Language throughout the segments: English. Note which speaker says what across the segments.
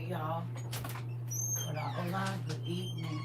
Speaker 1: Hey y'all. Hola, hola. Good evening.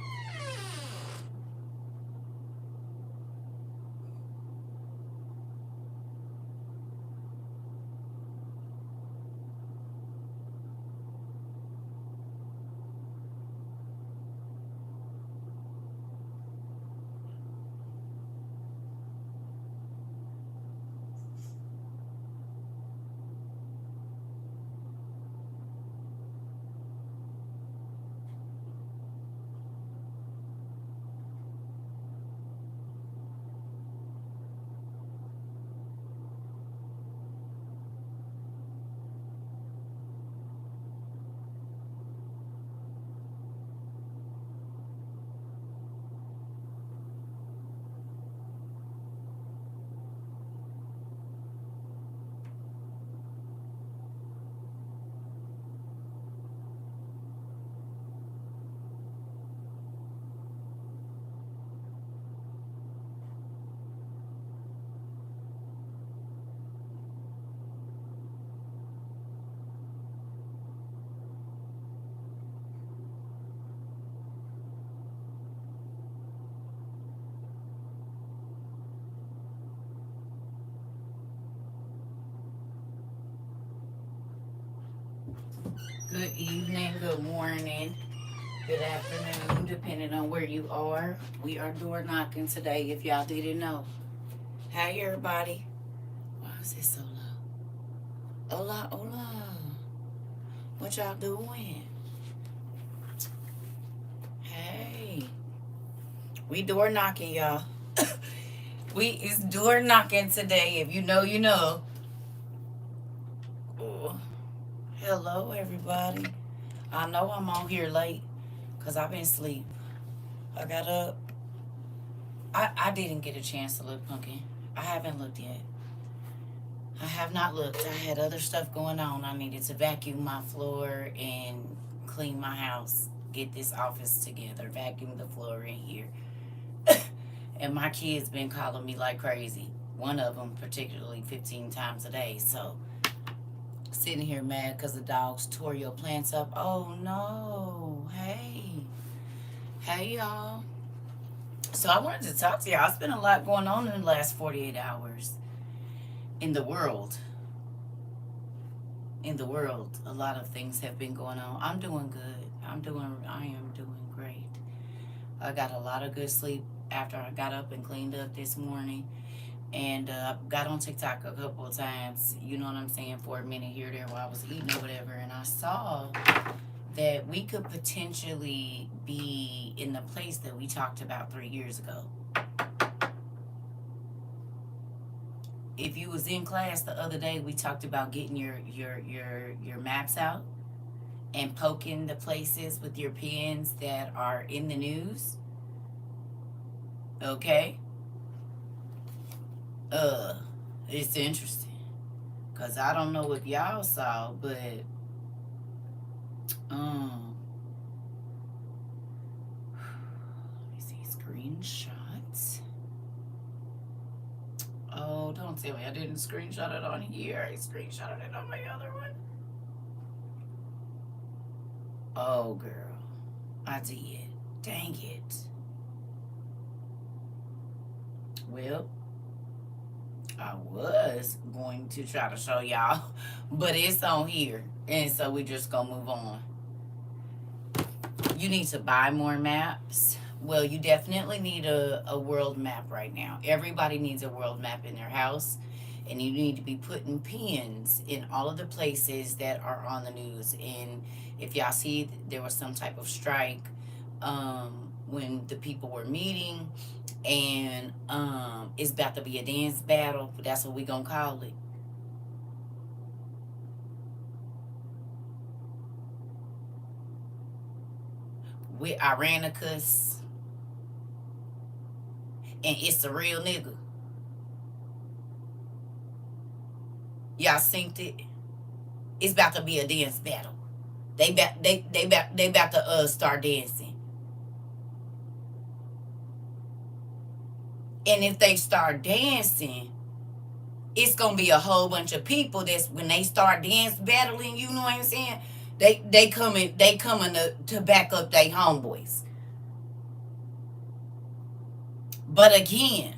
Speaker 1: Good evening. Good morning. Good afternoon, depending on where you are. We are door knocking today, if y'all didn't know. Hi, everybody. Why is it so low? Hola, hola. What y'all doing? Hey. We door knocking, y'all. It's door knocking today. If you know, you know. Oh, hello, everybody. I know I'm on here late because I've been asleep. I got up. I didn't get a chance to look, Pumpkin. I haven't looked yet. I have not looked. I had other stuff going on. I needed to vacuum my floor and clean my house, get this office together, vacuum the floor in here. And my kids been calling me like crazy. One of them particularly 15 times a day. So sitting here mad because the dogs tore your plants up. Oh no. Hey. Hey y'all. So I wanted to talk to y'all. It's been a lot going on in the last 48 hours in the world. In the world, a lot of things have been going on. I'm doing good. I am doing great. I got a lot of good sleep after I got up and cleaned up this morning. And got on TikTok a couple of times, you know what I'm saying, for a minute here or there while I was eating or whatever. And I saw that we could potentially be in the place that we talked about 3 years ago. If you was in class the other day, we talked about getting your maps out and poking the places with your pens that are in the news. Okay? Uh, it's interesting. Cause I don't know if y'all saw, but um let me see screenshots. Oh, don't tell me I didn't screenshot it on here. I screenshotted it on my other one. Oh, girl. I did. Dang it. Well, I was going to try to show y'all, but it's on here. And so we just gonna move on. You need to buy more maps. Well, you definitely need a world map right now. Everybody needs a world map in their house. And you need to be putting pins in all of the places that are on the news. And if y'all see there was some type of strike when the people were meeting, and it's about to be a dance battle. That's what we gonna call it. With Ironicus, and it's a real nigga. Y'all synced it. It's about to be a dance battle. They about to start dancing. And if they start dancing, it's gonna be a whole bunch of people that's when they start dance battling, you know what I'm saying? They coming to back up their homeboys. But again,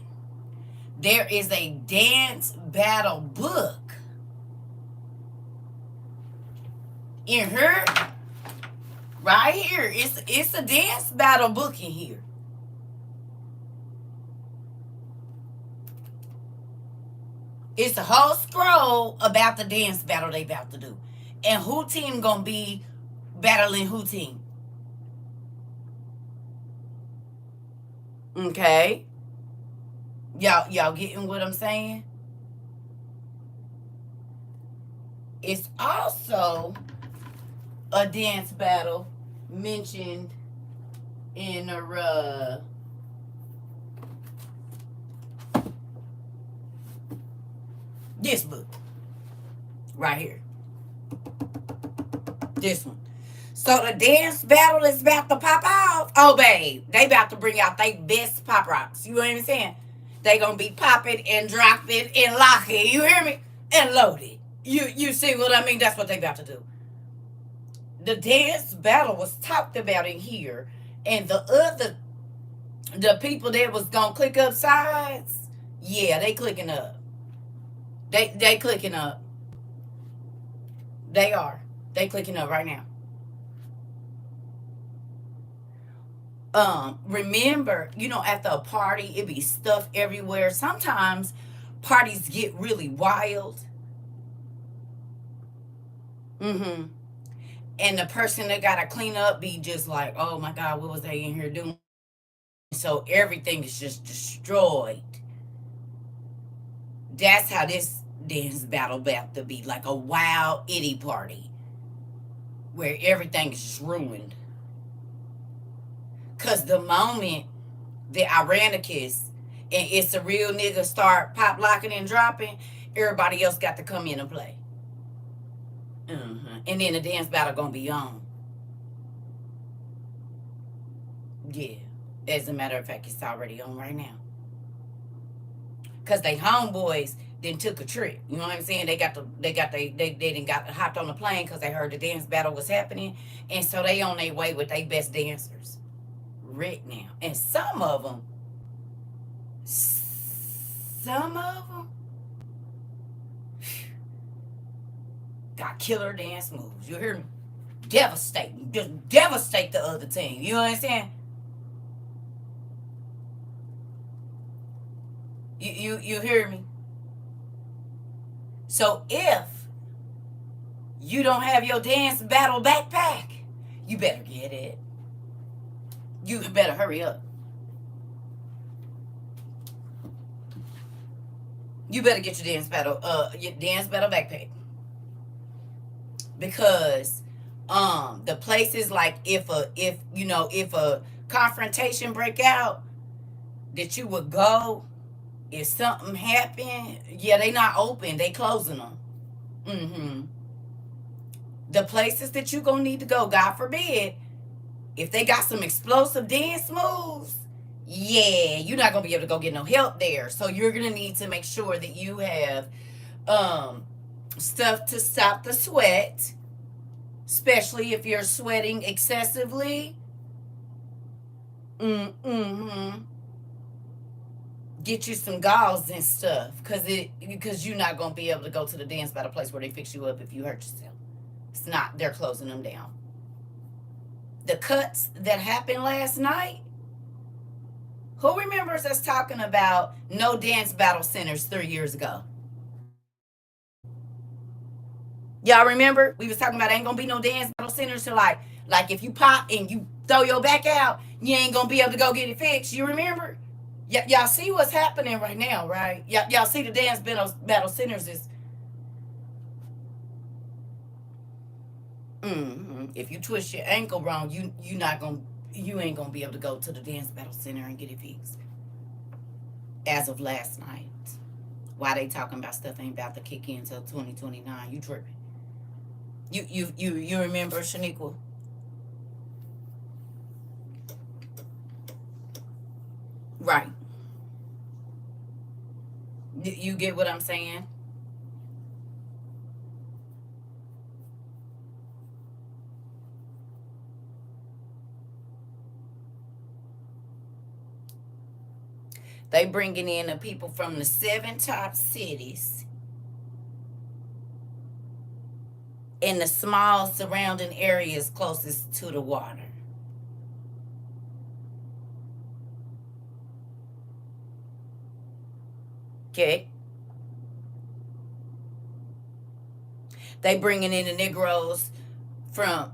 Speaker 1: there is a dance battle book in here, right here. It's a dance battle book in here. It's a whole scroll about the dance battle they about to do, and who team gonna be battling who team. Okay, y'all getting what I'm saying? It's also a dance battle mentioned in this book right here. This one. So the dance battle is about to pop off. Oh, babe, they about to bring out their best pop rocks. You know what I'm saying? They gonna be popping and dropping and locking. You hear me? And loaded. You see what I mean? That's what they about to do. The dance battle was talked about in here, and the people that was gonna click up sides, yeah, they clicking up. They clicking up. They are. They clicking up right now. Remember, at the party, it be stuff everywhere. Sometimes parties get really wild. Mm-hmm. And the person that gotta clean up be just like, oh my God, what was they in here doing? So everything is just destroyed. That's how this dance battle about to be, like a wild itty party where everything is just ruined. Cause the moment that Irenicus and It's a Real Nigga start pop locking and dropping, everybody else got to come in and play. And then the dance battle gonna be on. Yeah. As a matter of fact, it's already on right now. Cause they homeboys then took a trip. You know what I'm saying? They didn't got hopped on the plane because they heard the dance battle was happening, and so they on their way with their best dancers right now. And some of them got killer dance moves. You hear me? Devastating, just devastate the other team. You know what I'm saying? You hear me? So if you don't have your dance battle backpack, you better get it. You better hurry up. You better get your dance battle backpack. Because the places like if a confrontation break out that you would go, if something happened, yeah, they not open, they closing them. The places that you gonna need to go, God forbid, if they got some explosive dance moves, yeah, you're not gonna be able to go get no help there. So you're gonna need to make sure that you have stuff to stop the sweat, especially if you're sweating excessively. Get you some gauze and stuff, because you're not gonna be able to go to the dance battle place where they fix you up if you hurt yourself. It's not. They're closing them down. The cuts that happened last night. Who remembers us talking about no dance battle centers 3 years ago? Y'all remember? We was talking about ain't gonna be no dance battle centers. So like if you pop and you throw your back out, you ain't gonna be able to go get it fixed. You remember? Y'all see what's happening right now, right? Y'all see the dance battle centers is. If you twist your ankle wrong, you ain't gonna be able to go to the dance battle center and get it fixed. As of last night, why they talking about stuff ain't about to kick in until 2029? You tripping? You remember, Shaniqua? Right. You get what I'm saying? They bringing in the people from the 7 top cities in the small surrounding areas closest to the water. Okay? They bringing in the Negroes from,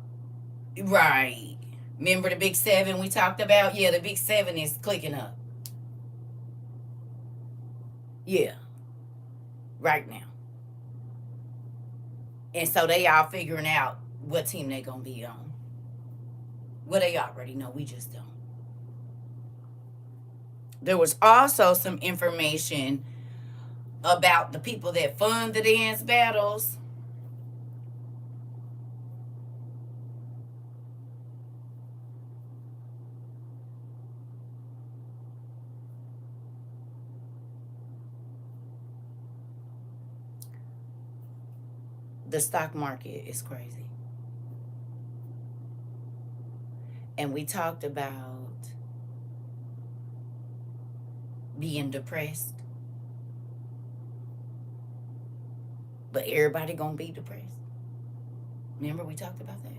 Speaker 1: right. Remember the big 7 we talked about? Yeah, the big 7 is clicking up. Yeah, right now. And so they all figuring out what team they gonna be on. Well, they already know, we just don't. There was also some information about the people that fund the dance battles. The stock market is crazy. And we talked about being depressed. But everybody gonna be depressed. Remember we talked about that?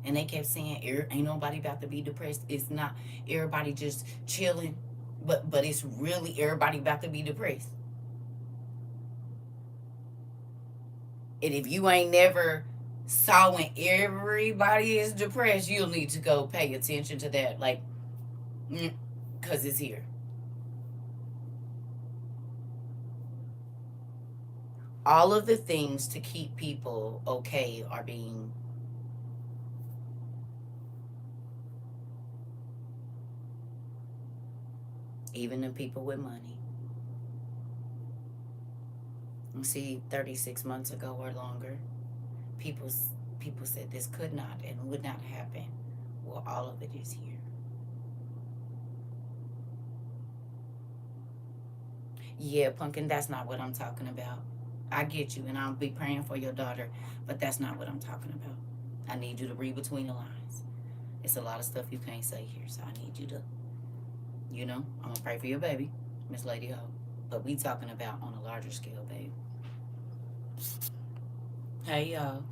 Speaker 1: And they kept saying, ain't nobody about to be depressed. It's not. Everybody just chilling. But it's really everybody about to be depressed. And if you ain't never saw when everybody is depressed, you'll need to go pay attention to that. Like, because it's here. All of the things to keep people okay are being even the people with money. You see, 36 months ago or longer, people said this could not and would not happen. Well, all of it is here. Yeah, Pumpkin, that's not what I'm talking about. I get you, and I'll be praying for your daughter, but that's not what I'm talking about. I need you to read between the lines. It's a lot of stuff you can't say here, so I need you to, I'm going to pray for your baby, Miss Lady Ho. But we talking about on a larger scale, babe. Hey, y'all.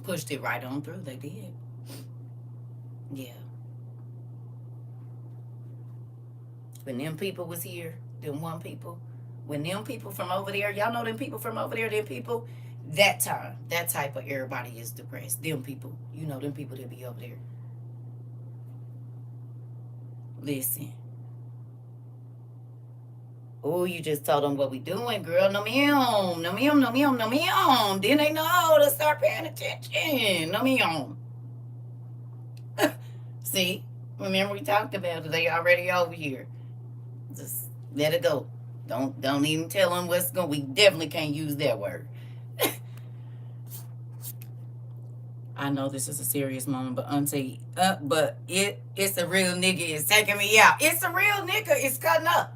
Speaker 1: Pushed it right on through. They did. Yeah. When them people was here, them one people, when them people from over there, y'all know them people from over there, them people, that time, that type of everybody is depressed. Them people, them people that be over there. Listen. Oh, you just told them what we doing, girl. No meow, no meow, no meow, no meow. Then they know to start paying attention. No meow. See, remember we talked about it. They already over here. Just let it go. Don't even tell them what's going. We definitely can't use that word. I know this is a serious moment, but auntie, but it's a real nigga. It's taking me out. It's a real nigga. It's cutting up.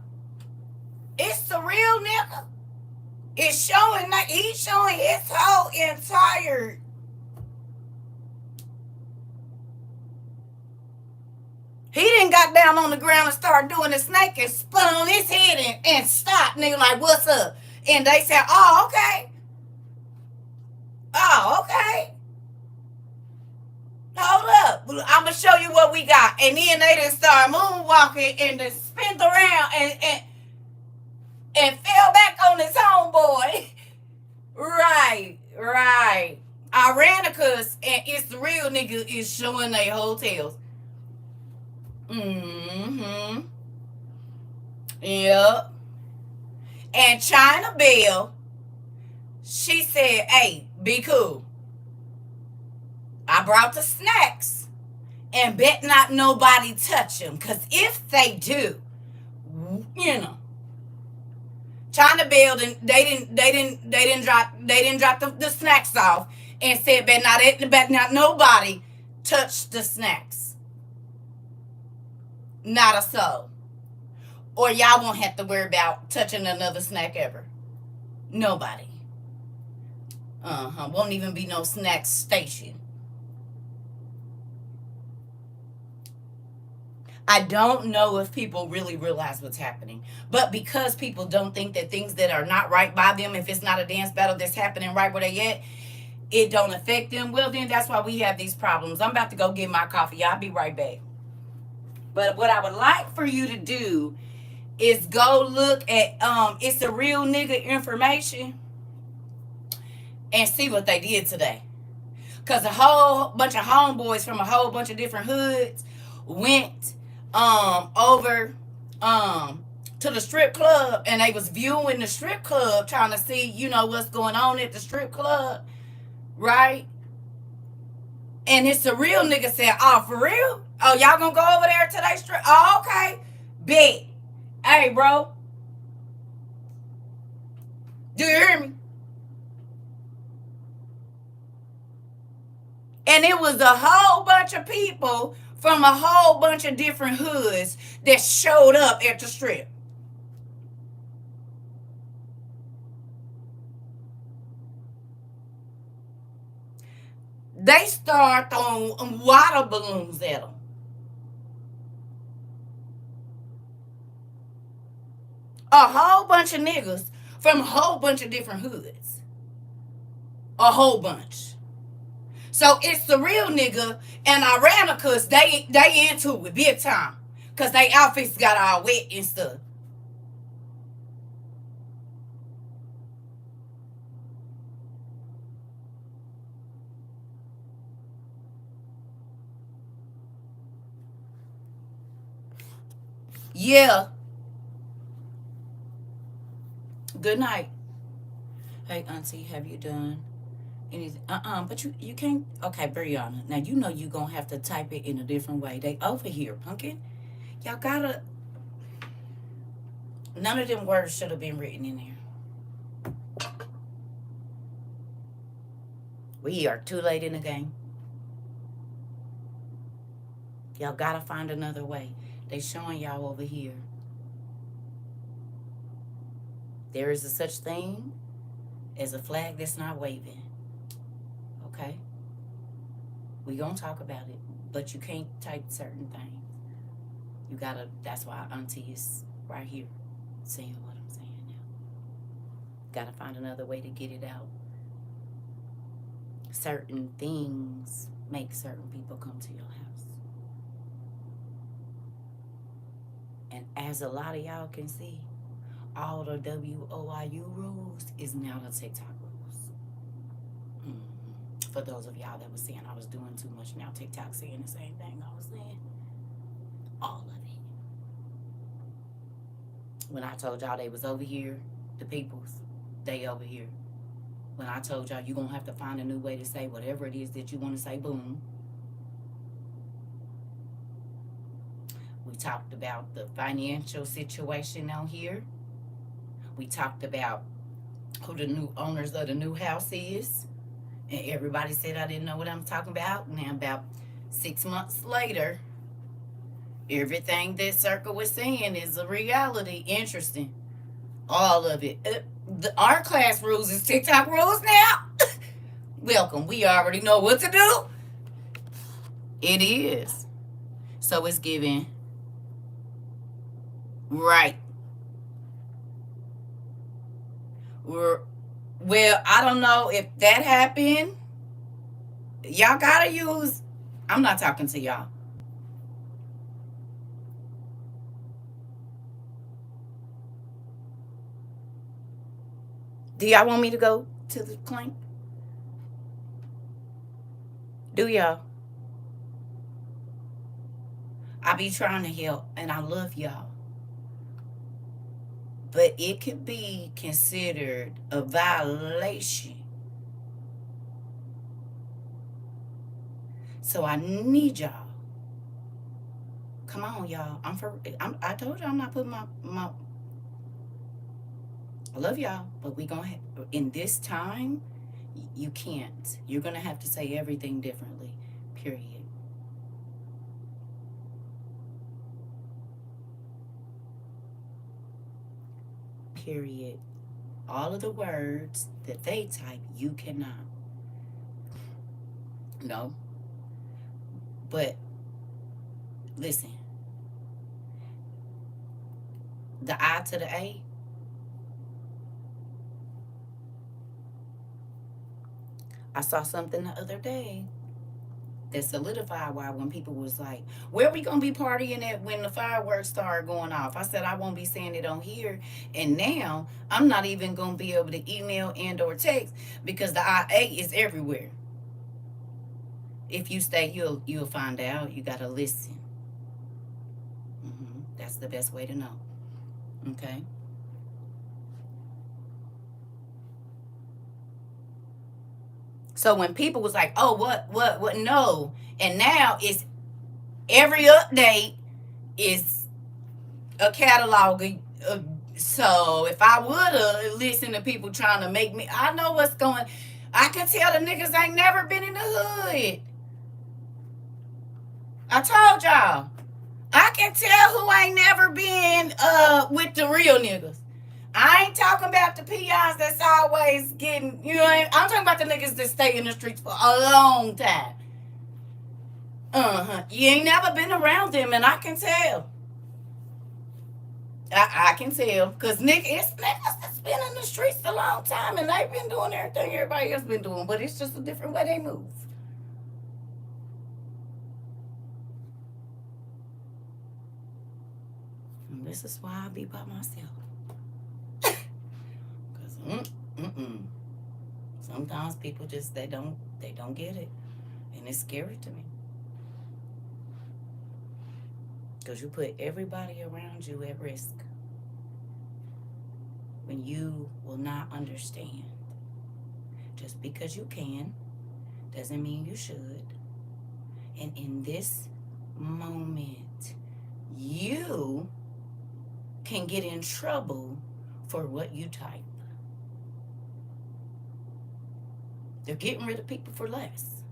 Speaker 1: It's a real nigga. It's showing like he's showing his whole entire. He didn't got down on the ground and started doing the snake and spun on his head and stopped. Nigga like, what's up? And they said, oh, okay. Oh, okay. Hold up. I'm going to show you what we got. And then they just started moonwalking and just spin around and fell back on his homeboy. Right. Ironicus and it's the real nigga is showing their hotels. Mm-hmm. Yep. And China Bell, she said, hey, be cool. I brought the snacks and bet not nobody touch them. Because if they do, China Bell, they didn't drop the snacks off and said bet not nobody touch the snacks. Not a soul. Or y'all won't have to worry about touching another snack ever. Nobody. Won't even be no snack station. I don't know if people really realize what's happening. But because people don't think that things that are not right by them, if it's not a dance battle that's happening right where they at, it don't affect them, well, then that's why we have these problems. I'm about to go get my coffee. I'll be right back. But what I would like for you to do is go look at it's the real nigga information and see what they did today. Cause a whole bunch of homeboys from a whole bunch of different hoods went over to the strip club, and they was viewing the strip club, trying to see, what's going on at the strip club, right? And it's a real nigga said, "Oh, for real? Oh, y'all gonna go over there to they strip? Oh, okay. Bet. Hey, bro. Do you hear me?" And it was a whole bunch of people from a whole bunch of different hoods that showed up at the strip. They start throwing water balloons at them. A whole bunch of niggas from a whole bunch of different hoods. A whole bunch. So it's the real nigga and Ironicus, they into it big time. Cause they outfits got all wet and stuff. Yeah. Good night. Hey auntie, have you done anything? But you can't. Okay, Brianna. Now you know you gonna have to type it in a different way. They over here, pumpkin. Y'all gotta. None of them words should have been written in there. We are too late in the game. Y'all gotta find another way. They showing y'all over here. There is a such thing as a flag that's not waving. Okay? We gonna talk about it, but you can't type certain things. You gotta. That's why auntie is right here saying what I'm saying now. Gotta find another way to get it out. Certain things make certain people come to your house. And as a lot of y'all can see, all the WOIU rules is now the TikTok rules. For those of y'all that was saying I was doing too much, now TikTok saying the same thing I was saying. All of it. When I told y'all they was over here, the peoples, they over here. When I told y'all you gonna have to find a new way to say whatever it is that you want to say, boom. We talked about the financial situation on here. We talked about who the new owners of the new house is. And everybody said I didn't know what I'm talking about. Now about 6 months later, everything that CERCA was saying is a reality. Interesting. All of it. Our class rules is TikTok rules now. Welcome. We already know what to do. It is. So it's given. Right. Well, I don't know if that happened. Y'all gotta use. I'm not talking to y'all. Do y'all want me to go to the clink? Do y'all? I be trying to help and I love y'all. But it could be considered a violation. So I need y'all. Come on, y'all. I told you I'm not putting my. I love y'all, but we gonna in this time, you can't. You're gonna have to say everything differently. Period. Period. All of the words that they type, you cannot. No. But listen, The I to the A. I saw something the other day that solidified why when people was like, where we gonna be partying at when the fireworks start going off? I said I won't be saying it on here. And now I'm not even gonna be able to email and or text because the IA is everywhere. If you stay, you'll find out. You gotta listen. That's the best way to know. Okay. So when people was like, oh, what, no. And now it's every update is a catalog. So if I would have listened to people trying to make me, I know what's going. I can tell the niggas ain't never been in the hood. I told y'all. I can tell who ain't never been with the real niggas. I ain't talking about the peons that's always getting, you know, I'm talking about the niggas that stay in the streets for a long time. You ain't never been around them, and I can tell. I can tell. Because it's niggas that's been in the streets a long time, and they've been doing everything everybody else been doing, but it's just a different way they move. And this is why I be by myself. Because, sometimes people just, they don't get it. And it's scary to me. Because you put everybody around you at risk when you will not understand. Just because you can doesn't mean you should. And in this moment, you can get in trouble for what you type. They're getting rid of people for less.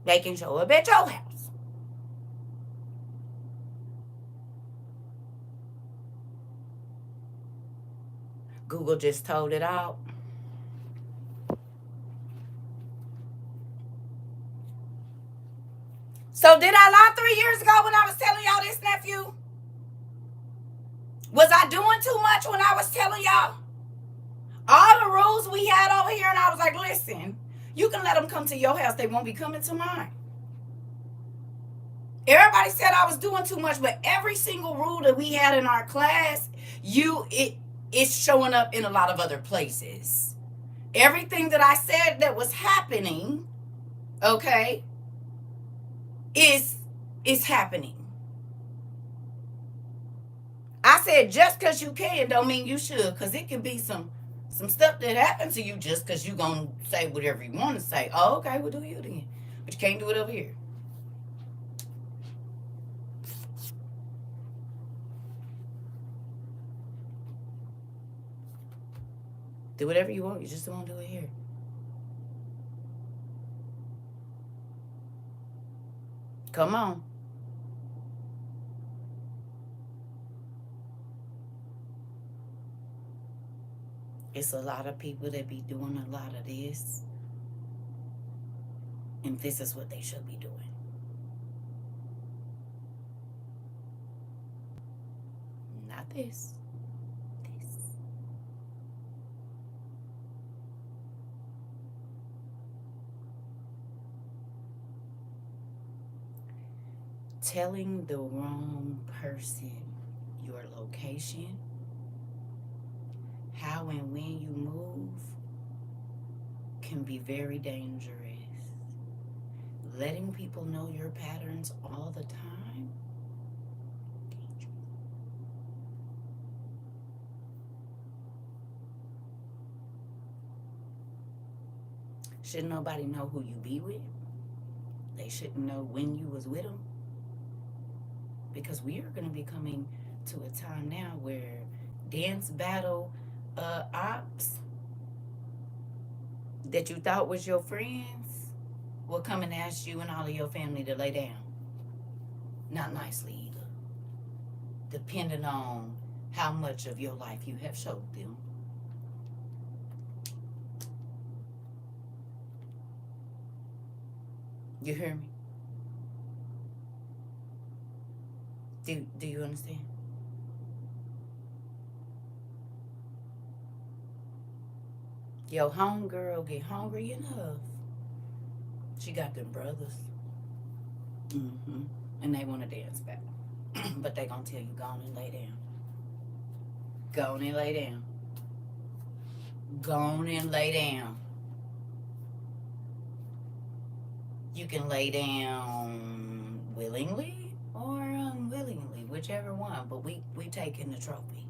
Speaker 1: They can show up at your house. Google just told it all. So did I lie 3 years ago when I was telling y'all this, nephew? Was I doing too much when I was telling y'all? All the rules we had over here, and I was like, listen, you can let them come to your house. They won't be coming to mine. Everybody said I was doing too much, but every single rule that we had in our class, it's showing up in a lot of other places. Everything that I said that was happening, okay, is happening. I said just because you can don't mean you should, because it can be some stuff that happens to you just because you going to say whatever you want to say. Oh, okay, well, do you then. But you can't do it over here. Do whatever you want. You just don't do it here. Come on. It's a lot of people that be doing a lot of this. And this is what they should be doing. Not this. Telling the wrong person your location, how and when you move, can be very dangerous. Letting people know your patterns all the time, dangerous. Shouldn't nobody know who you be with. They shouldn't know when you was with them. Because we are going to be coming to a time now where dance battle ops that you thought was your friends will come and ask you and all of your family to lay down. Not nicely either. Depending on how much of your life you have showed them. You hear me? Do you understand? Your homegirl get hungry enough. She got them brothers. And they want to dance back. But they gonna tell you, go on and lay down. Go on and lay down. Go on and lay down. You can lay down willingly or unwillingly, whichever one. But we taking the trophy.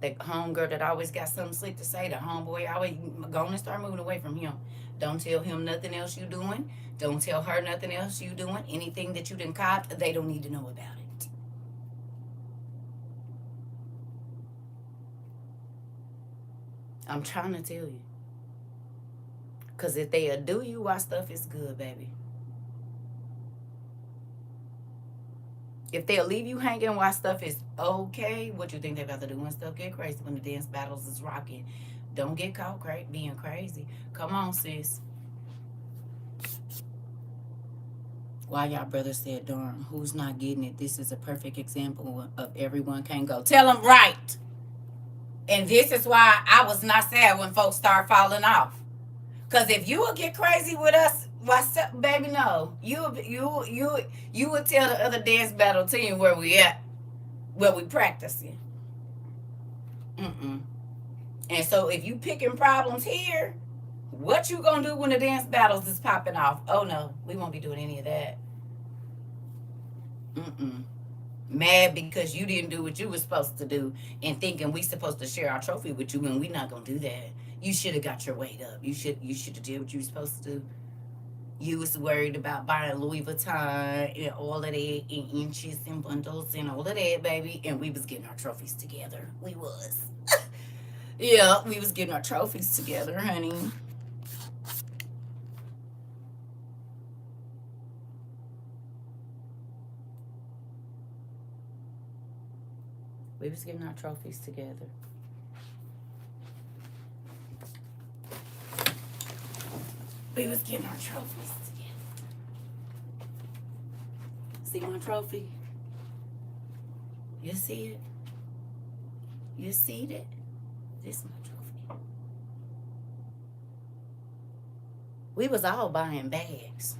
Speaker 1: The homegirl that always got something slick to say, the homeboy always go on and start moving away from him. Don't tell him nothing else you doing. Don't tell her nothing else you doing. Anything that you done caught, they don't need to know about it. I'm trying to tell you. Because if they'll do you while stuff is good, baby. If they'll leave you hanging while stuff is okay, what you think they about to do when stuff get crazy, when the dance battles is rocking? Don't get caught being crazy. Come on, sis. Why y'all brothers said, darn, who's not getting it? This is a perfect example of everyone can't go. Tell them right. And this is why I was not sad when folks start falling off. Because if you would get crazy with us, baby, no. You would tell the other dance battle team where we at, where we practicing. And so if you picking problems here, what you gonna do when the dance battles is popping off? Oh no, we won't be doing any of that. Mad because you didn't do what you were supposed to do and thinking we supposed to share our trophy with you and we not gonna do that. You should have got your weight up. You should have did what you were supposed to do. You was worried about buying Louis Vuitton and all of that in inches and bundles and all of that, baby. And we was getting our trophies together. We was. Yeah, we was getting our trophies together, honey. We was getting our trophies together. We was getting our trophies together. See my trophy? You see it? You see that? This is my trophy. We was all buying bags.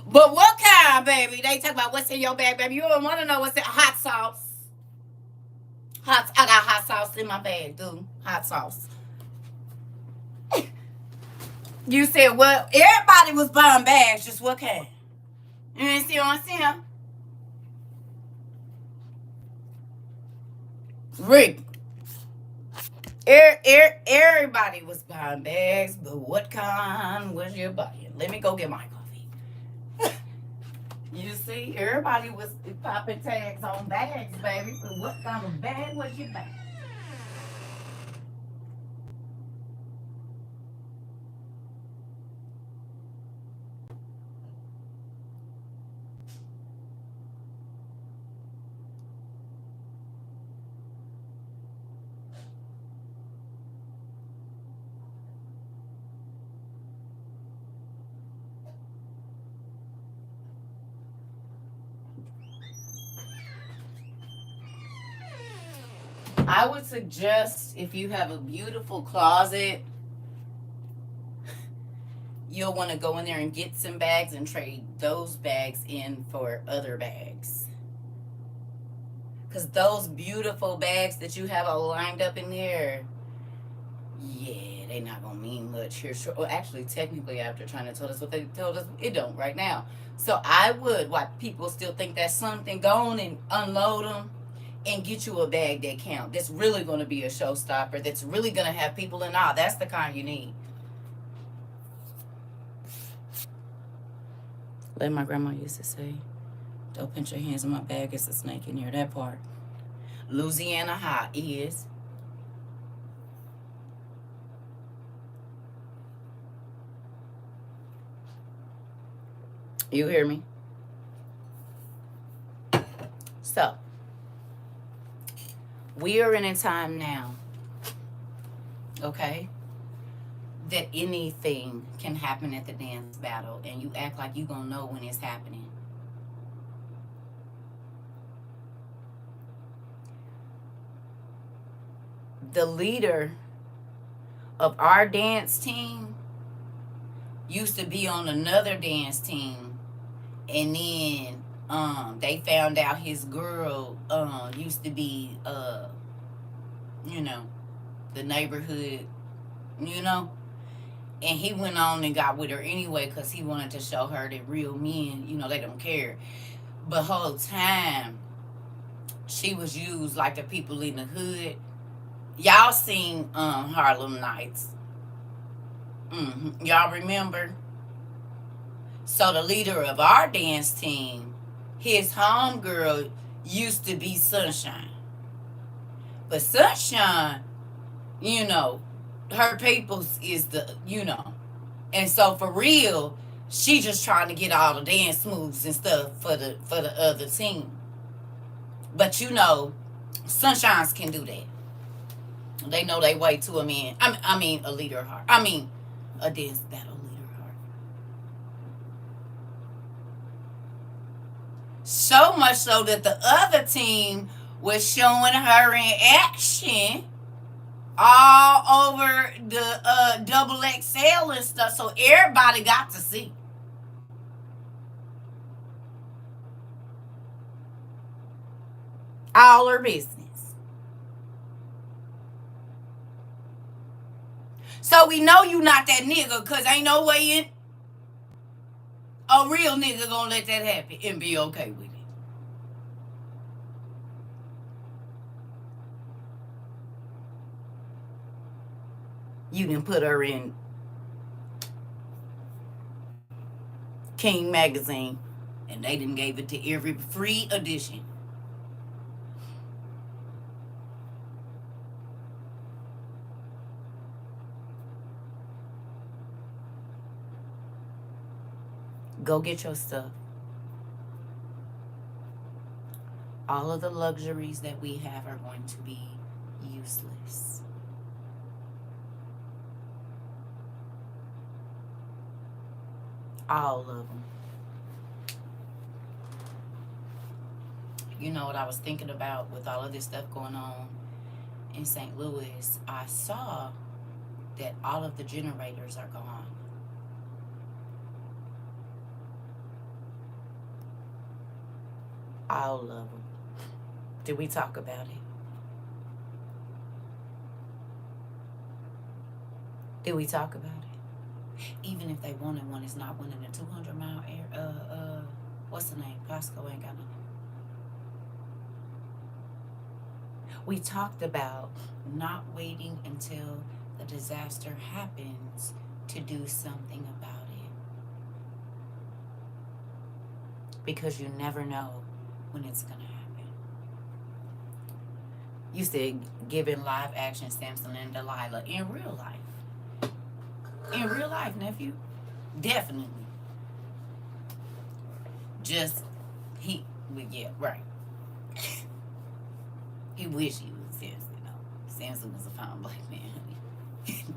Speaker 1: But what kind, baby? They talk about what's in your bag, baby. You don't want to know what's in hot sauce. I got hot sauce in my bag, dude. Hot sauce. You said, well, everybody was buying bags, just what kind? You see what I'm saying? Rick. Everybody was buying bags, but what kind was you buying? Let me go get my coffee. You see, everybody was popping tags on bags, baby. But what kind of bag was you buying? I would suggest if you have a beautiful closet, you'll want to go in there and get some bags and trade those bags in for other bags. Because those beautiful bags that you have all lined up in there, yeah, they not going to mean much here. Well, actually, technically, after trying to tell us what they told us, it don't right now. So I would, why people still think that's something, go on and unload them and get you a bag that count. That's really going to be a showstopper. That's really going to have people in awe. That's the kind you need. Like my grandma used to say, don't pinch your hands in my bag. It's a snake in here. That part. Louisiana high is. You hear me? So, we are in a time now, okay, that anything can happen at the dance battle, and you act like you gonna know when it's happening. The leader of our dance team used to be on another dance team, and then they found out his girl used to be you know, the neighborhood, you know, and he went on and got with her anyway because he wanted to show her that real men, you know, they don't care. But whole time she was used like the people in the hood. Y'all seen Harlem Nights? Y'all remember? So the leader of our dance team, his homegirl used to be Sunshine. But Sunshine, you know, her people's is the, you know. And so for real, she just trying to get all the dance moves and stuff for the other team. But you know, Sunshines can do that. They know they way to a man. I mean a leader heart. I mean a dance battle leader heart. So much so that the other team was showing her in action all over the double XL and stuff, so everybody got to see. All her business. So we know you not that nigga, cause ain't no way in a real nigga gonna let that happen and be okay with it. You didn't put her in King magazine, and they didn't gave it to every free edition. Go get your stuff. All of the luxuries that we have are going to be useless. All of them. You know what I was thinking about with all of this stuff going on in St. Louis? I saw that all of the generators are gone. All of them. Did we talk about it? Did we talk about it? Even if they wanted one, it's not one in the 200-mile air. What's the name? Pasco ain't got none. We talked about not waiting until the disaster happens to do something about it. Because you never know when it's going to happen. You said giving live action Samson and Delilah in real life. In real life, nephew. Definitely. Just, yeah, right. He wish he was Samson, though. Samson was a fine black man, honey.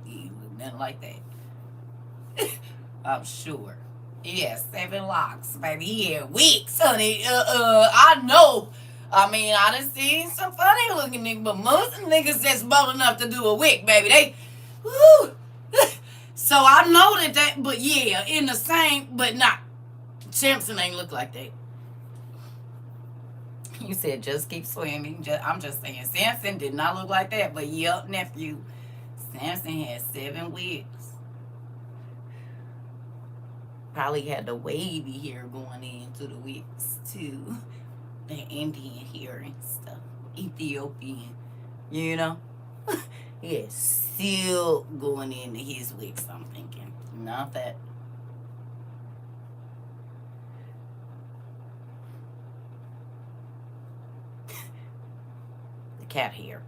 Speaker 1: He looked nothing like that. I'm sure. He had 7 locks, baby. He had wigs, honey. I know. I mean, I done seen some funny looking niggas, but most of the niggas that's bold enough to do a wig, baby, they, woo. So I know that, but yeah, in the same, but not. Samson ain't look like that. You said just keep swimming. I'm just saying, Samson did not look like that, but yep, nephew, Samson had 7 wigs. Probably had the wavy hair going into the wigs too. The Indian hair and stuff. Ethiopian, you know? Yeah, still going into his wigs, I'm thinking. Not that. The cat hair.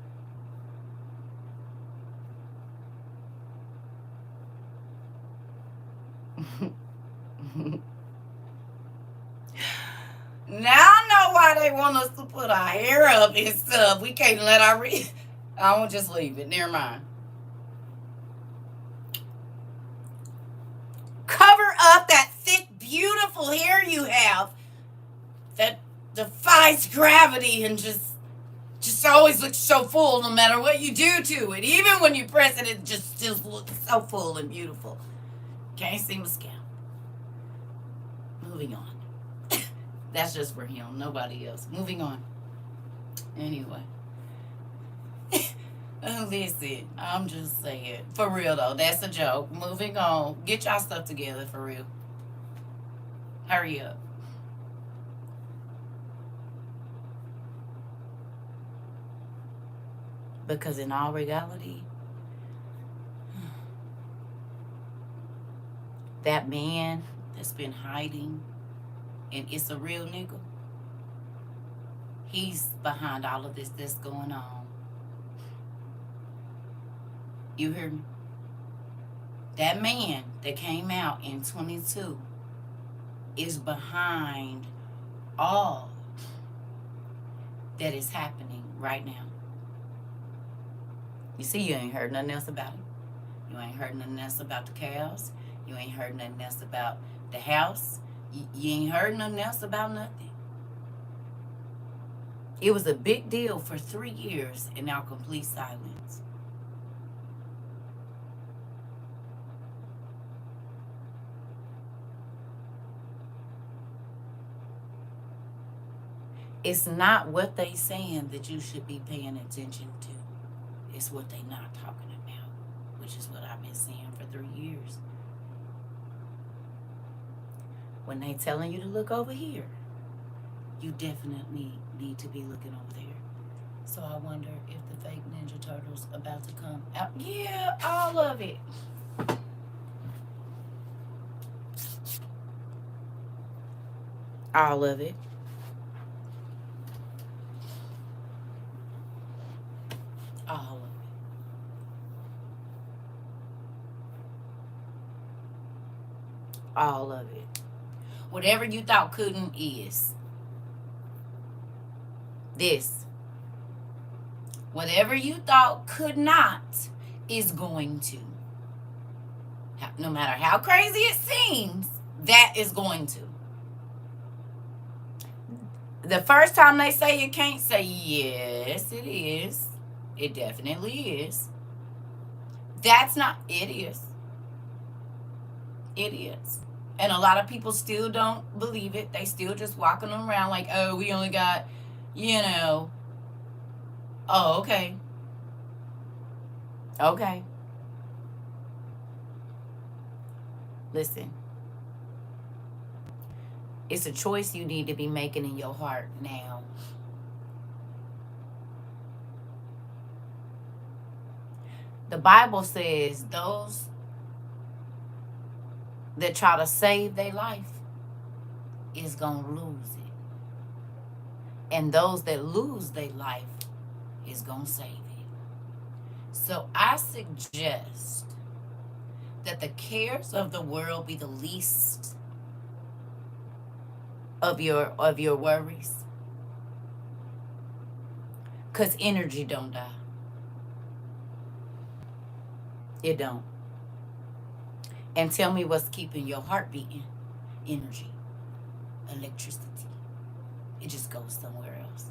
Speaker 1: Now I know why they want us to put our hair up and stuff. We can't let our I won't just leave it. Never mind. defies gravity and just always looks so full no matter what you do to it. Even when you press it, it just still looks so full and beautiful. Can't see my scalp. Moving on. That's just for him, nobody else. Moving on. Anyway. Listen, I'm just saying. For real though, that's a joke. Moving on. Get y'all stuff together for real. Hurry up. Because in all reality, that man that's been hiding, and it's a real nigga, he's behind all of this that's going on. You hear me? That man that came out in 22 is behind all that is happening right now. You see, you ain't heard nothing else about it. You ain't heard nothing else about the cows. You ain't heard nothing else about the house. You ain't heard nothing else about nothing. It was a big deal for 3 years and now complete silence. It's not what they saying that you should be paying attention to. It's what they not talking about, which is what I've been saying for 3 years. When they telling you to look over here, you definitely need to be looking over there. So I wonder if the fake Ninja Turtles about to come out. Yeah, all of it. All of it. All of it. All of it. Whatever you thought couldn't is. This. Whatever you thought could not is going to. No matter how crazy it seems, that is going to. The first time they say it can't, say yes, it is. It definitely is. That's not, it is. It is. And a lot of people still don't believe it. They still just walking around like, oh, we only got, oh, okay. Okay. Listen. It's a choice you need to be making in your heart now. The Bible says those that try to save their life is going to lose it. And those that lose their life is going to save it. So I suggest that the cares of the world be the least of your worries. Because energy don't die. It don't. And tell me what's keeping your heart beating. Energy. Electricity. It just goes somewhere else.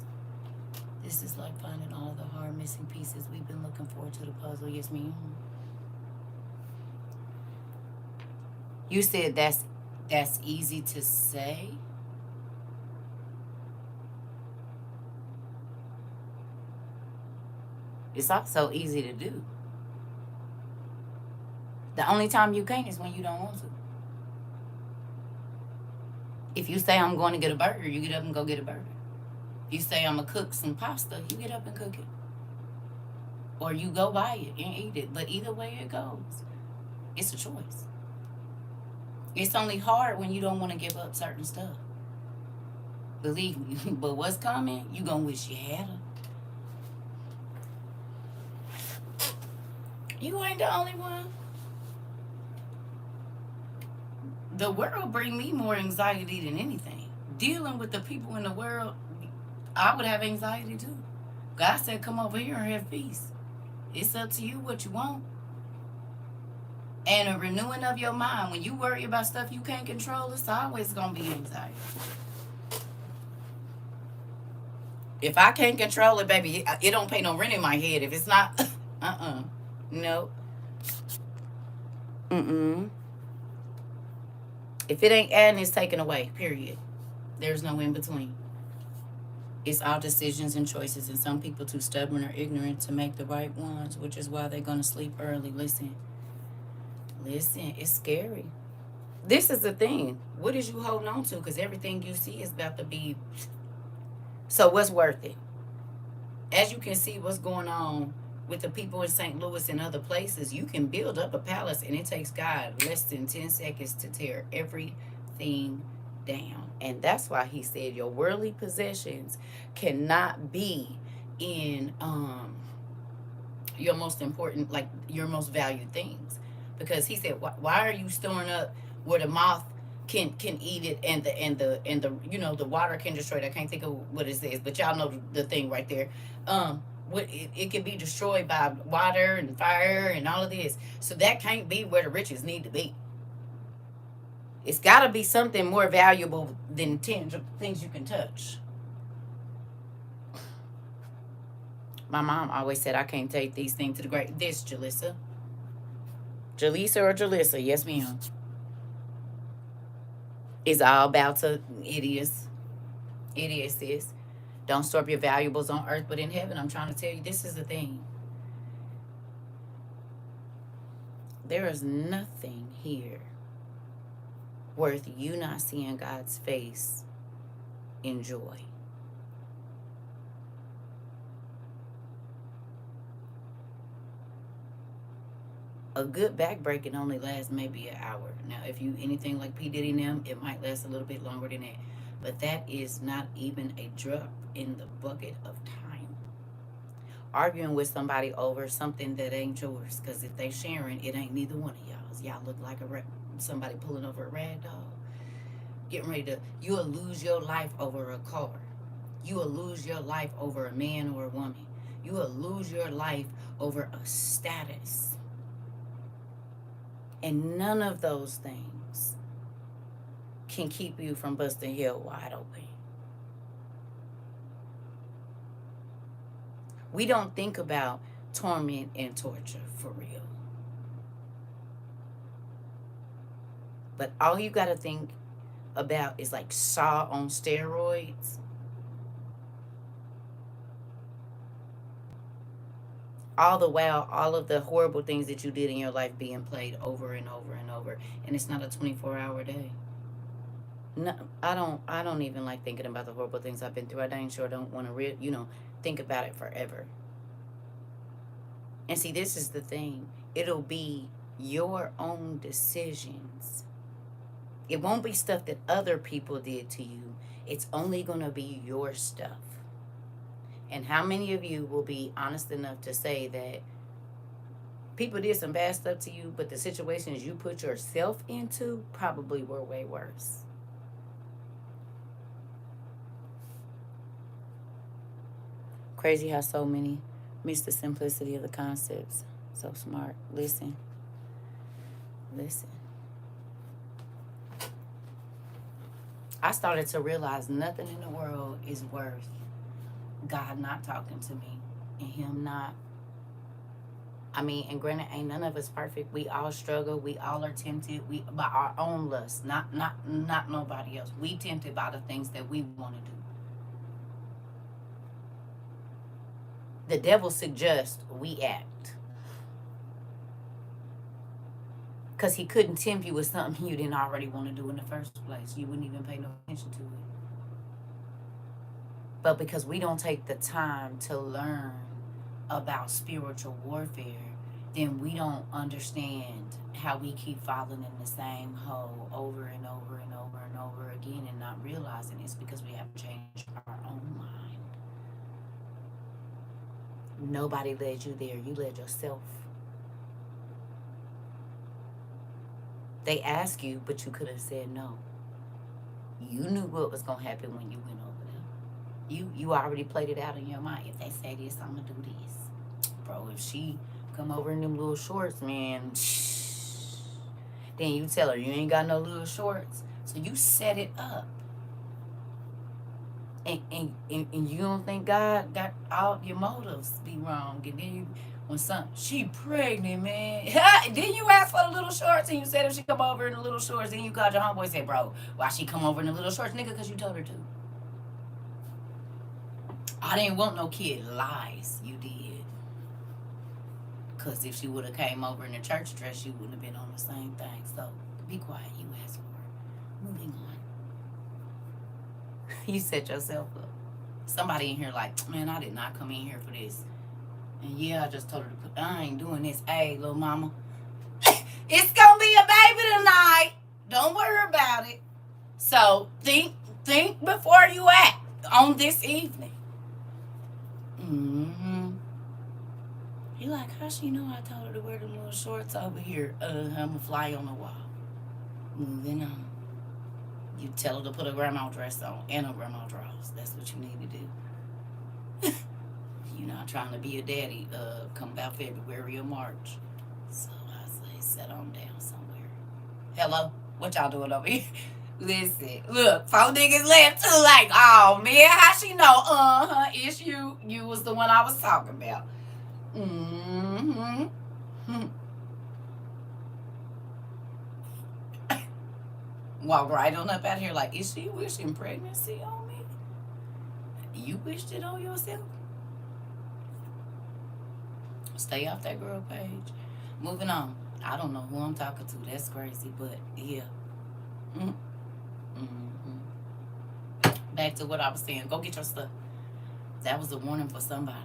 Speaker 1: This is like finding all the hard missing pieces we've been looking for to the puzzle. Yes, ma'am. You said that's easy to say. It's also easy to do. The only time you can't is when you don't want to. If you say I'm going to get a burger, you get up and go get a burger. If you say I'm going to cook some pasta, you get up and cook it. Or you go buy it and eat it. But either way it goes, it's a choice. It's only hard when you don't want to give up certain stuff. Believe me. But what's coming, you going to wish you had it. You ain't the only one. The world bring me more anxiety than anything. Dealing with the people in the world, I would have anxiety too. God said, come over here and have peace. It's up to you what you want. And a renewing of your mind. When you worry about stuff you can't control, it's always going to be anxiety. If I can't control it, baby, it don't pay no rent in my head. If it's not, no. Mm-mm. If it ain't adding, it's taken away, period. There's no in between. It's all decisions and choices, and some people too stubborn or ignorant to make the right ones, which is why they're gonna sleep early. Listen, it's scary. This is the thing. What is you holding on to? Because everything you see is about to be. So what's worth it? As you can see, what's going on with the people in St. Louis and other places, you can build up a palace, and it takes God less than 10 seconds to tear everything down. And that's why he said your worldly possessions cannot be in your most important, like your most valued things. Because he said, why are you storing up where the moth can eat it, and the the water can destroy it. I can't think of what it says, but y'all know the thing right there. It can be destroyed by water and fire and all of this. So that can't be where the riches need to be. It's got to be something more valuable than tangible things you can touch. My mom always said I can't take these things to the grave. This, Jalissa. Jalissa or Jalissa, yes ma'am. It's all about to, it is. It is, sis. Don't store up your valuables on earth but in heaven. I'm trying to tell you, this is the thing. There is nothing here worth you not seeing God's face in joy. A good backbreaking only lasts maybe an hour. Now, if you anything like P. Diddy and them, it might last a little bit longer than that. But that is not even a drop in the bucket of time. Arguing with somebody over something that ain't yours, because if they sharing, it ain't neither one of y'all's. Y'all look like somebody pulling over a rag dog. Getting ready to, you'll lose your life over a car. You will lose your life over a man or a woman. You will lose your life over a status. And none of those things can keep you from busting hell wide open. We don't think about torment and torture for real. But all you got to think about is like Saw on steroids. All the while, all of the horrible things that you did in your life being played over and over and over. And it's not a 24-hour day. No, I don't even like thinking about the horrible things I've been through. I dang sure don't want to think about it forever. And see, this is the thing. It'll be your own decisions. It won't be stuff that other people did to you. It's only going to be your stuff. And how many of you will be honest enough to say that people did some bad stuff to you, but the situations you put yourself into probably were way worse? Crazy how so many miss the simplicity of the concepts. So smart. Listen. I started to realize nothing in the world is worth God not talking to me and him not. I mean, and granted, ain't none of us perfect. We all struggle. We all are tempted. We by our own lust, not nobody else. We tempted by the things that we want to do. The devil suggests we act. Because he couldn't tempt you with something you didn't already want to do in the first place. You wouldn't even pay no attention to it. But because we don't take the time to learn about spiritual warfare, then we don't understand how we keep falling in the same hole over and over and over and over again and not realizing it's because we have to change our own mind. Nobody led you there. You led yourself. They asked you, but you could have said no. You knew what was going to happen when you went over there. You already played it out in your mind. If they say this, I'm going to do this. Bro, if she come over in them little shorts, man, then you tell her you ain't got no little shorts. So you set it up. And you don't think God got all your motives be wrong. And then she pregnant, man. Then you ask for the little shorts and you said if she come over in the little shorts, then you called your homeboy and said, bro, why she come over in the little shorts? Nigga, because you told her to. I didn't want no kid. Lies. You did. Because if she would have came over in a church dress, you wouldn't have been on the same thing. So be quiet. You asked for it. Moving on. You set yourself up. Somebody in here like, man, I did not come in here for this. And yeah, I just told her to put, I ain't doing this. Hey, little mama. It's going to be a baby tonight. Don't worry about it. So think before you act on this evening. Mm-hmm. He like, how she know I told her to wear the little shorts over here? I'm a fly on the wall. Moving on. You tell her to put a grandma dress on and a grandma drawers. That's what you need to do. You're not trying to be a daddy come about February or March. So I say set on down somewhere. Hello? What y'all doing over here? Listen, look, 4 niggas left too. Like, oh man, how she know? It's you. You was the one I was talking about. Mm-hmm. Walk right on up out here like, is she wishing pregnancy on me? You wished it on yourself? Stay off that girl page. Moving on. I don't know who I'm talking to. That's crazy, but yeah. Back to what I was saying. Go get your stuff. That was a warning for somebody.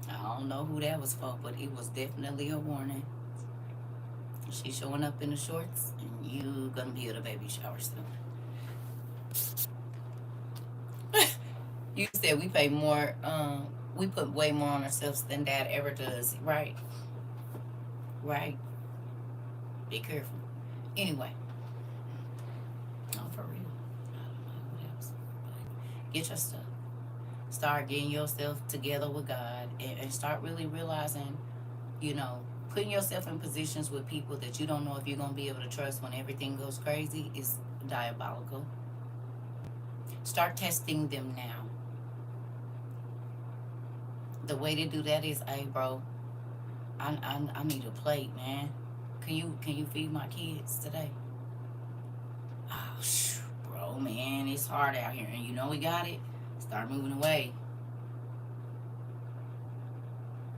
Speaker 1: I don't know who that was for, but it was definitely a warning. She's showing up in the shorts, and you gonna be at a baby shower soon. You said we pay more, we put way more on ourselves than Dad ever does, right? Right? Be careful. Anyway. No, for real. I don't know what else. But get your stuff. Start getting yourself together with God and start really realizing, putting yourself in positions with people that you don't know if you're going to be able to trust when everything goes crazy is diabolical. Start testing them now. The way to do that is, hey, bro, I need a plate, man. Can you feed my kids today? Oh, bro, man, it's hard out here. And we got it. Start moving away.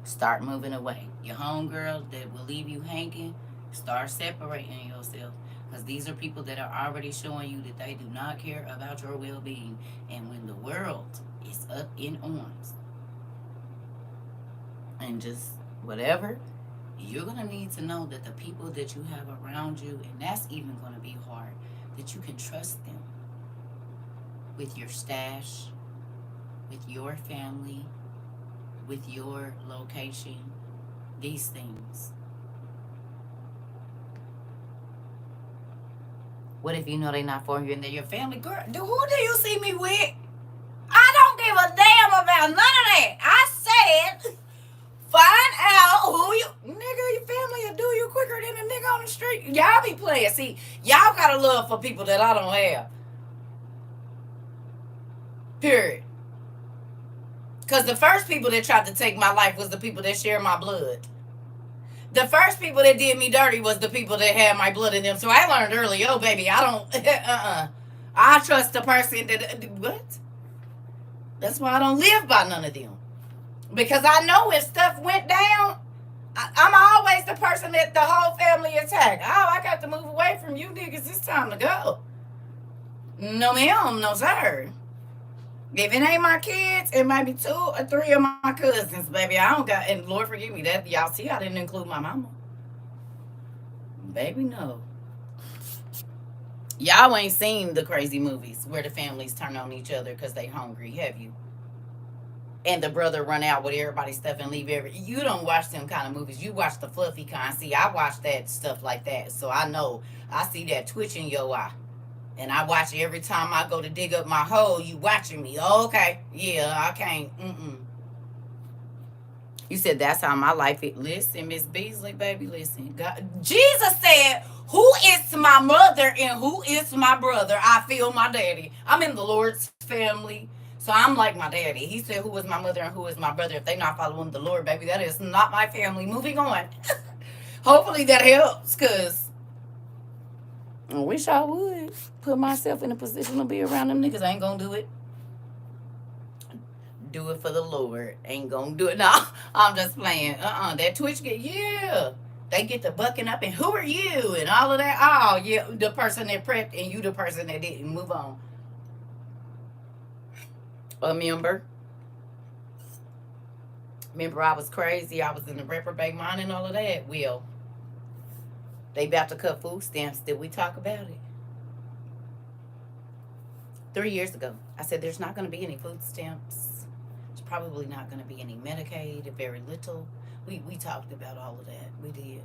Speaker 1: Start moving away. Your homegirl that will leave you hanging, start separating yourself. Because these are people that are already showing you that they do not care about your well-being. And when the world is up in arms and just whatever, you're going to need to know that the people that you have around you, and that's even going to be hard, that you can trust them with your stash, with your family, with your location, these things. What if they're not for you and they're your family? Girl, who do you see me with? I don't give a damn about none of that. I said, find out who you, nigga, your family will do you quicker than a nigga on the street. Y'all be playing. See, y'all got a love for people that I don't have. Period. Because the first people that tried to take my life was the people that share my blood. The first people that did me dirty was the people that had my blood in them. So I learned early, baby, I don't, I trust the person that, what? That's why I don't live by none of them. Because I know if stuff went down, I'm always the person that the whole family attacked. Oh, I got to move away from you niggas. It's time to go. No, ma'am. No, sir. If it ain't my kids, it might be 2 or 3 of my cousins, baby. I don't got, and Lord forgive me, that y'all see I didn't include my mama. Baby, no. Y'all ain't seen the crazy movies where the families turn on each other because they hungry, have you? And the brother run out with everybody's stuff and leave you don't watch them kind of movies. You watch the fluffy kind. See, I watch that stuff like that. So I know, I see that twitch in your eye. And I watch it every time I go to dig up my hole. You watching me. Oh, okay. Yeah, I can't. You said that's how my life is. Listen, Miss Beasley, baby, listen. God, Jesus said, Who is my mother and who is my brother? I feel my daddy. I'm in the Lord's family. So I'm like my daddy. He said, who is my mother and who is my brother? If they not following the Lord, baby, that is not my family. Moving on. Hopefully that helps, because I wish I would put myself in a position to be around them niggas. I ain't gonna do it. Do it for the Lord. Ain't gonna do it. No, I'm just playing. That Twitch get, yeah. They get the bucking up and who are you and all of that. Oh, yeah, the person that prepped and you the person that didn't. Move on. A member. Remember, I was crazy. I was in the reprobate mind and all of that. Well, they about to cut food stamps. Did we talk about it? 3 years ago, I said there's not going to be any food stamps. There's probably not going to be any Medicaid, very little. We talked about all of that. We did.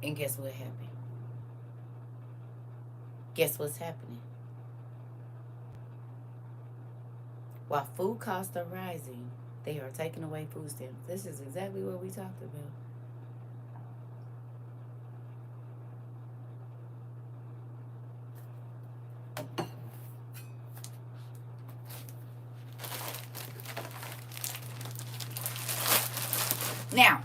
Speaker 1: And guess what happened? Guess what's happening? While food costs are rising, they are taking away food stamps. This is exactly what we talked about. Now,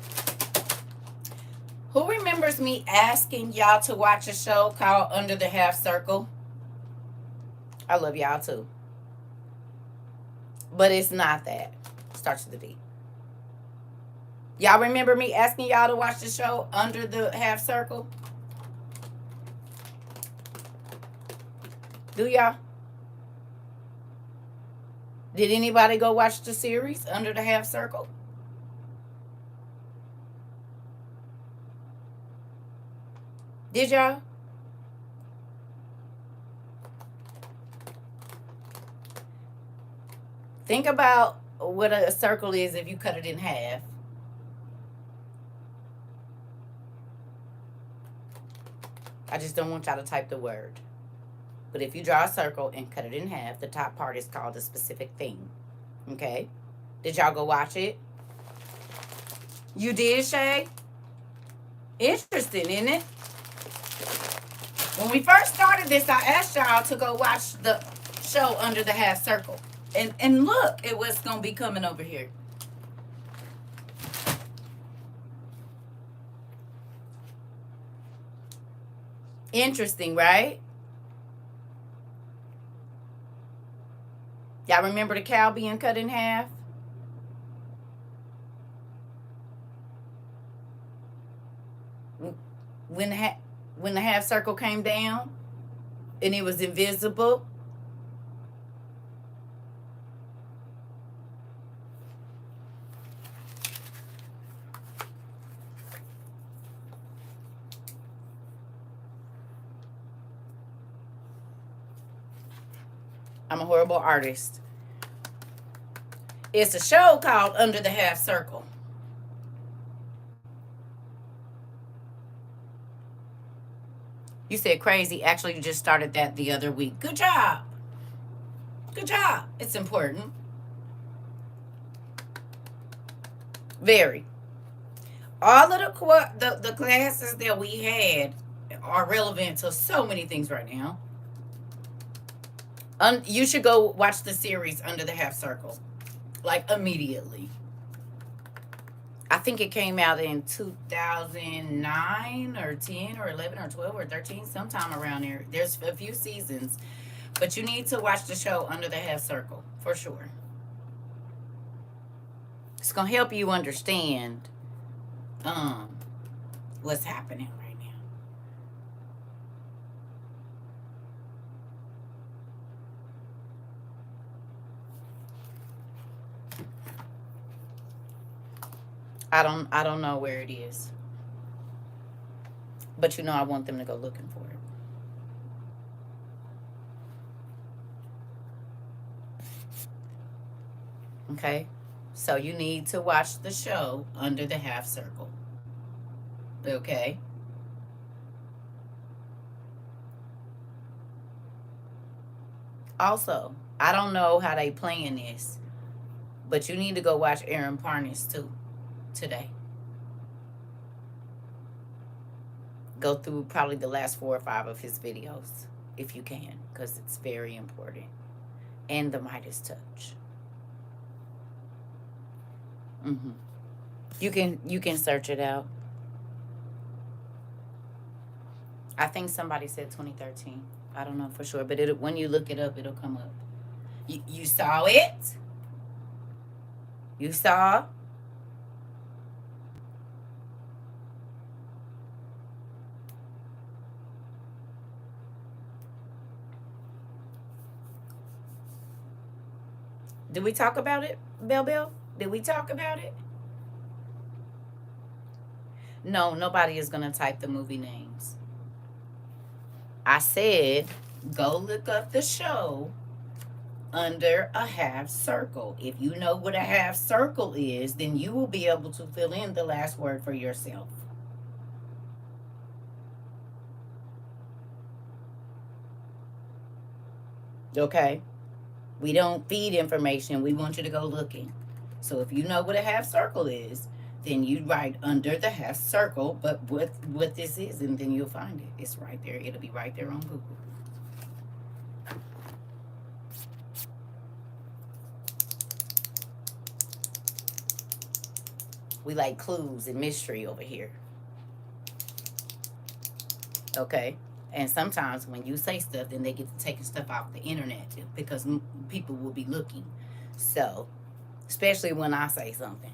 Speaker 1: who remembers me asking y'all to watch a show called Under the Half Circle? I love y'all too. But it's not that. Starts with a D. Y'all remember me asking y'all to watch the show Under the Half Circle? Do y'all? Did anybody go watch the series Under the Half Circle? Did y'all? Think about what a circle is if you cut it in half. I just don't want y'all to type the word. But if you draw a circle and cut it in half, the top part is called a specific thing. Okay? Did y'all go watch it? You did, Shay? Interesting, isn't it? When we first started this, I asked y'all to go watch the show Under the Half Circle. And look at what's going to be coming over here. Interesting, right? Y'all remember the cow being cut in half? When the half circle came down and it was invisible. I'm a horrible artist. It's a show called Under the Half Circle. You said crazy. Actually, you just started that the other week. Good job. Good job. It's important. Very. All of the classes that we had are relevant to so many things right now. You should go watch the series Under the Half Circle, like immediately. I think it came out in 2009 or 10 or 11 or 12 or 13, sometime around there. There's a few seasons, but you need to watch the show Under the Half Circle for sure. It's gonna help you understand what's happening right now. I don't know where it is. But you know I want them to go looking for it. Okay? So you need to watch the show Under the Half Circle. Okay? Also, I don't know how they playing this, but you need to go watch Aaron Parnas too today. Go through probably the last 4 or 5 of his videos if you can, because it's very important. And the Midas touch. You can search it out. I think somebody said 2013. I don't know for sure, but when you look it up, it'll come up. You saw it? You saw? Did we talk about it, Bell Bell? Did we talk about it? No, nobody is going to type the movie names. I said, go look up the show under a half circle. If you know what a half circle is, then you will be able to fill in the last word for yourself. Okay? We don't feed information. We want you to go looking. So if you know what a half circle is, then you write under the half circle, but what this is, and then you'll find it. It's right there. It'll be right there on Google. We like clues and mystery over here. Okay? And sometimes when you say stuff, then they get to taking stuff off the internet because people will be looking. So, especially when I say something.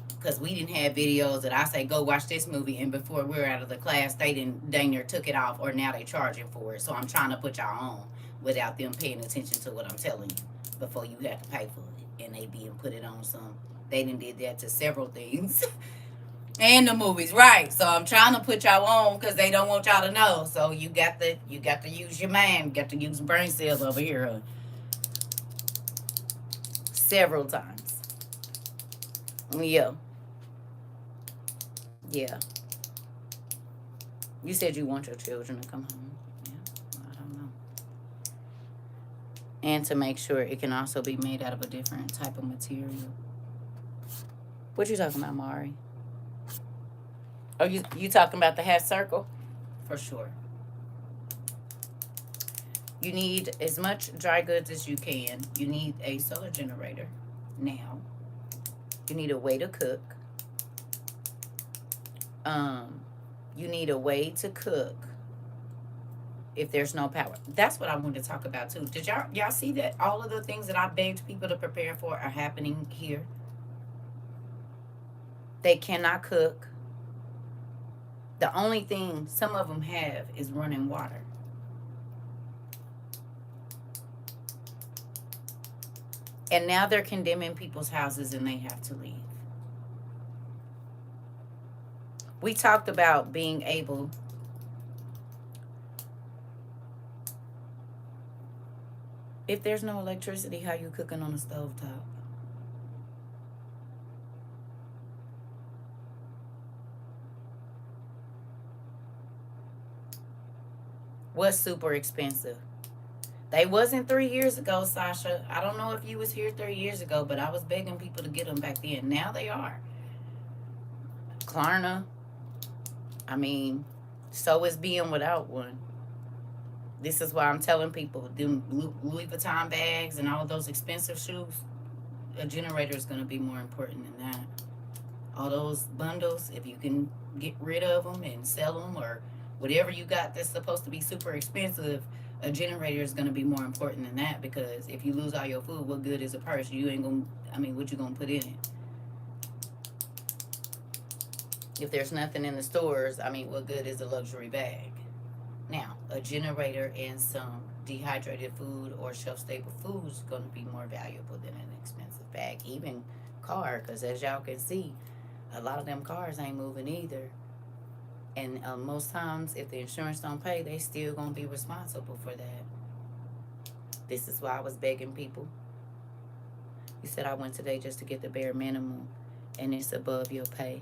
Speaker 1: Because we didn't have videos that I say, go watch this movie, and before we're out of the class, they didn't dang near took it off, or now they charging for it. So I'm trying to put y'all on without them paying attention to what I'm telling you before you have to pay for it. And they being put it on some. They done did that to several things. And the movies, right? So I'm trying to put y'all on because they don't want y'all to know. So you got to use your mind. You got to use brain cells over here, huh? Several times. Yeah. Yeah. You said you want your children to come home. Yeah. I don't know. And to make sure it can also be made out of a different type of material. What you talking about, Mari? Oh, you talking about the half circle? For sure. You need as much dry goods as you can. You need a solar generator now. You need a way to cook. You need a way to cook if there's no power. That's what I wanted to talk about too. Did y'all see that all of the things that I begged people to prepare for are happening here? They cannot cook. The only thing some of them have is running water. And now they're condemning people's houses and they have to leave. We talked about being able if there's no electricity, how you cooking on a stovetop? What's super expensive? They wasn't 3 years ago, Sasha. I don't know if you was here 3 years ago, but I was begging people to get them back then. Now they are. Klarna. I mean, so is being without one. This is why I'm telling people, them Louis Vuitton bags and all of those expensive shoes, a generator is going to be more important than that. All those bundles, if you can get rid of them and sell them or whatever you got that's supposed to be super expensive, a generator is going to be more important than that, because if you lose all your food, what good is a purse? You ain't going to, I mean, what you going to put in it? If there's nothing in the stores, I mean, what good is a luxury bag? Now, a generator and some dehydrated food or shelf-stable food is going to be more valuable than an expensive bag. Even car, because as y'all can see, a lot of them cars ain't moving either. And most times, if the insurance don't pay, they still going to be responsible for that. This is why I was begging people. You said I went today just to get the bare minimum, and it's above your pay.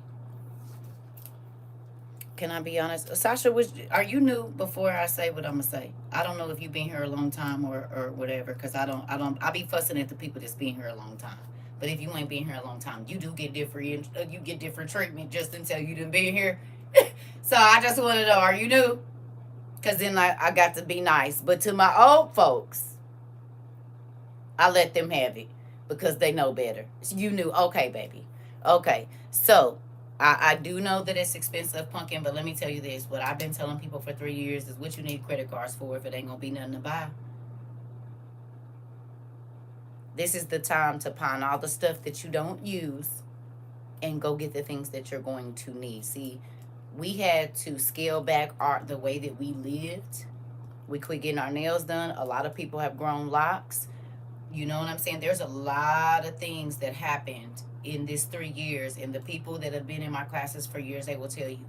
Speaker 1: Can I be honest? Sasha, are you new before I say what I'm going to say? I don't know if you've been here a long time or whatever, because I be fussing at the people that's been here a long time. But if you ain't been here a long time, you do get different treatment just until you done been here. So I just want to know, are you new? Because then I got to be nice. But to my old folks, I let them have it because they know better. You knew. Okay, baby. Okay. So I do know that it's expensive, pumpkin, but let me tell you this. What I've been telling people for 3 years is what you need credit cards for if it ain't going to be nothing to buy. This is the time to pawn all the stuff that you don't use and go get the things that you're going to need. See, we had to scale back the way that we lived. We quit getting our nails done. A lot of people have grown locks. You know what I'm saying? There's a lot of things that happened in this 3 years. And the people that have been in my classes for years, they will tell you.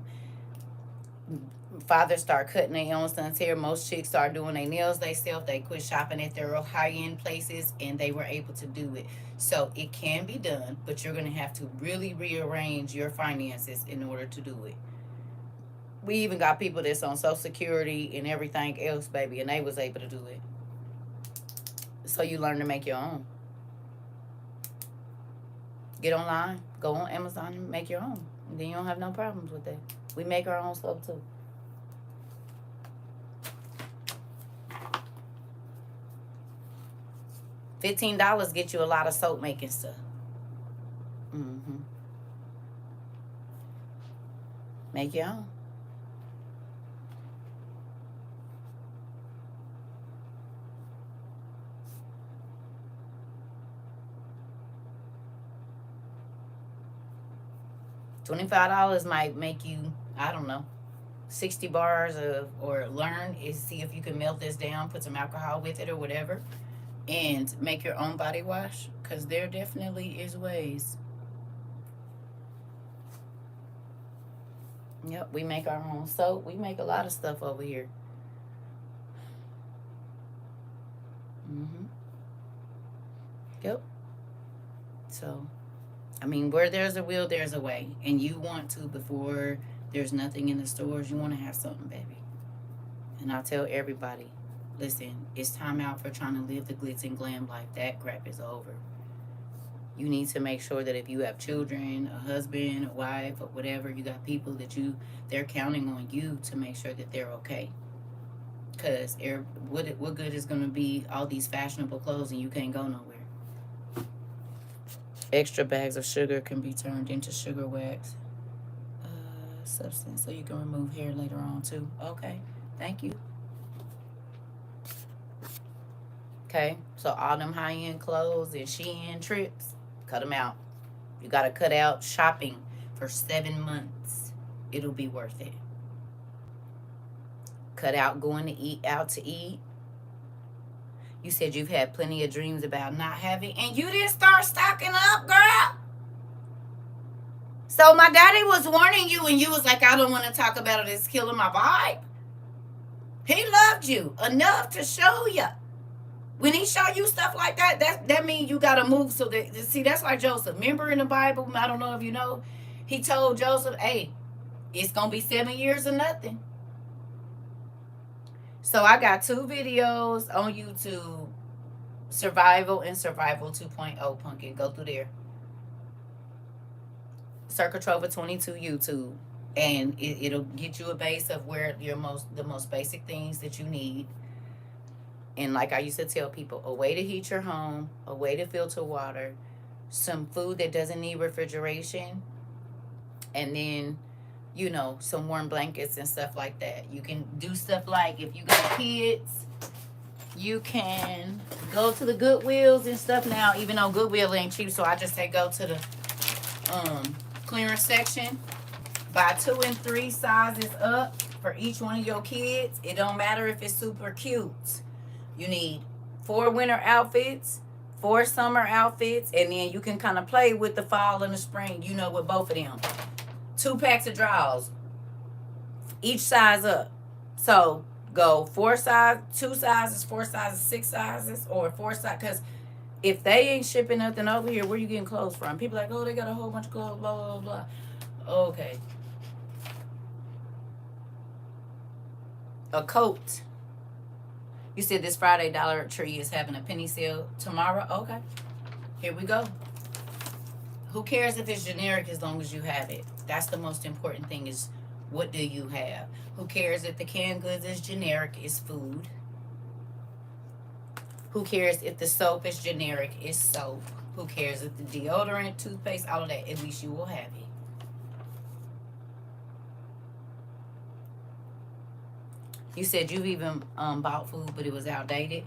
Speaker 1: Fathers start cutting their own son's hair. Most chicks start doing their nails themselves. They quit shopping at their high-end places, and they were able to do it. So it can be done, but you're going to have to really rearrange your finances in order to do it. We even got people that's on Social Security and everything else, baby, and they was able to do it. So you learn to make your own. Get online, go on Amazon and make your own. And then you don't have no problems with that. We make our own stuff too. $15 get you a lot of soap making stuff. Make your own. $25 might make you, I don't know, 60 bars or learn is see if you can melt this down, put some alcohol with it or whatever, and make your own body wash, because there definitely is ways. Yep, we make our own soap. We make a lot of stuff over here. Yep. So, I mean, where there's a will, there's a way. And you want to, before there's nothing in the stores, you want to have something, baby. And I tell everybody, listen, it's time out for trying to live the glitz and glam life. That crap is over. You need to make sure that if you have children, a husband, a wife, or whatever, you got people that they're counting on you to make sure that they're okay. Because what good is going to be all these fashionable clothes and you can't go nowhere? Extra bags of sugar can be turned into sugar wax substance, so you can remove hair later on too. Okay, thank you. Okay, so all them high-end clothes and Shein trips, cut them out. You got to cut out shopping for 7 months. It'll be worth it. Cut out going out to eat. You said you've had plenty of dreams about not having, and you didn't start stocking up, girl. So my daddy was warning you, and you was like, I don't want to talk about it. It's killing my vibe. He loved you enough to show you. When he show you stuff like that means you got to move. So that, see, that's like Joseph. Remember in the Bible, I don't know if you know, he told Joseph, hey, it's going to be 7 years or nothing. So I got 2 videos on YouTube, Survival and Survival 2.0, pumpkin. Go through there. CERCA TROVA 22 YouTube. And it'll get you a base of where the most basic things that you need. And like I used to tell people, a way to heat your home, a way to filter water, some food that doesn't need refrigeration, and then, you know, some warm blankets and stuff like that. You can do stuff like, if you got kids, you can go to the Goodwills and stuff now, even though Goodwill ain't cheap. So I just say go to the clearance section, buy 2 and 3 sizes up for each one of your kids. It don't matter if it's super cute. You need 4 winter outfits, 4 summer outfits, and then you can kind of play with the fall and the spring, you know, with both of them. 2 packs of drawers, each size up. So go 2 sizes, 4 sizes, 6 sizes, or 4 sizes. Because if they ain't shipping nothing over here, where you getting clothes from? People like, oh, they got a whole bunch of clothes, blah, blah, blah. Okay. A coat. You said this Friday Dollar Tree is having a penny sale tomorrow. Okay. Here we go. Who cares if it's generic as long as you have it? That's the most important thing, is What do you have? Who cares if the canned goods is generic, is food? Who cares if the soap is generic, is soap? Who cares if the deodorant, toothpaste, all of that? At least you will have it. You said you've even bought food, but it was outdated.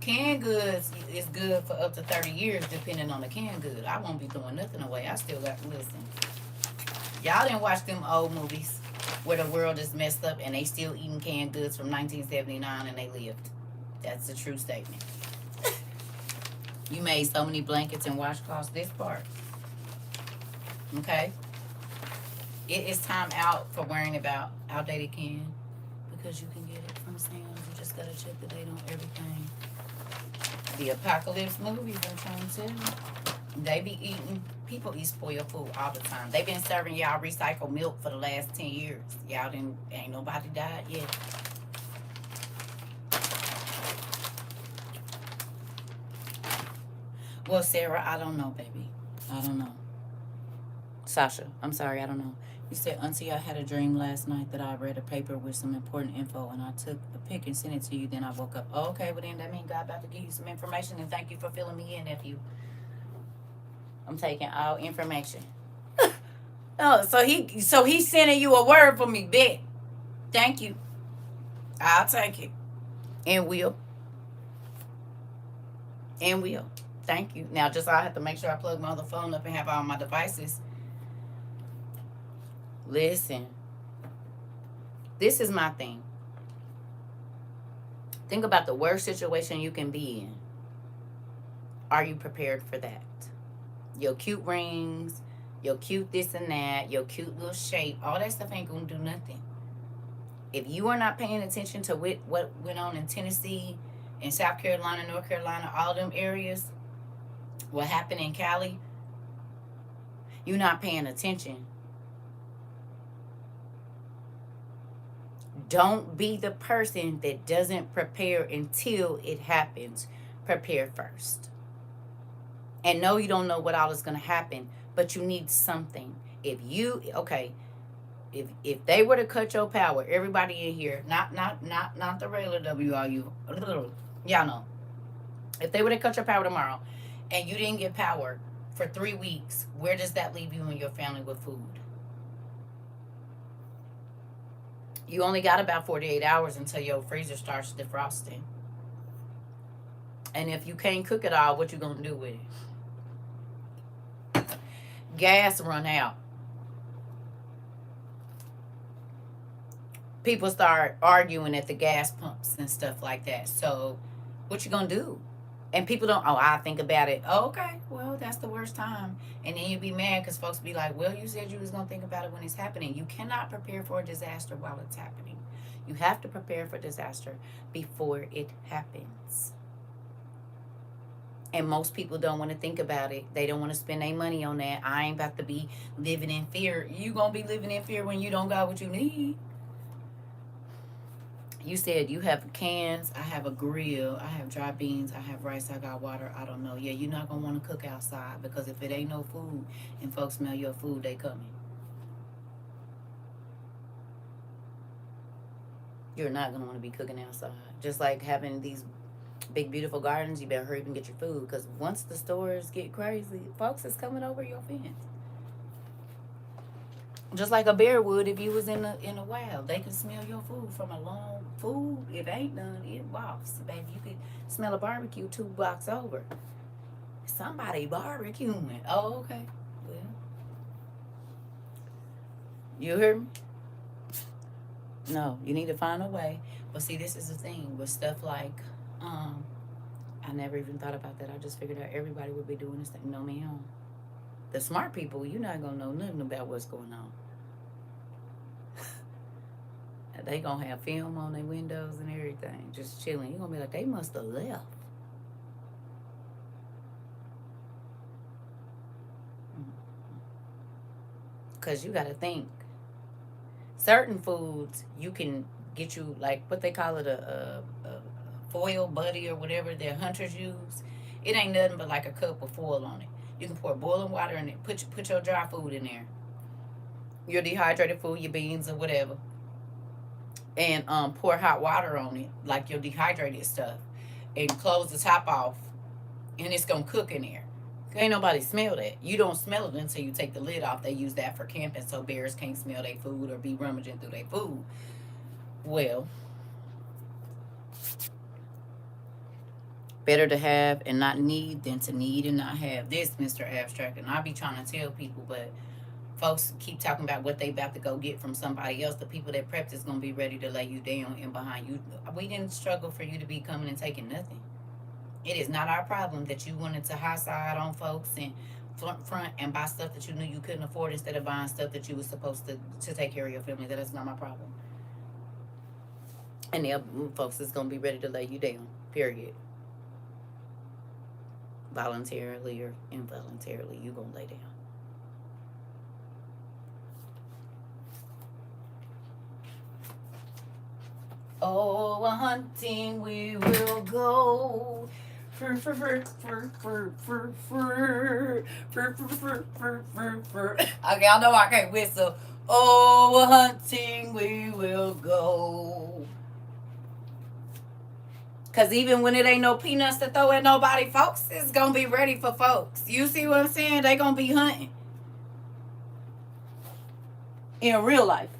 Speaker 1: Canned goods is good for up to 30 years, depending on the canned good. I won't be throwing nothing away. I still got to listen. Y'all didn't watch them old movies where the world is messed up and they still eating canned goods from 1979 and they lived. That's a true statement. You made so many blankets and washcloths. This part. Okay? It is time out for worrying about outdated canned, because you can get it from Sam's. You just gotta check the date on everything. The apocalypse movies, I'm trying to tell you. They be eating, people eat spoiled food all the time. They been serving y'all recycled milk for the last 10 years. Y'all didn't, ain't nobody died yet. Well, Sarah, I don't know, baby. I don't know. Sasha, I'm sorry, I don't know. You said, Auntie, I had a dream last night that I read a paper with some important info and I took a pic and sent it to you. Then I woke up. Oh, okay, well then that means God about to give you some information, and thank you for filling me in, nephew. I'm taking all information. Oh, so he's sending you a word for me, bet. Thank you. I'll take it. And will. And will. Thank you. Now just I have to make sure I plug my other phone up and have all my devices. Listen, this is my thing. Think about the worst situation you can be in. Are you prepared for that? Your cute rings, your cute this and that, your cute little shape, all that stuff ain't gonna do nothing. If you are not paying attention to what went on in Tennessee, in South Carolina, North Carolina, all them areas, what happened in Cali, you're not paying attention. Don't be the person that doesn't prepare until it happens. Prepare first. And no, you don't know what all is going to happen, but you need something. If they were to cut your power, everybody in here, not the regular WRU, y'all know. If they were to cut your power tomorrow and you didn't get power for 3 weeks, where does that leave you and your family with food? You only got about 48 hours until your freezer starts defrosting. And if you can't cook it all, what you gonna do with it? Gas run out. People start arguing at the gas pumps and stuff like that. So what you gonna do? And people don't, I think about it. Oh, okay, well, that's the worst time. And then you be mad because folks be like, well, you said you was going to think about it when it's happening. You cannot prepare for a disaster while it's happening. You have to prepare for disaster before it happens. And most people don't want to think about it. They don't want to spend their money on that. I ain't about to be living in fear. You going to be living in fear when you don't got what you need. You said you have cans, I have a grill, I have dry beans, I have rice, I got water, I don't know. Yeah, you're not going to want to cook outside, because if it ain't no food and folks smell your food, they coming. You're not going to want to be cooking outside. Just like having these big, beautiful gardens, you better hurry up and get your food, because once the stores get crazy, folks is coming over your fence. Just like a bear would if you was in the wild. They can smell your food from a long food. If it ain't done, it wafts. Baby, you could smell a barbecue 2 blocks over. Somebody barbecuing. Oh, okay. Well, you hear me? No, you need to find a way. But see, this is the thing with stuff like, I never even thought about that. I just figured out everybody would be doing this thing. No, ma'am. The smart people, you're not going to know nothing about what's going on. They going to have film on their windows and everything, just chilling. You're going to be like, they must have left. Because you got to think. Certain foods, you can get you, like, what they call it, a foil buddy or whatever their hunters use. It ain't nothing but like a cup of foil on it. You can pour boiling water in it. Put your dry food in there. your dehydrated food, your beans or whatever, and pour hot water on it, like your dehydrated stuff, and close the top off, and it's gonna cook in there. Ain't nobody smell that. You don't smell it until you take the lid off. They use that for camping so bears can't smell their food or be rummaging through their food. Well, better to have and not need than to need and not have. This, Mr. Abstract, and I be trying to tell people, but folks keep talking about what they about to go get from somebody else. The people that prepped is going to be ready to lay you down and behind you. We didn't struggle for you to be coming and taking nothing. It is not our problem that you wanted to high side on folks and front and buy stuff that you knew you couldn't afford instead of buying stuff that you were supposed to take care of your family. That is not my problem. And the folks is going to be ready to lay you down, period. Voluntarily or involuntarily, you going to lay down. Oh, a hunting we will go. Okay, I know I can't whistle. Oh, a hunting we will go. Because even when it ain't no peanuts to throw at nobody, folks is going to be ready for folks. You see what I'm saying? They going to be hunting. In real life.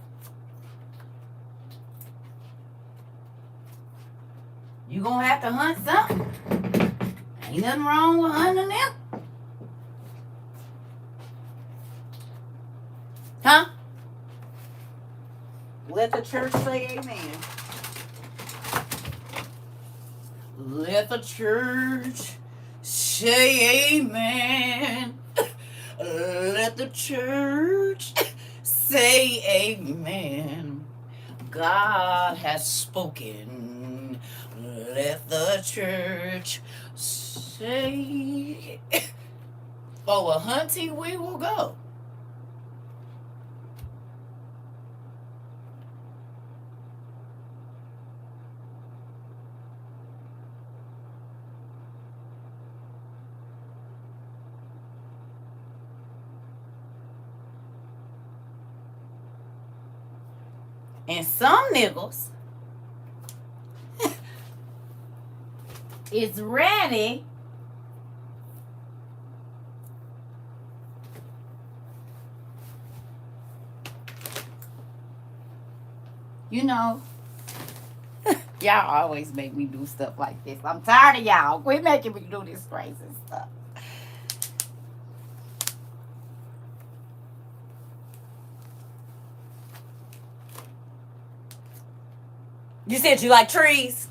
Speaker 1: You going to have to hunt something. Ain't nothing wrong with hunting them. Huh? Let the church say amen. Let the church say amen. Let the church say amen. God has spoken. Let the church say, oh, a hunting we will go. And some niggas is ready you know. Y'all always make me do stuff like this. I'm tired of y'all. Quit making me do this crazy stuff. You said you like trees.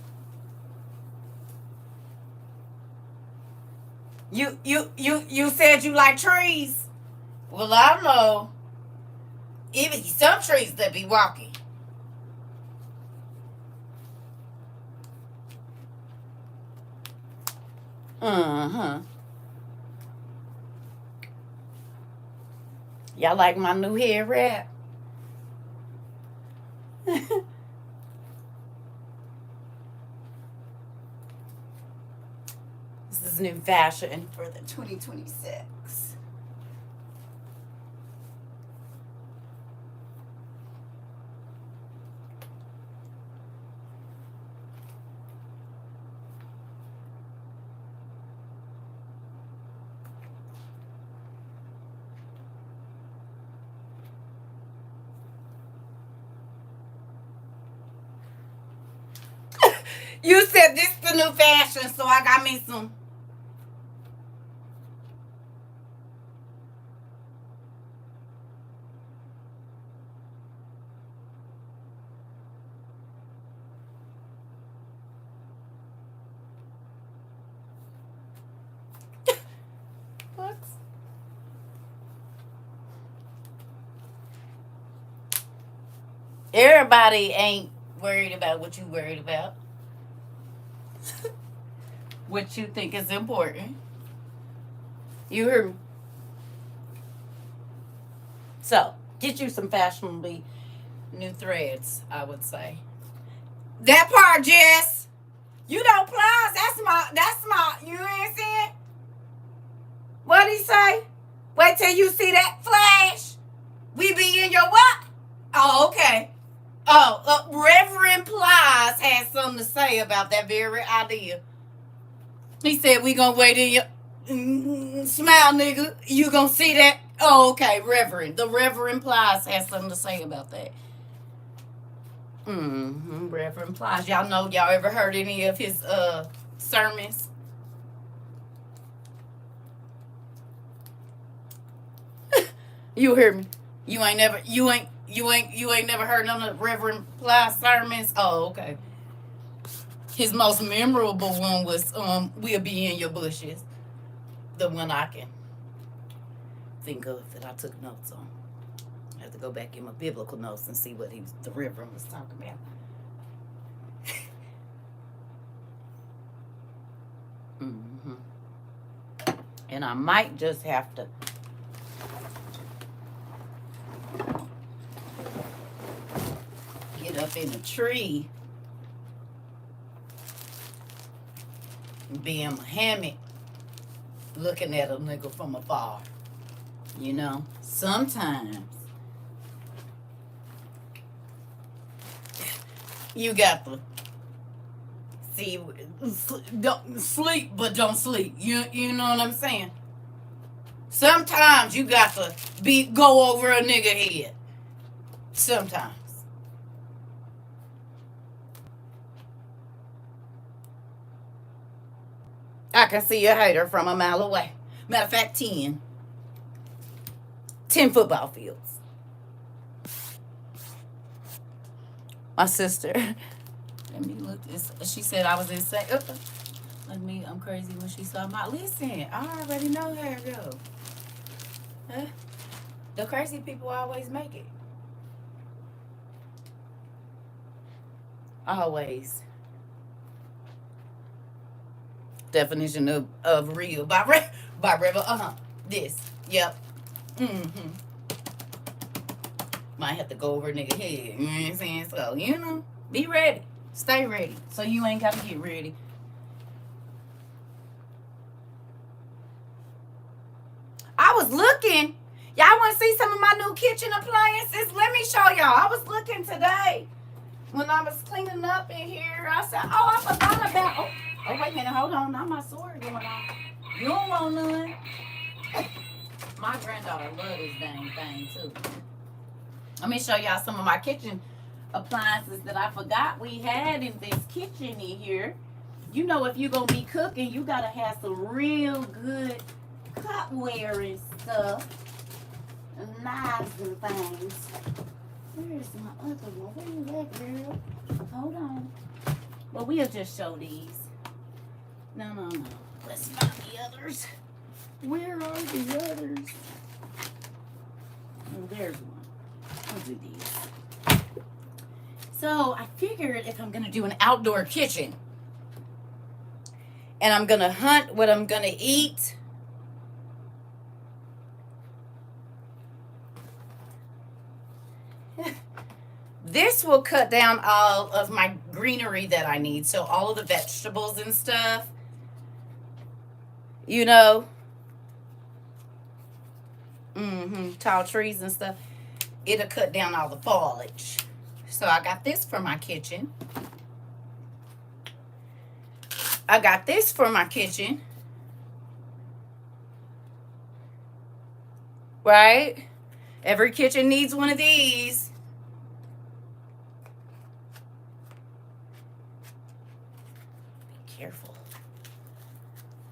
Speaker 1: You said you like trees. Well, I don't know. Even some trees that be walking. Y'all like my new hair wrap? This is new fashion for the 2026. You said this is the new fashion, so I got me some. What? Everybody ain't worried about what you worried about. What you think is important. You heard me. So, get you some fashionably new threads, I would say. That part, Jess. You don't plus. That's my, you ain't saying? What'd he say? Wait till you see that flash. We be be in your what? Oh, okay. Oh, Reverend Plies had something to say about that very idea. He said, we gonna wait in your smile, nigga. You gonna see that? Oh, okay, Reverend. The Reverend Plies has something to say about that. Reverend Plies. Y'all ever heard any of his sermons? You hear me? You ain't never heard none of Reverend Plies sermons? Oh, okay. His most memorable one was We'll Be in Your Bushes. The one I can think of that I took notes on. I have to go back in my biblical notes and see what the Reverend was talking about. And I might just have to get up in a tree and be in my hammock looking at a nigga from afar. You know, sometimes you got to see, don't sleep, but don't sleep. You know what I'm saying? Sometimes you got to go over a nigga head. Sometimes. I can see a hater from a mile away. Matter of fact, 10 football fields. My sister, let me look this. She said I was insane. I'm crazy when she saw my. Listen, I already know how it goes. Huh? The crazy people always make it. Always. Definition of real by Rebel. This. Yep. Might have to go over a nigga head. You know what I'm saying? So, be ready. Stay ready. So you ain't got to get ready. I was looking. Y'all want to see some of my new kitchen appliances? Let me show y'all. I was looking today when I was cleaning up in here. I said, I forgot about. Oh, wait a minute. Hold on. Now my sword going on. You don't want none. My granddaughter loves this dang thing, too. Let me show y'all some of my kitchen appliances that I forgot we had in this kitchen in here. You know, if you're going to be cooking, you got to have some real good cutware and stuff. And knives and things. Where's my other one? Where you at, girl? Hold on. Well, we'll just show these. No. Let's find the others. Where are the others? Oh, there's one. I'll do these. So I figured if I'm going to do an outdoor kitchen and I'm going to hunt what I'm going to eat, this will cut down all of my greenery that I need. So all of the vegetables and stuff, tall trees and stuff, it'll cut down all the foliage. So I got this for my kitchen. Right? Every kitchen needs one of these. Be careful.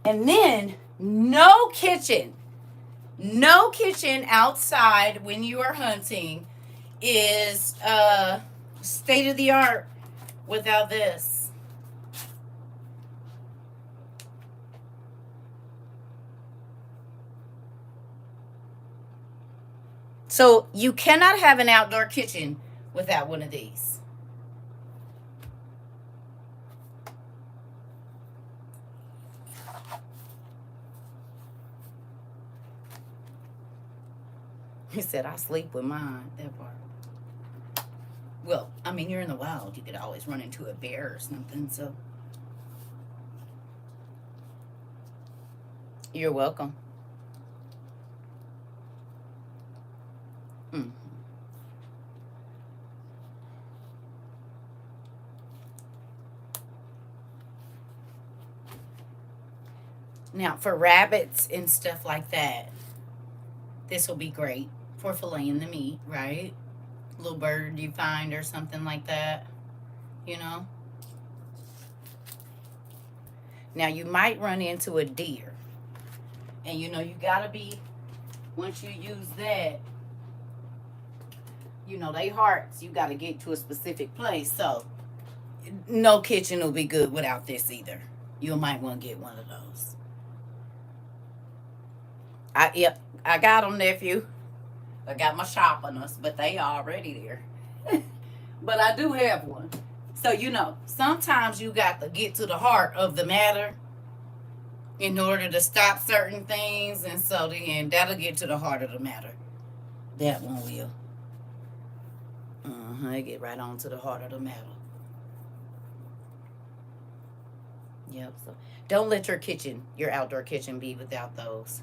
Speaker 1: And then no kitchen outside when you are hunting is state of the art without this. So you cannot have an outdoor kitchen without one of these. He said, I sleep with mine. That part. Well, I mean, you're in the wild. You could always run into a bear or something, so. You're welcome. Now, for rabbits and stuff like that, this will be great for filleting the meat, right? Little bird you find or something like that, you know. Now, you might run into a deer. And, you know, you got to be, once you use that, you know, they hearts, you got to get to a specific place. So, no kitchen will be good without this either. You might want to get one of those. Yep, I got them, nephew. I got my sharpeners, but they already there. But I do have one. So, you know, sometimes you got to get to the heart of the matter in order to stop certain things. And so then that'll get to the heart of the matter. That one will. Get right on to the heart of the matter. Yep. So don't let your kitchen, your outdoor kitchen, be without those.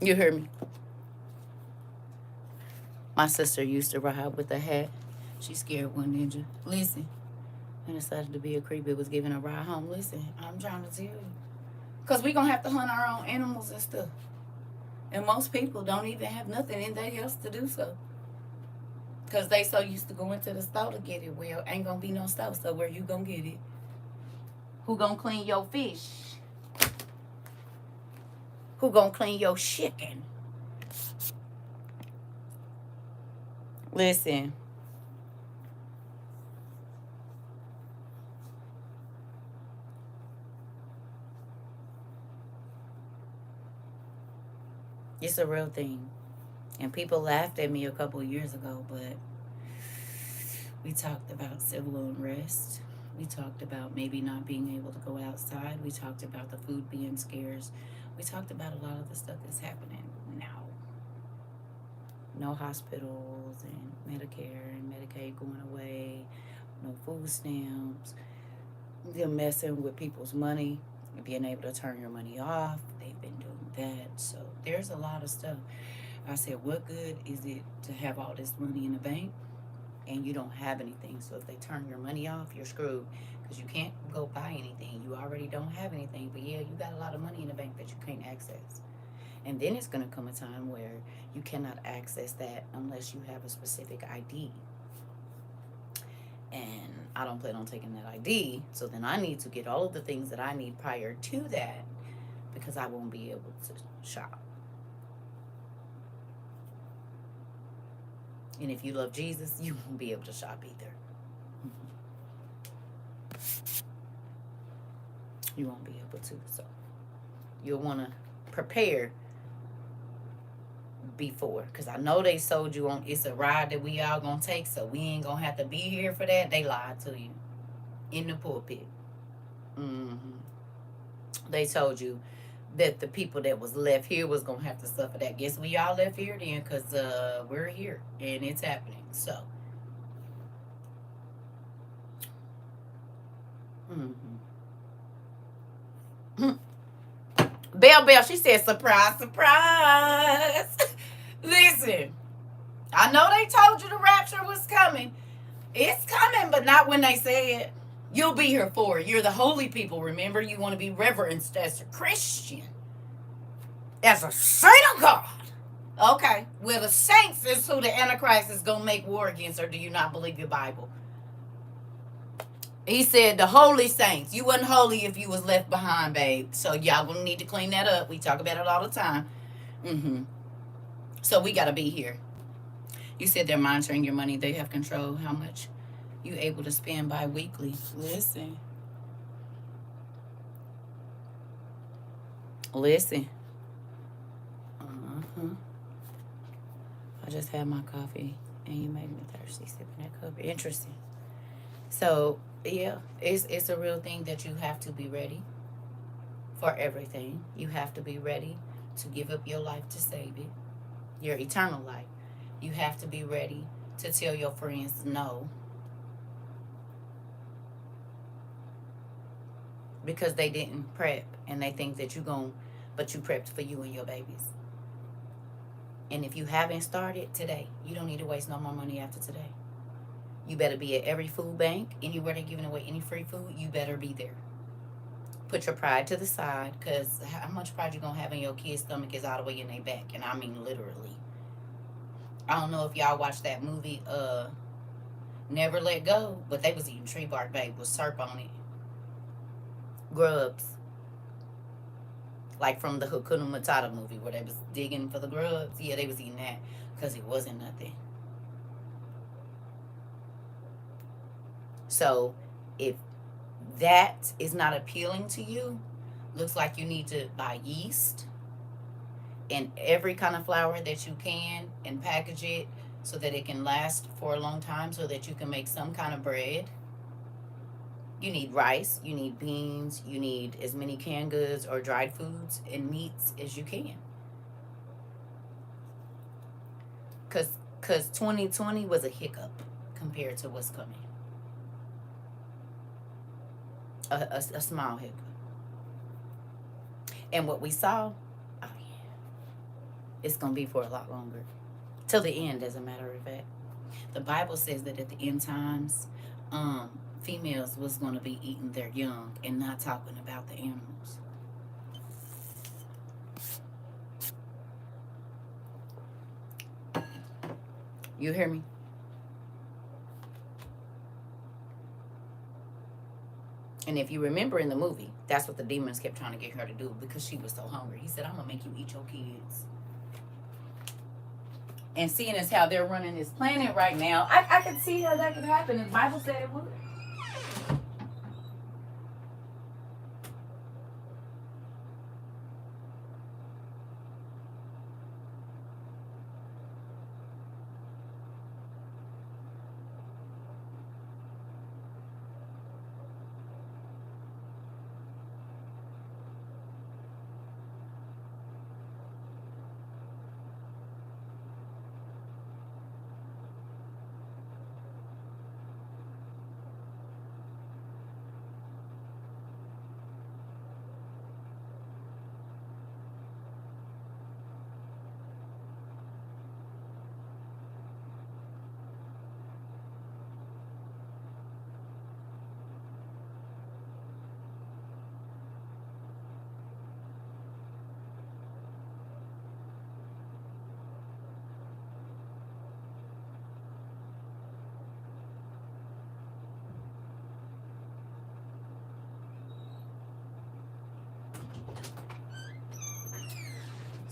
Speaker 1: You heard me. My sister used to ride with a hat. She scared one ninja. Listen, and decided to be a creep. It was giving a ride home. Listen, I'm trying to tell you. Because we're going to have to hunt our own animals and stuff. And most people don't even have nothing in their house to do so. Because they so used to going to the store to get it. Well, ain't going to be no store, so where you going to get it? Who going to clean your fish? Who going to clean your chicken? Listen. It's a real thing. And people laughed at me a couple of years ago, but we talked about civil unrest. We talked about maybe not being able to go outside. We talked about the food being scarce. We talked about a lot of the stuff that's happening now. No hospitals and Medicare and Medicaid going away. No food stamps. They're messing with people's money and being able to turn your money off. They've been doing that. So there's a lot of stuff. I said, what good is it to have all this money in the bank and you don't have anything? So if they turn your money off, you're screwed because you can't go buy anything. You already don't have anything. But yeah, you got a lot of money in the bank that you can't access. And then it's going to come a time where you cannot access that unless you have a specific ID. And I don't plan on taking that ID. So then I need to get all of the things that I need prior to that because I won't be able to shop. And if you love Jesus, you won't be able to shop either. You won't be able to. So you'll want to prepare before. Because I know they sold you on it's a ride that we all going to take. So we ain't going to have to be here for that. They lied to you in the pulpit. They told you that the people that was left here was going to have to suffer that. Guess we all left here then because we're here and it's happening. So. Bell, she said, surprise, surprise. Listen, I know they told you the rapture was coming. It's coming, but not when they say it. You'll be here for it. You're the holy people, remember? You want to be reverenced as a Christian. As a saint of God. Okay. Well, the saints is who the Antichrist is going to make war against, or do you not believe your Bible? He said the holy saints. You wasn't holy if you was left behind, babe. So y'all going to need to clean that up. We talk about it all the time. So we got to be here. You said they're monitoring your money. They have control how much you able to spend bi-weekly. Listen. I just had my coffee and you made me thirsty sipping that cup. Interesting. So yeah, it's a real thing that you have to be ready for everything. You have to be ready to give up your life to save it, your eternal life. You have to be ready to tell your friends no. Because they didn't prep and they think that but you prepped for you and your babies. And if you haven't started today, you don't need to waste no more money after today. You better be at every food bank. Anywhere they're giving away any free food, you better be there. Put your pride to the side, because how much pride you going to have in your kid's stomach is all the way in their back. And I mean literally. I don't know if y'all watched that movie, Never Let Go, but they was eating tree bark, babe, with syrup on it. Grubs. Like from the Hakuna Matata movie where they was digging for the grubs. Yeah, they was eating that because it wasn't nothing. So if that is not appealing to you, looks like you need to buy yeast and every kind of flour that you can and package it so that it can last for a long time so that you can make some kind of bread. You need rice, you need beans, you need as many canned goods or dried foods and meats as you can. Because 2020 was a hiccup compared to what's coming. A small hiccup. And what we saw, oh yeah, it's going to be for a lot longer. Till the end, as a matter of fact. The Bible says that at the end times, females was going to be eating their young and not talking about the animals. You hear me? And if you remember in the movie, that's what the demons kept trying to get her to do because she was so hungry. He said, I'm going to make you eat your kids. And seeing as how they're running this planet right now, I could see how that could happen. The Bible said it would.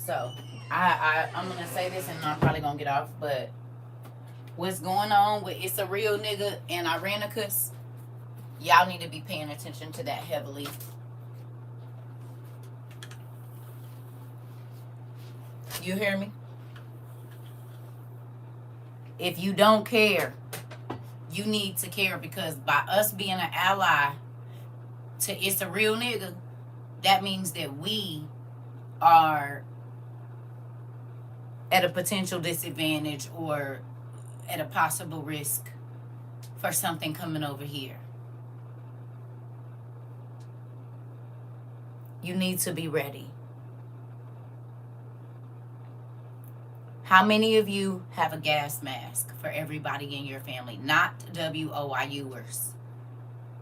Speaker 1: So I'm gonna say this and I'm probably gonna get off, but what's going on with It's a Real Nigga and Irenicus, y'all need to be paying attention to that heavily. You hear me? If you don't care, you need to care, because by us being an ally to It's a Real Nigga, that means that we are at a potential disadvantage or at a possible risk for something coming over here. You need to be ready. How many of you have a gas mask for everybody in your family? Not WOIUers.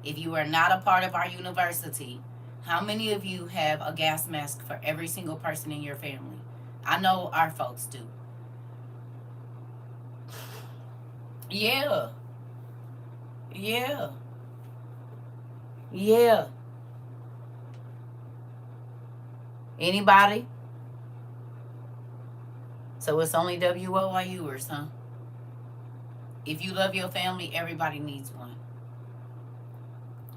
Speaker 1: If you are not a part of our university, how many of you have a gas mask for every single person in your family? I know our folks do. Yeah. Yeah. Yeah. Anybody? So it's only WOIUers, huh? If you love your family, everybody needs one.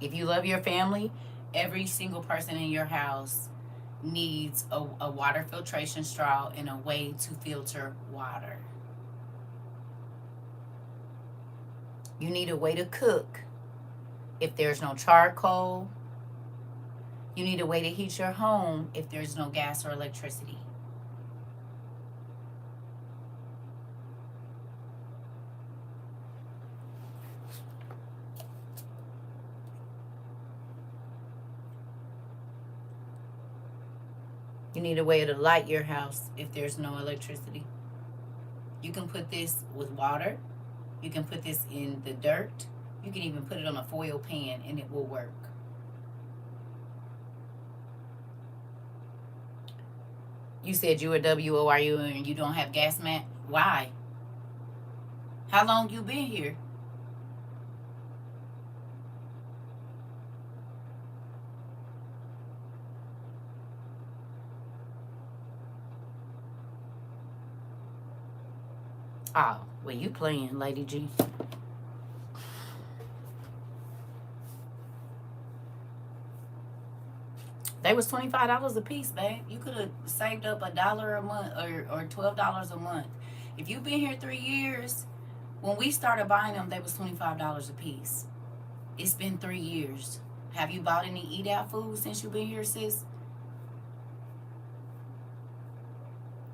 Speaker 1: If you love your family, every single person in your house needs a water filtration straw and a way to filter water. You need a way to cook if there's no charcoal. You need a way to heat your home if there's no gas or electricity. You need a way to light your house if there's no electricity. You can put this with water. You can put this in the dirt. You can even put it on a foil pan and it will work. You said you a WORU and you don't have gas mat. Why? How long you been here? Oh, well, you playing, Lady G. They was $25 a piece, babe. You could have saved up $1 a month or $12 a month. If you've been here 3 years, when we started buying them, they was $25 a piece. It's been 3 years. Have you bought any eat out food since you've been here, sis?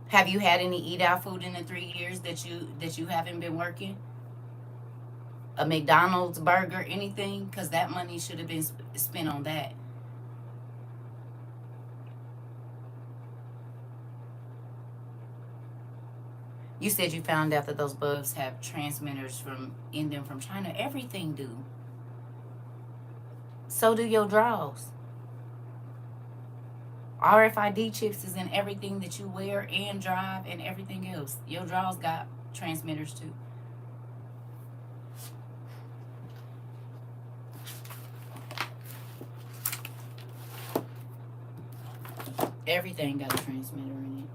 Speaker 1: Have you had any eat out food in the 3 years that you haven't been working? A McDonald's burger, anything? Because that money should have been spent on that. You said you found out that those bugs have transmitters in them from China. Everything do. So do your draws. RFID chips is in everything that you wear and drive and everything else. Your draws got transmitters too. Everything got a transmitter in it.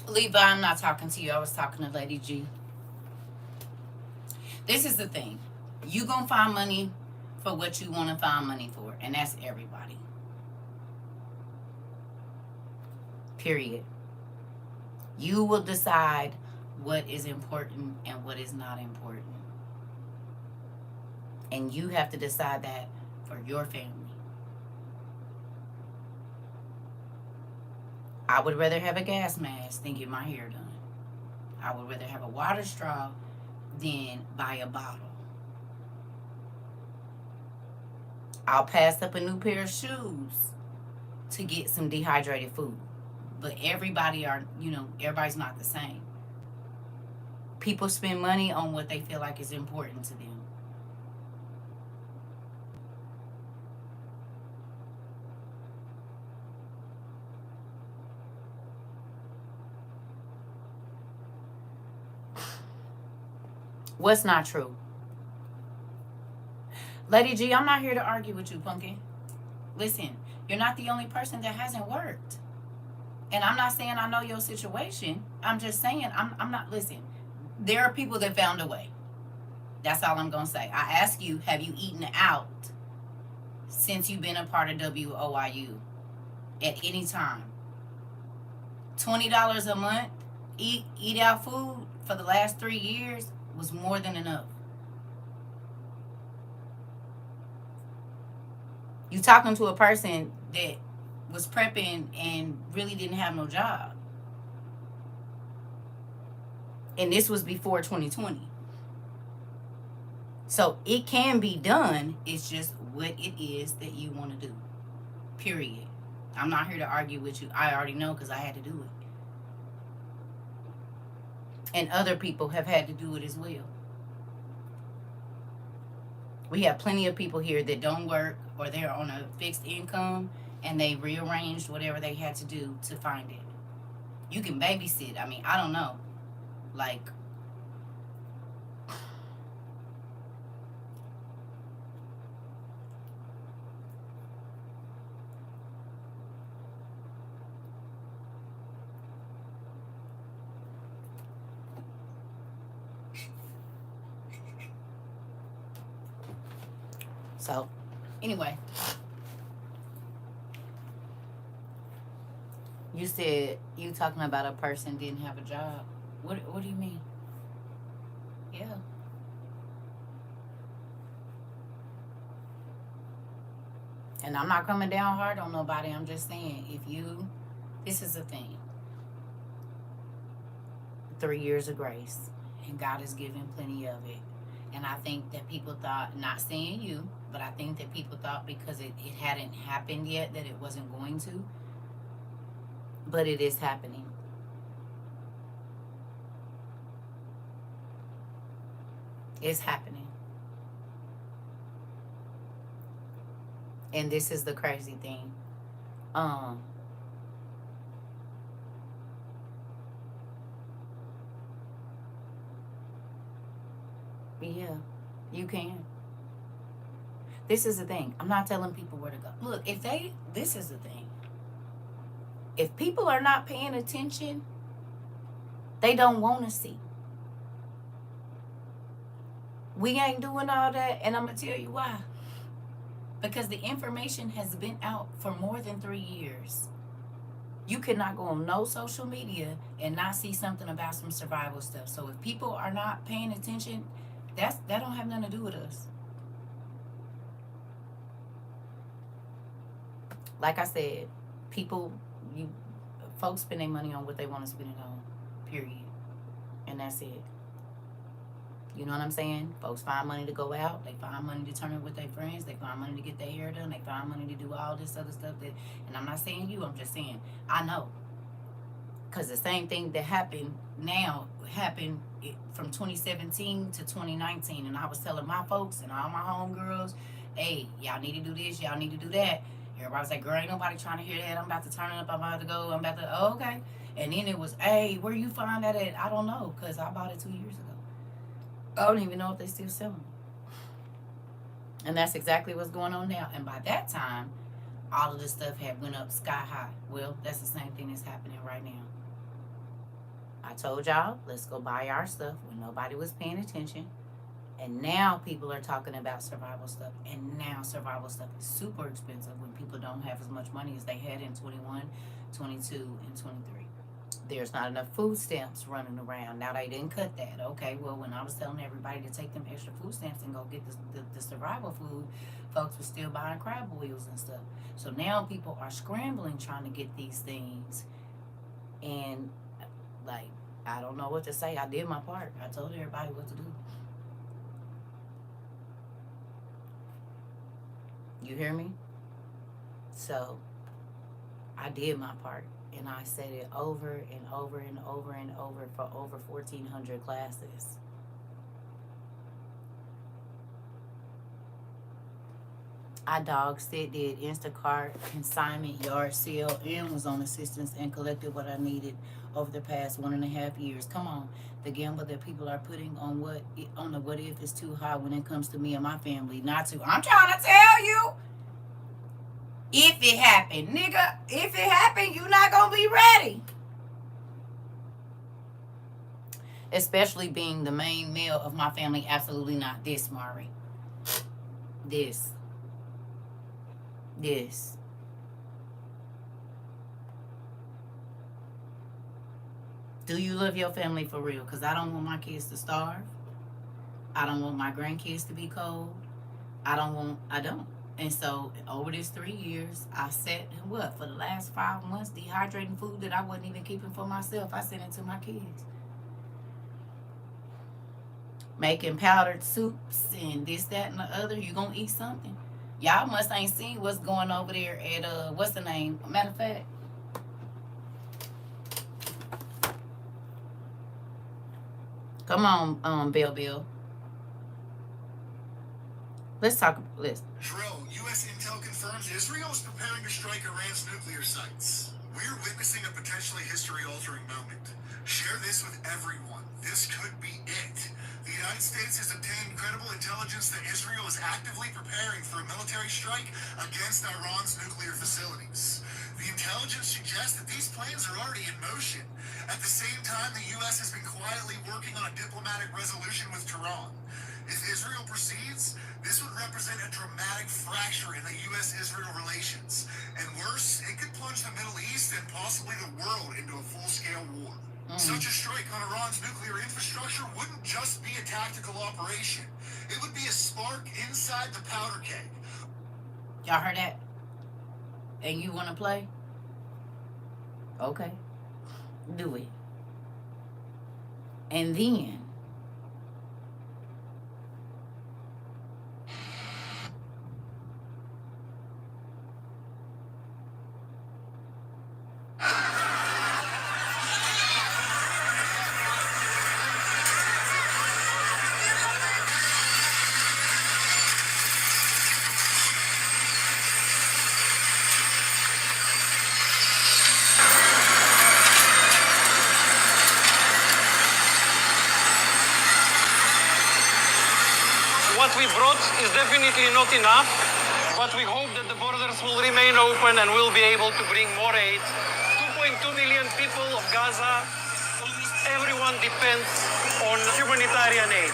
Speaker 1: Levi, I'm not talking to you. I was talking to Lady G. This is the thing. You gonna find money for what you want to find money for, and that's everybody. Period. You will decide what is important and what is not important. And you have to decide that for your family. I would rather have a gas mask than get my hair done. I would rather have a water straw than buy a bottle. I'll pass up a new pair of shoes to get some dehydrated food. But everybody's not the same. People spend money on what they feel like is important to them. What's not true? Lady G, I'm not here to argue with you, Pumpkin. Listen, you're not the only person that hasn't worked. And I'm not saying I know your situation. I'm just saying I'm not, listen, there are people that found a way. That's all I'm going to say. I ask you, have you eaten out since you've been a part of WOIU at any time? $20 a month, eat out food for the last 3 years was more than enough. You talking to a person that was prepping and really didn't have no job. And this was before 2020. So it can be done. It's just what it is that you want to do. Period. I'm not here to argue with you. I already know because I had to do it. And other people have had to do it as well. We have plenty of people here that don't work or they're on a fixed income and they rearranged whatever they had to do to find it. You can babysit. I mean, I don't know. Like, so, anyway. You said you talking about a person didn't have a job. What do you mean? Yeah. And I'm not coming down hard on nobody. I'm just saying, this is the thing. 3 years of grace, and God is giving plenty of it. And I think that people thought, not saying you, but I think that people thought because it hadn't happened yet that it wasn't going to. But it is happening. It's happening. And this is the crazy thing. Yeah, you can. This is the thing. I'm not telling people where to go. Look, this is the thing. If people are not paying attention, they don't want to see. We ain't doing all that, and I'm going to tell you why. Because the information has been out for more than 3 years. You cannot go on no social media and not see something about some survival stuff. So if people are not paying attention, that don't have nothing to do with us. Like I said, folks spend their money on what they want to spend it on, period. And that's it. You know what I'm saying? Folks find money to go out. They find money to turn it with their friends. They find money to get their hair done. They find money to do all this other stuff. And I'm not saying you. I'm just saying I know. Because the same thing that happened from 2017 to 2019. And I was telling my folks and all my homegirls, hey, y'all need to do this. Y'all need to do that. Everybody was like, girl, ain't nobody trying to hear that. I'm about to turn it up. I'm about to go. Oh, okay. And then it was, hey, where you find that at? I don't know, because I bought it 2 years ago. I don't even know if they still sell them. And that's exactly what's going on now. And by that time, all of this stuff had went up sky high. Well, that's the same thing that's happening right now. I told y'all, let's go buy our stuff when nobody was paying attention. And now people are talking about survival stuff. And now survival stuff is super expensive when people don't have as much money as they had in 21, 22, and 23. There's not enough food stamps running around. Now they didn't cut that. Okay, well, when I was telling everybody to take them extra food stamps and go get the survival food, folks were still buying crab boils and stuff. So now people are scrambling trying to get these things. And, like, I don't know what to say. I did my part. I told everybody what to do. You hear me? So, I did my part. And I said it over and over and over and over for over 1,400 classes. I dog sit, did Instacart, consignment, yard sale, and was on assistance and collected what I needed over the past 1.5 years. Come on, the gamble that people are putting on the what if is too high when it comes to me and my family. Not to. I'm trying to tell you. If it happened, nigga, if it happened, you're not going to be ready. Especially being the main male of my family. Absolutely not. This, Mari. This. Do you love your family for real? Because I don't want my kids to starve. I don't want my grandkids to be cold. I don't. And so over this 3 years, I sat, for the last 5 months, dehydrating food that I wasn't even keeping for myself. I sent it to my kids. Making powdered soups and this, that, and the other. You gonna eat something? Y'all must ain't seen what's going over there at, what's the name? Matter of fact. Come on, Bill. Let's talk about this.
Speaker 2: Drill, U.S. intel confirms Israel is preparing to strike Iran's nuclear sites. We're witnessing a potentially history-altering moment. Share this with everyone. This could be it. The United States has obtained credible intelligence that Israel is actively preparing for a military strike against Iran's nuclear facilities. The intelligence suggests that these plans are already in motion. At the same time, the U.S. has been quietly working on a diplomatic resolution with Tehran. If Israel proceeds, this would represent a dramatic fracture in the U.S.-Israel relations. And worse, it could plunge the Middle East and possibly the world into a full-scale war. Such a strike on Iran's nuclear infrastructure wouldn't just be a tactical operation. It would be a spark inside the powder keg.
Speaker 1: Y'all heard that? And you want to play? Okay. Do it. And then
Speaker 3: what we brought is definitely not enough, but we hope that the borders will remain open and we'll be able to bring more aid. 2.2 million people of Gaza, almost everyone depends on humanitarian aid.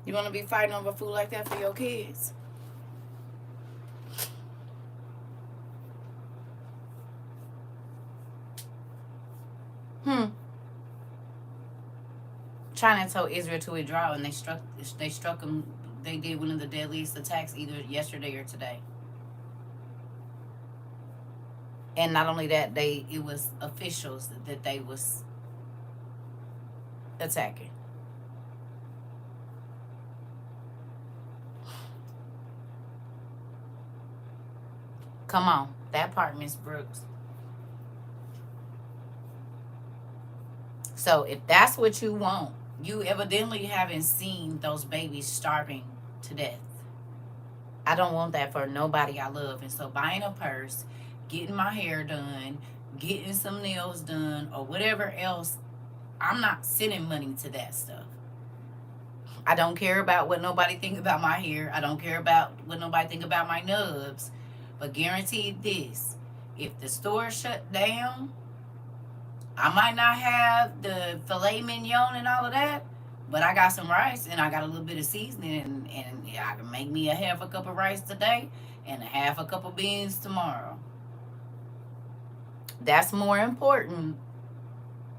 Speaker 1: you want to be fighting over food like that for your kids? China told Israel to withdraw, and they struck them. They did one of the deadliest attacks either yesterday or today. And not only that, it was officials that they was attacking. Come on, that part, Miss Brooks. So if that's what you want, you evidently haven't seen those babies starving to death. I don't want that for nobody I love. And so buying a purse, getting my hair done, getting some nails done, or whatever else, I'm not sending money to that stuff. I don't care about what nobody think about my hair. I don't care about what nobody think about my nubs. But guaranteed this, if the store shut down, I might not have the filet mignon and all of that, but I got some rice and I got a little bit of seasoning, and I can make me a half a cup of rice today and a half a cup of beans tomorrow. That's more important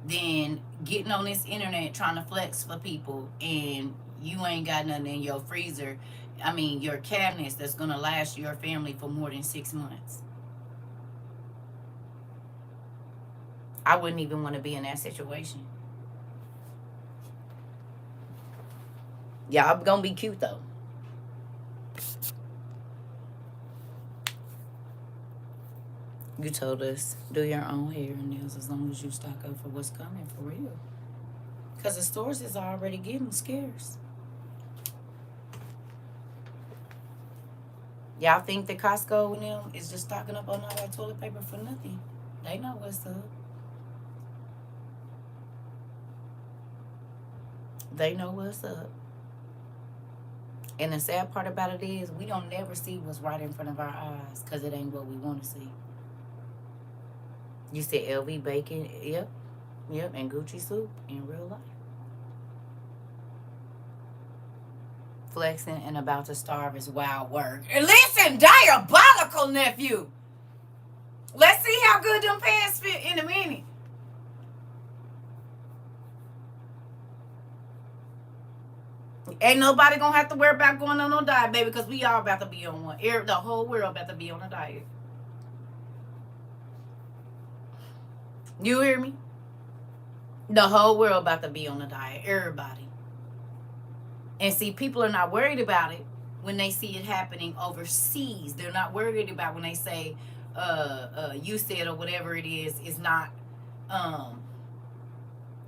Speaker 1: than getting on this internet trying to flex for people and you ain't got nothing in your freezer. I mean, your cabinets that's going to last your family for more than 6 months. I wouldn't even want to be in that situation. Y'all gonna be cute though. You told us do your own hair and nails as long as you stock up for what's coming, for real. Because the stores is already getting scarce. Y'all think that Costco and them is just stocking up on all that toilet paper for nothing? They know what's up. They know what's up. And the sad part about it is we don't never see what's right in front of our eyes because it ain't what we want to see. You said LV bacon, yep, and Gucci soup in real life. Flexing and about to starve is wild work. And listen, diabolical, nephew. Let's see how good them pants fit in a minute. Ain't nobody gonna have to worry about going on no diet, baby, because we all about to be on one. The whole world about to be on a diet. You hear me? The whole world about to be on a diet. Everybody. And see, people are not worried about it when they see it happening overseas. They're not worried about when they say, you said or whatever it is not,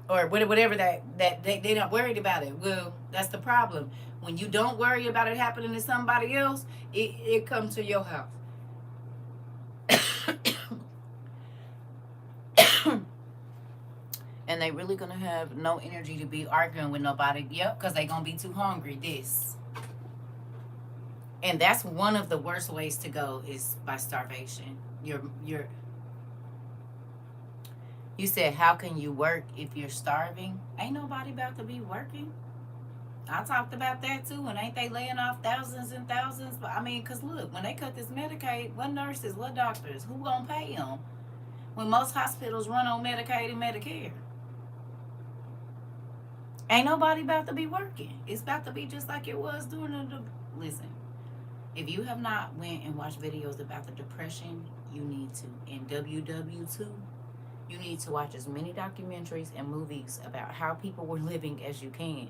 Speaker 1: or whatever that they're not worried about it. Well, that's the problem. When you don't worry about it happening to somebody else, it comes to your house. And they really gonna have no energy to be arguing with nobody. Yep, because they gonna be too hungry. And that's one of the worst ways to go is by starvation. You said, how can you work if you're starving? Ain't nobody about to be working. I talked about that too, and ain't they laying off thousands and thousands? But I mean, cause look, when they cut this Medicaid, what nurses, what doctors, who gonna pay them? When most hospitals run on Medicaid and Medicare, ain't nobody about to be working. It's about to be just like it was during the. Listen, if you have not went and watched videos about the depression, you need to. In WW2, you need to watch as many documentaries and movies about how people were living as you can.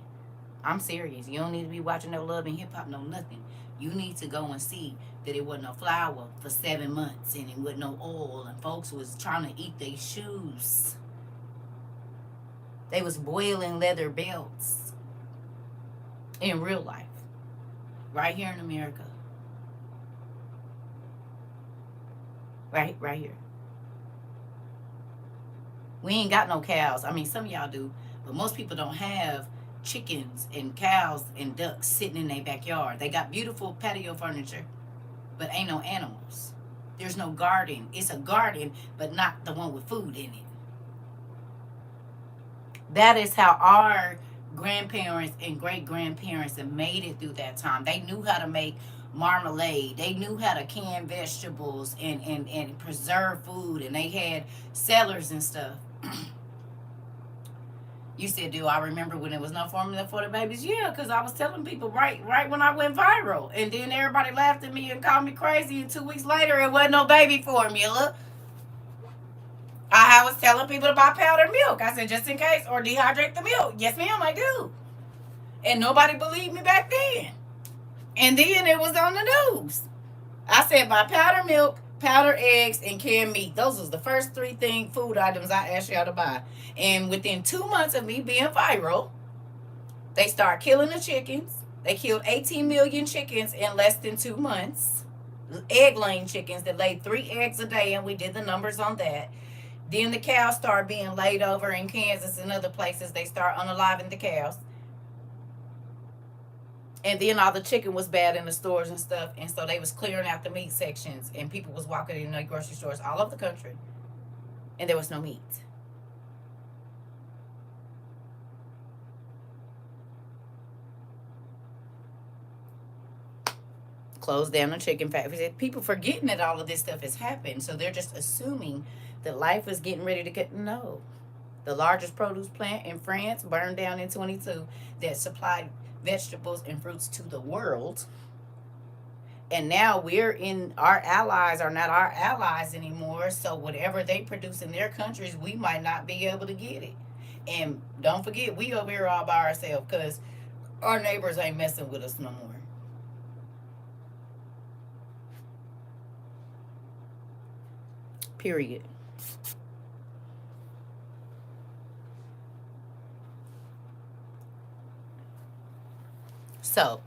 Speaker 1: I'm serious. You don't need to be watching no Love and Hip Hop, no nothing. You need to go and see that it wasn't no flour for 7 months and it wasn't no oil and folks was trying to eat their shoes. They was boiling leather belts in real life, right here in America, right here. We ain't got no cows. I mean, some of y'all do, but most people don't have chickens and cows and ducks sitting in their backyard. They got beautiful patio furniture, but ain't no animals. There's no garden. It's a garden, but not the one with food in it. That is how our grandparents and great grandparents have made it through that time. They knew how to make marmalade. They knew how to can vegetables and preserve food, and they had cellars and stuff. You said, do I remember when there was no formula for the babies? Yeah, because I was telling people right when I went viral. And then everybody laughed at me and called me crazy. And 2 weeks later, it wasn't no baby formula. I was telling people to buy powdered milk. I said, just in case, or dehydrate the milk. Yes, ma'am, I do. And nobody believed me back then. And then it was on the news. I said, buy powdered milk, powdered eggs, and canned meat. Those was the first 3 food items I asked y'all to buy. And within 2 months of me being viral, they start killing the chickens. They killed 18 million chickens in less than 2 months. Egg-laying chickens that laid 3 eggs a day, and we did the numbers on that. Then the cows start being laid over in Kansas and other places. They start unaliving the cows. And then all the chicken was bad in the stores and stuff. And so they was clearing out the meat sections. And people was walking in the grocery stores all over the country. And there was no meat. Closed down the chicken factory. People forgetting that all of this stuff has happened. So they're just assuming that life is getting ready to get. No. The largest produce plant in France burned down in 22 that supplied vegetables and fruits to the world. And now our allies are not our allies anymore. So whatever they produce in their countries, we might not be able to get it. And don't forget, we over here all by ourselves because our neighbors ain't messing with us no more. Period. So,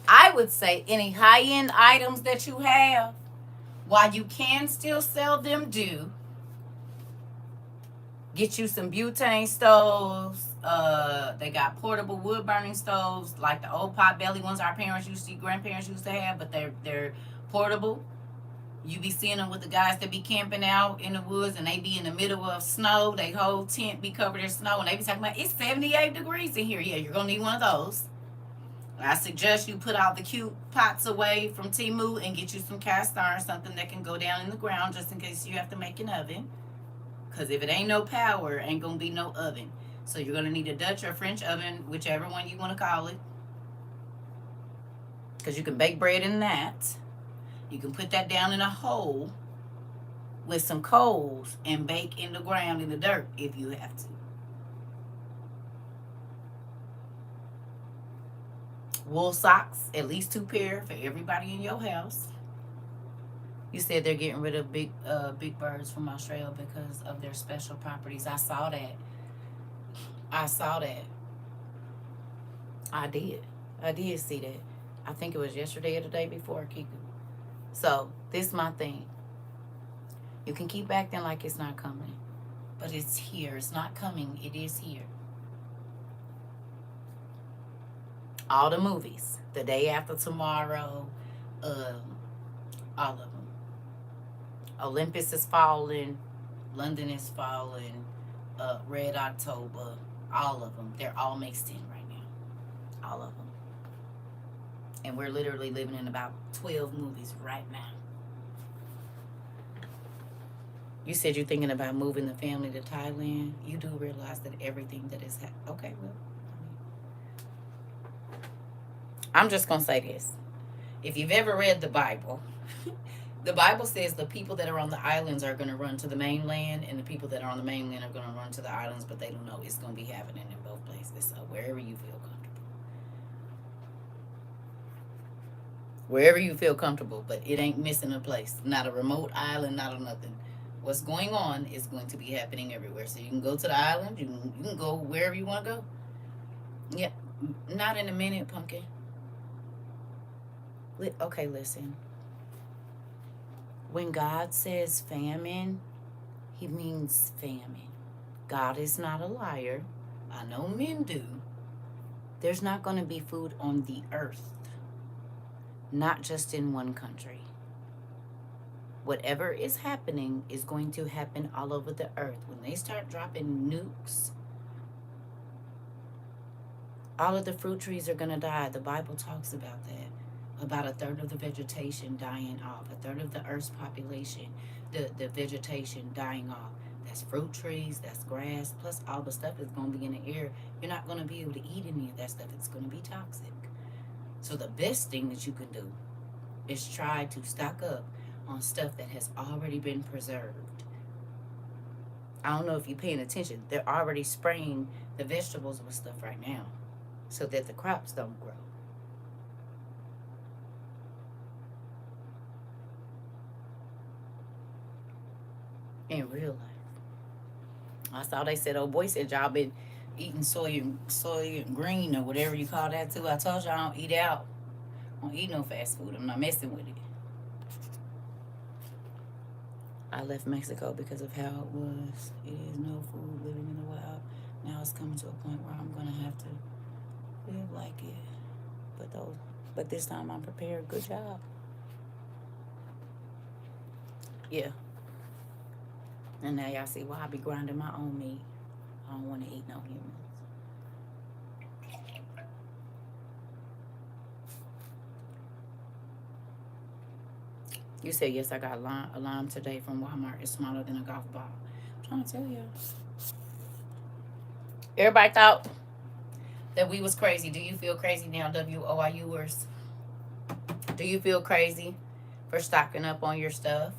Speaker 1: I would say any high-end items that you have, while you can still sell them, do. Get you some butane stoves. They got portable wood burning stoves, like the old pot belly ones our grandparents used to have, but they're portable. You be seeing them with the guys that be camping out in the woods, and they be in the middle of snow. They whole tent be covered in snow, and they be talking about it's 78 degrees in here. Yeah, you're gonna need one of those. I suggest you put all the cute pots away from Temu and get you some cast iron, something that can go down in the ground just in case you have to make an oven. Because if it ain't no power, ain't going to be no oven. So you're going to need a Dutch or French oven, whichever one you want to call it. Because you can bake bread in that. You can put that down in a hole with some coals and bake in the ground in the dirt if you have to. Wool socks, at least 2 pair for everybody in your house. You said they're getting rid of big birds from Australia because of their special properties. I saw that. I did see that. I think it was yesterday or the day before, Kiku. So, this is my thing. You can keep acting like it's not coming. But it's here. It's not coming. It is here. All the movies. The Day After Tomorrow. All of them. Olympus Has Fallen. London is falling, Red October, all of them. They're all mixed in right now. All of them. And we're literally living in about 12 movies right now. You said you're thinking about moving the family to Thailand. You do realize that everything that is okay, well, I'm just going to say this. If you've ever read the Bible, the Bible says the people that are on the islands are going to run to the mainland, and the people that are on the mainland are going to run to the islands, but they don't know it's going to be happening in both places. So wherever you feel comfortable. Wherever you feel comfortable, but it ain't missing a place. Not a remote island, not a nothing. What's going on is going to be happening everywhere. So you can go to the island, you can go wherever you want to go. Yeah, not in a minute, Pumpkin. Okay, listen. When God says famine, he means famine. God is not a liar. I know men do. There's not going to be food on the earth, not just in one country. Whatever is happening is going to happen all over the earth. When they start dropping nukes, all of the fruit trees are going to die. The Bible talks about that. About a third of the vegetation dying off. A third of the earth's population, the vegetation dying off. That's fruit trees, that's grass, plus all the stuff that's going to be in the air. You're not going to be able to eat any of that stuff. It's going to be toxic. So the best thing that you can do is try to stock up on stuff that has already been preserved. I don't know if you're paying attention. They're already spraying the vegetables with stuff right now so that the crops don't grow. In real life. I saw they said, oh boy said y'all been eating soy and green or whatever you call that too. I told y'all I don't eat out. I don't eat no fast food. I'm not messing with it. I left Mexico because of how it was. It is no food living in the wild. Now it's coming to a point where I'm gonna have to live like it. But this time I'm prepared. Good job. Yeah. And now y'all see why I be grinding my own meat. I don't want to eat no humans. You said, yes, I got a lime today from Walmart. It's smaller than a golf ball. I'm trying to tell you. Everybody thought that we was crazy. Do you feel crazy now, WOIUers? Do you feel crazy for stocking up on your stuff?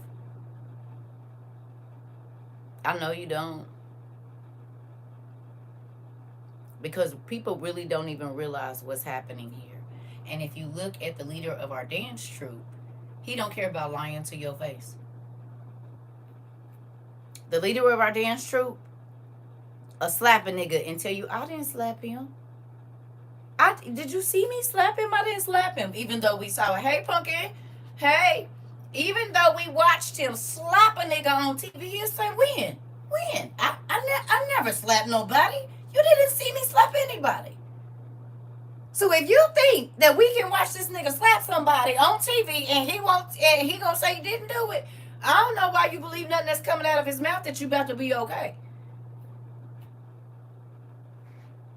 Speaker 1: I know you don't. Because people really don't even realize what's happening here. And if you look at the leader of our dance troupe, he don't care about lying to your face. The leader of our dance troupe, slap a nigga and tell you, I didn't slap him. Did you see me slap him? I didn't slap him. Even though we saw it. Hey, Pumpkin. Hey. Even though we watched him slap a nigga on TV, he'll say, when? I never slapped nobody. You didn't see me slap anybody. So if you think that we can watch this nigga slap somebody on TV and he gonna say he didn't do it, I don't know why you believe nothing that's coming out of his mouth that you about to be okay.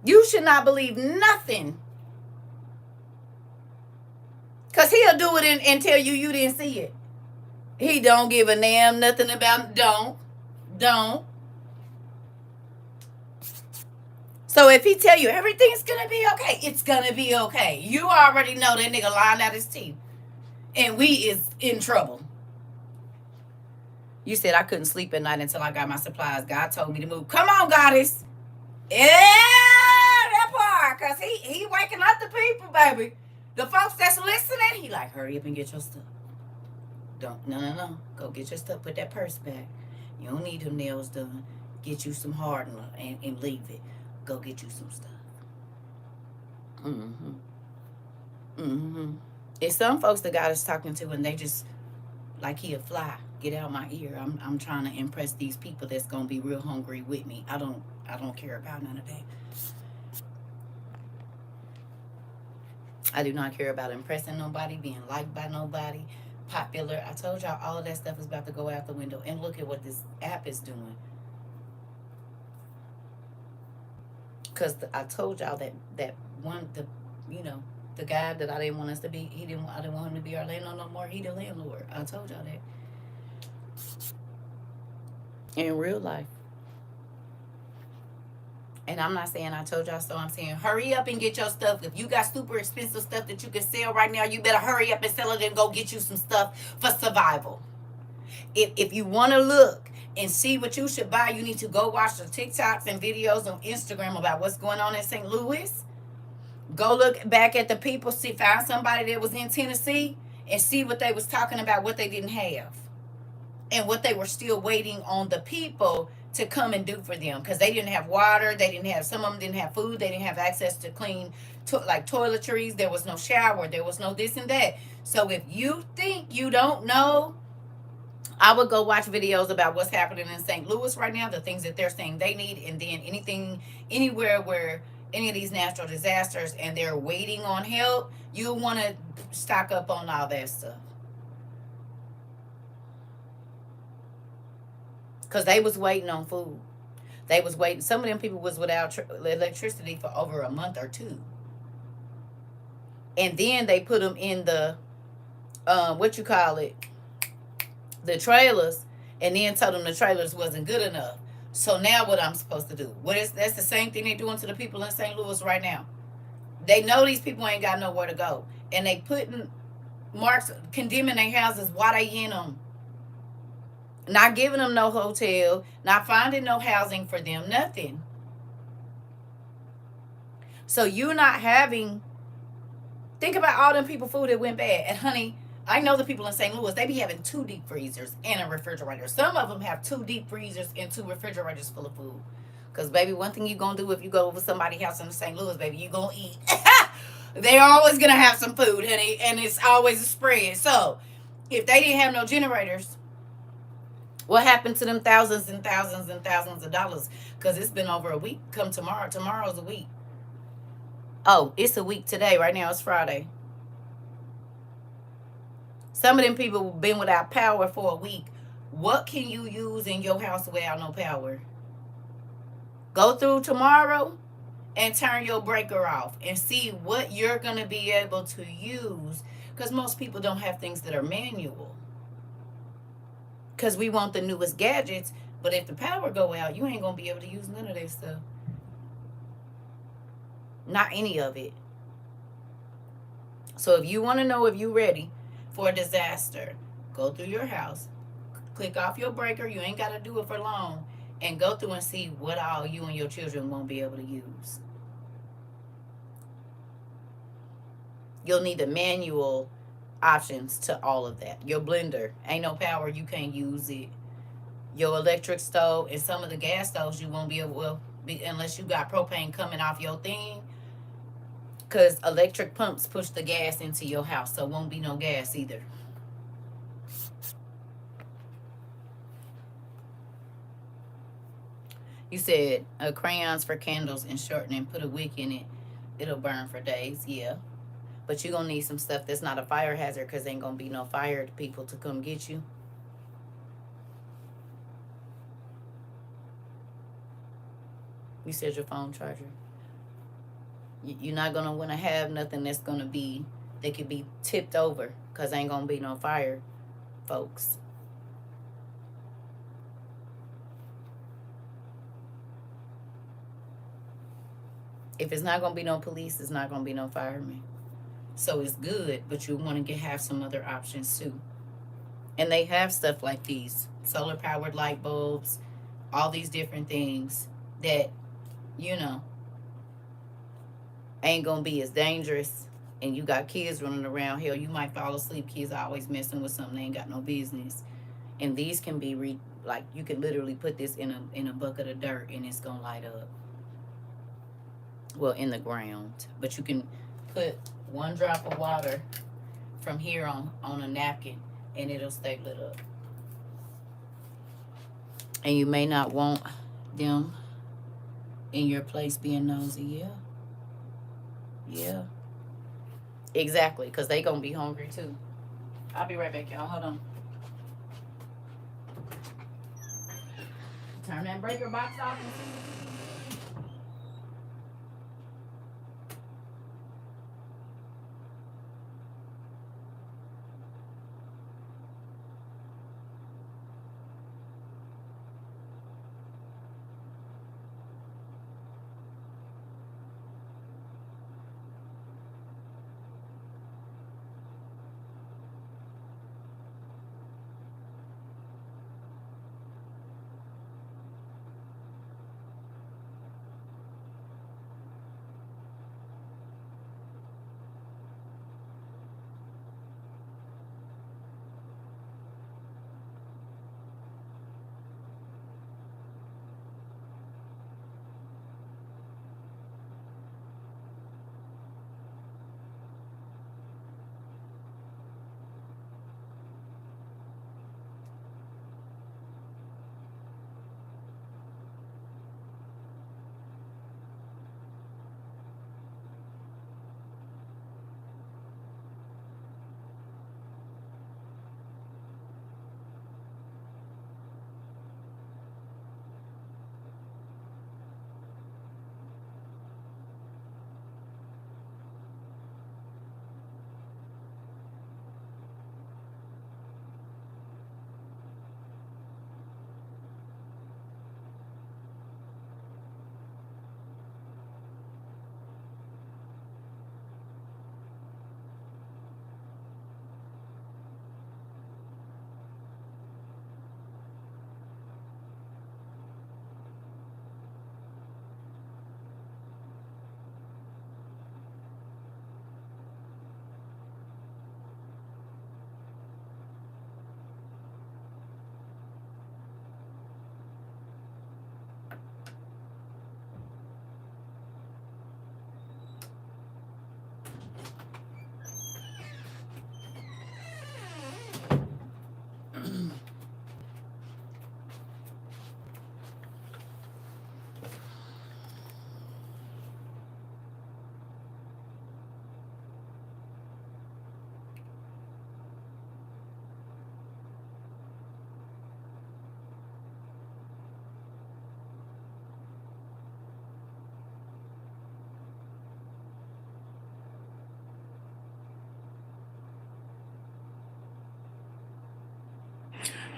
Speaker 1: You should not believe nothing. Because he'll do it and tell you didn't see it. He don't give a damn nothing about it. Don't. So if he tell you everything's going to be okay, it's going to be okay. You already know that nigga lying out his teeth. And we is in trouble. You said I couldn't sleep at night until I got my supplies. God told me to move. Come on, Goddess. Yeah, that part. Because he waking up the people, baby. The folks that's listening, he like, hurry up and get your stuff. No. Go get your stuff. Put that purse back. You don't need them nails done. Get you some hardener and leave it. Go get you some stuff. It's some folks that God is talking to and they just like he a fly. Get out my ear. I'm trying to impress these people that's gonna be real hungry with me. I don't care about none of that. I do not care about impressing nobody, being liked by nobody, popular. I told y'all all of that stuff is about to go out the window. And look at what this app is doing. Because I told y'all that one, the guy that I didn't want us to be, I didn't want him to be our landlord no more. He the landlord. I told y'all that. In real life. And I'm not saying I told y'all so. I'm saying hurry up and get your stuff. If you got super expensive stuff that you can sell right now, you better hurry up and sell it and go get you some stuff for survival. If you want to look and see what you should buy, you need to go watch the TikToks and videos on Instagram about what's going on in St. Louis. Go look back at the people, find somebody that was in Tennessee and see what they was talking about, what they didn't have. And what they were still waiting on the people to come and do for them. Because they didn't have water, some of them didn't have food, they didn't have access to clean, like toiletries, there was no shower, there was no this and that. So if you think you don't know, I would go watch videos about what's happening in St. Louis right now, the things that they're saying they need, and then anywhere where any of these natural disasters and they're waiting on help, you want to stock up on all that stuff. Because they was waiting on food. They was waiting. Some of them people was without electricity for over a month or two. And then they put them in the, the trailers, and then told them the trailers wasn't good enough. So now what I'm supposed to do? That's the same thing they're doing to the people in St. Louis right now. They know these people ain't got nowhere to go. And they putting marks, condemning their houses while they in them. Not giving them no hotel, not finding no housing for them, nothing. So you're not having, think about all them people food that went bad. And honey, I know the people in St. Louis, they be having 2 deep freezers and a refrigerator. Some of them have 2 deep freezers and 2 refrigerators full of food. Because, baby, one thing you going to do if you go over somebody's house in St. Louis, baby, you going to eat. They're always going to have some food, honey, and it's always a spread. So if they didn't have no generators, what happened to them thousands and thousands and thousands of dollars? Because it's been over a week. Come tomorrow. Tomorrow's a week. Oh, it's a week today. Right now it's Friday. Some of them people have been without power for a week. What can you use in your house without no power? Go through tomorrow and turn your breaker off and see what you're going to be able to use. Because most people don't have things that are manual. Because we want the newest gadgets, but if the power go out, you ain't going to be able to use none of that stuff. Not any of it. So if you want to know if you're ready for a disaster, go through your house, click off your breaker. You ain't got to do it for long. And go through and see what all you and your children won't be able to use. You'll need the manual options to all of that. Your blender, ain't no power, you can't use it. Your electric stove and some of the gas stoves you won't be able to, unless you got propane coming off your thing, because electric pumps push the gas into your house, so won't be no gas either. You said crayons for candles and shortening, put a wick in it, it'll burn for days. Yeah. But you're going to need some stuff that's not a fire hazard, because there ain't going to be no fire people to come get you. You said your phone charger. You're not going to want to have nothing that's going to be, that could be tipped over, because there ain't going to be no fire, folks. If it's not going to be no police, it's not going to be no firemen. So it's good, but you want to have some other options too. And they have stuff like these solar powered light bulbs, all these different things that, ain't gonna be as dangerous. And you got kids running around. Hell, you might fall asleep. Kids are always messing with something they ain't got no business. And these can be you can literally put this in a bucket of dirt and it's gonna light up. Well, in the ground, but you can put 1 drop of water from here on a napkin and it'll stay lit up. And you may not want them in your place being nosy. Yeah, exactly, because they gonna be hungry too. I'll be right back, y'all. Hold on. Turn that breaker box off and see.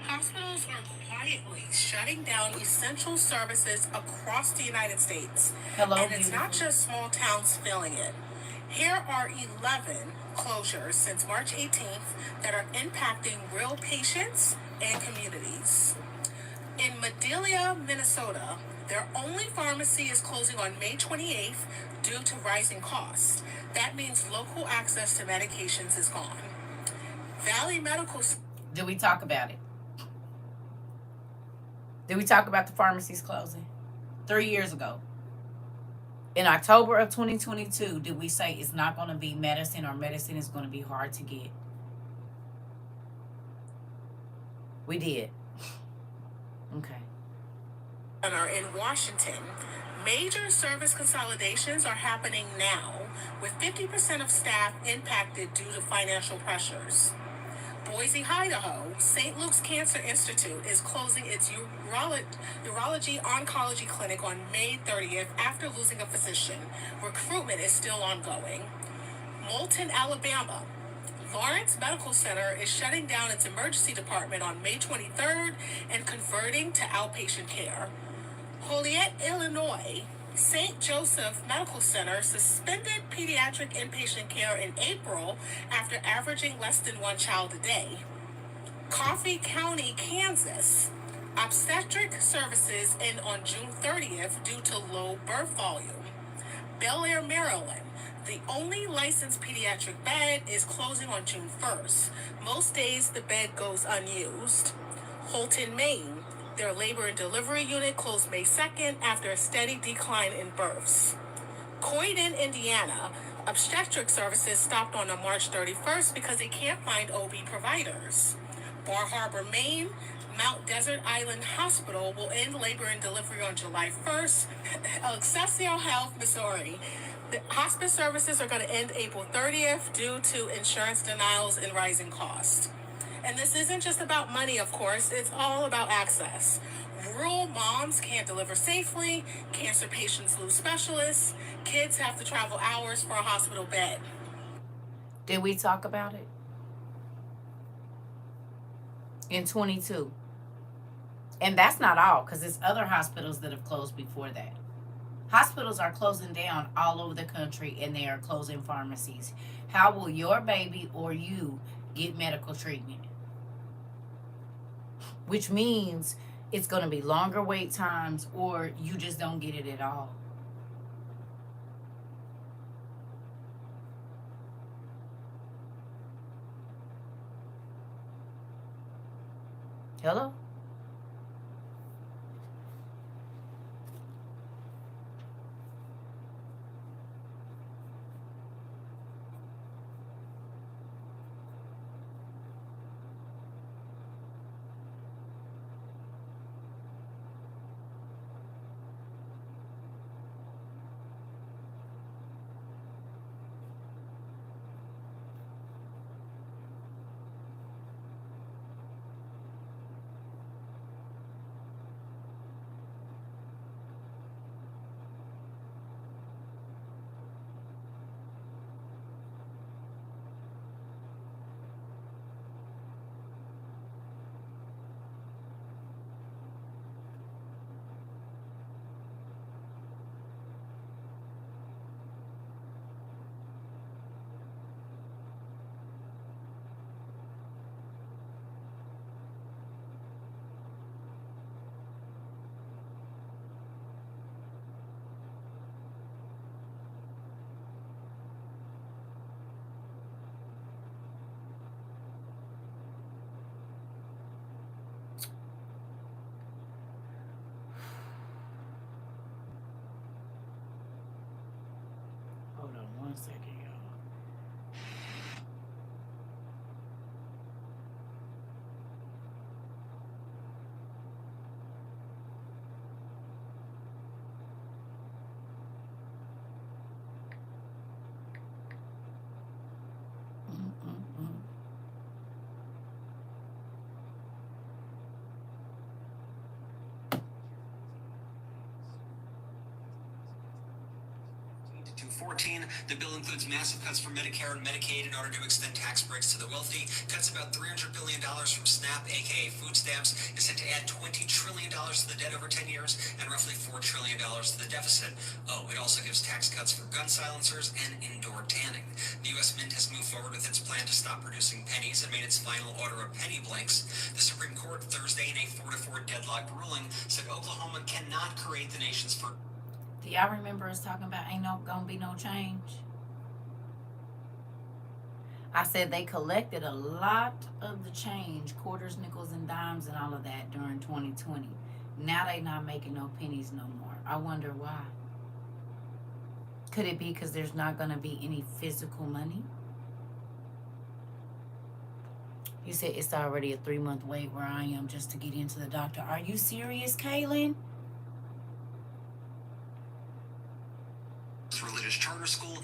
Speaker 2: Hospitals are quietly shutting down essential services across the United States.
Speaker 1: Hello,
Speaker 2: and it's not
Speaker 1: beautiful.
Speaker 2: just small towns feeling it. Here are 11 closures since March 18th that are impacting real patients and communities. In Madelia, Minnesota, their only pharmacy is closing on May 28th due to rising costs. That means local access to medications is gone. Valley Medical.
Speaker 1: Did we talk about it? Did we talk about the pharmacies closing 3 years ago? In October of 2022, did we say it's not going to be medicine or medicine is going to be hard to get? We did. Okay.
Speaker 2: In Washington, major service consolidations are happening now, with 50% of staff impacted due to financial pressures. Boise, Idaho, St. Luke's Cancer Institute is closing its urology oncology clinic on May 30th after losing a physician. Recruitment is still ongoing. Moulton, Alabama, Lawrence Medical Center is shutting down its emergency department on May 23rd and converting to outpatient care. Joliet, Illinois, St. Joseph Medical Center suspended pediatric inpatient care in April after averaging less than one child a day. Coffee County, Kansas, obstetric services end on June 30th due to low birth volume. Bel Air, Maryland, the only licensed pediatric bed is closing on June 1st. Most days the bed goes unused. Holton, Maine, their labor and delivery unit closed May 2nd after a steady decline in births. Croydon, Indiana, obstetric services stopped on March 31st because they can't find OB providers. Bar Harbor, Maine, Mount Desert Island Hospital will end labor and delivery on July 1st. Excelsior Health, Missouri. The hospice services are going to end April 30th due to insurance denials and rising costs. And this isn't just about money, of course, it's all about access. Rural moms can't deliver safely, cancer patients lose specialists, kids have to travel hours for a hospital bed.
Speaker 1: Did we talk about it? In 22. And that's not all, because there's other hospitals that have closed before that. Hospitals are closing down all over the country, and they are closing pharmacies. How will your baby or you get medical treatment? Which means it's going to be longer wait times, or you just don't get it at all. Hello? Hold on one second, y'all.
Speaker 2: To 14, the bill includes massive cuts for Medicare and Medicaid in order to extend tax breaks to the wealthy, cuts about $300 billion from SNAP, aka food stamps, is set to add $20 trillion to the debt over 10 years, and roughly $4 trillion to the deficit. Oh, it also gives tax cuts for gun silencers and indoor tanning. The U.S. Mint has moved forward with its plan to stop producing pennies and made its final order of penny blanks. The Supreme Court Thursday, in a 4-4 deadlocked ruling, said Oklahoma cannot create the nation's first.
Speaker 1: Do y'all remember us talking about ain't gonna be no change? I said they collected a lot of the change, quarters, nickels, and dimes, and all of that during 2020. Now they not making no pennies no more. I wonder why. Could it be because there's not gonna be any physical money? You said it's already a 3-month wait where I am just to get into the doctor. Are you serious, Kaylin?
Speaker 2: Religious charter school.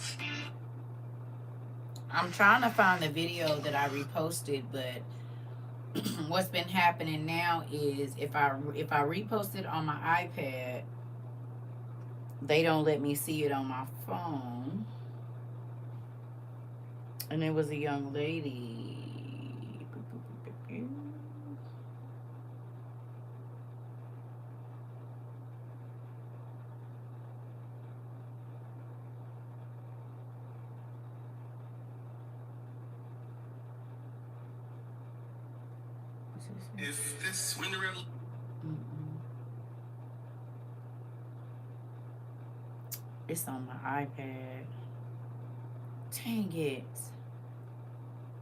Speaker 1: I'm trying to find the video that I reposted, but what's been happening now is if I repost it on my iPad, they don't let me see it on my phone. And it was a young lady.
Speaker 2: If this winter revolution.
Speaker 1: It's on my iPad. Dang it.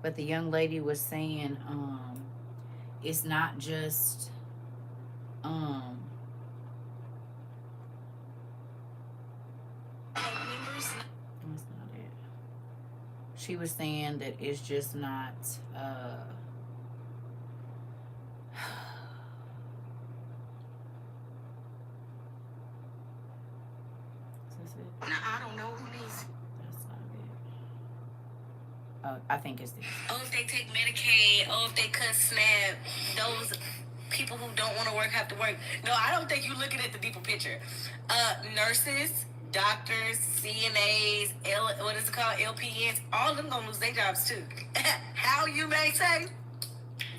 Speaker 1: But the young lady was saying, it's not just, that's not it. She was saying that it's just not, I think it's this.
Speaker 4: Oh, if they take Medicaid, oh, if they cut SNAP, those people who don't want to work have to work. No, I don't think you're looking at the deeper picture. Nurses, doctors, CNAs, what is it called, LPNs, all of them gonna lose their jobs too. How, you may say?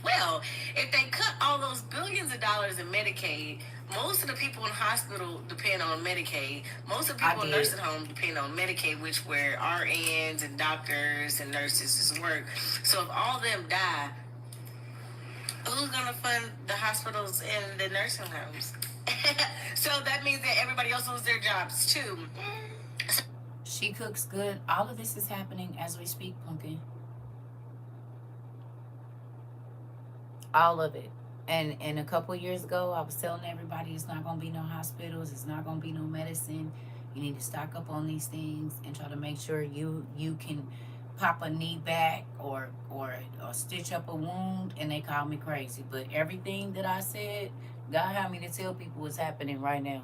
Speaker 4: Well, if they cut all those billions of dollars in Medicaid, most of the people in hospital depend on Medicaid. Most of the people in nursing home depend on Medicaid, which where RNs and doctors and nurses just work. So if all of them die, who's gonna fund the hospitals and the nursing homes? So that means that everybody else loses their jobs too.
Speaker 1: She cooks good. All of this is happening as we speak, Pumpkin. All of it. And a couple years ago, I was telling everybody it's not going to be no hospitals. It's not going to be no medicine. You need to stock up on these things and try to make sure you can pop a knee back or stitch up a wound. And they call me crazy. But everything that I said, God had me to tell people what's happening right now.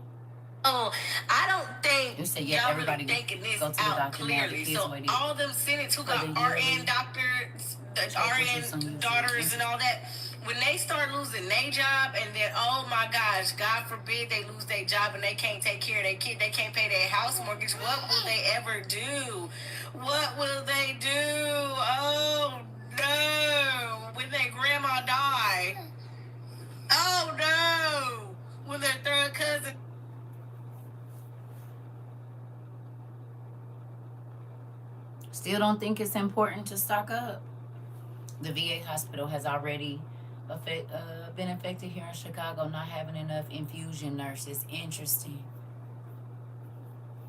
Speaker 4: Oh, I don't think
Speaker 1: you said, yeah, y'all everybody
Speaker 4: really thinking this
Speaker 1: go to the
Speaker 4: out
Speaker 1: doctor
Speaker 4: clearly.
Speaker 1: now.
Speaker 4: So all them Senates who got RN doctors, the RN daughters and all that, when they start losing their job and then, oh my gosh, God forbid they lose their job and they can't take care of their kid, they can't pay their house mortgage, what will they ever do? What will they do? Oh no, when their grandma die. Oh no, when their third cousin.
Speaker 1: Still don't think it's important to stock up. The VA hospital has already been affected here in Chicago, not having enough infusion nurses. Interesting.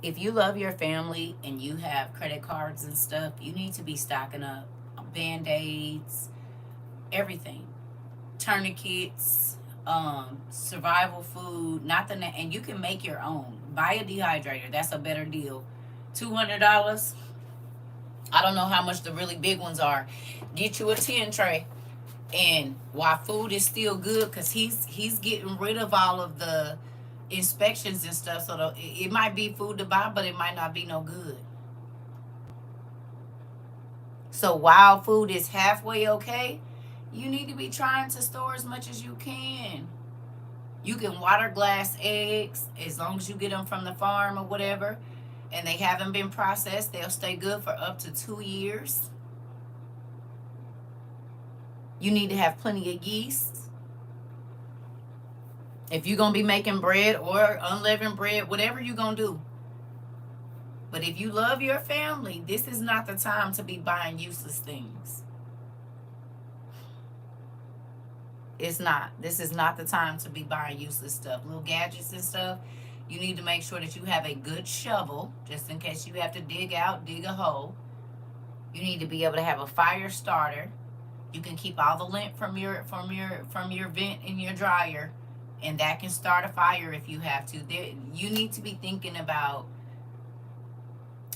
Speaker 1: If you love your family and you have credit cards and stuff, you need to be stocking up Band-Aids, everything, tourniquets, survival food, and you can make your own. Buy a dehydrator. That's a better deal. $200. I don't know how much the really big ones are. Get you a 10 tray. And while food is still good, because he's getting rid of all of the inspections and stuff, so it might be food to buy, but it might not be no good. So while food is halfway okay, you need to be trying to store as much as you can. You can water glass eggs as long as you get them from the farm or whatever, and they haven't been processed. They'll stay good for up to 2 years. You need to have plenty of yeast. If you're going to be making bread or unleavened bread, whatever you're going to do. But if you love your family, this is not the time to be buying useless things. It's not. This is not the time to be buying useless stuff. Little gadgets and stuff. You need to make sure that you have a good shovel, just in case you have to dig a hole. You need to be able to have a fire starter. You can keep all the lint from your vent in your dryer, and that can start a fire if you have to. You need to be thinking about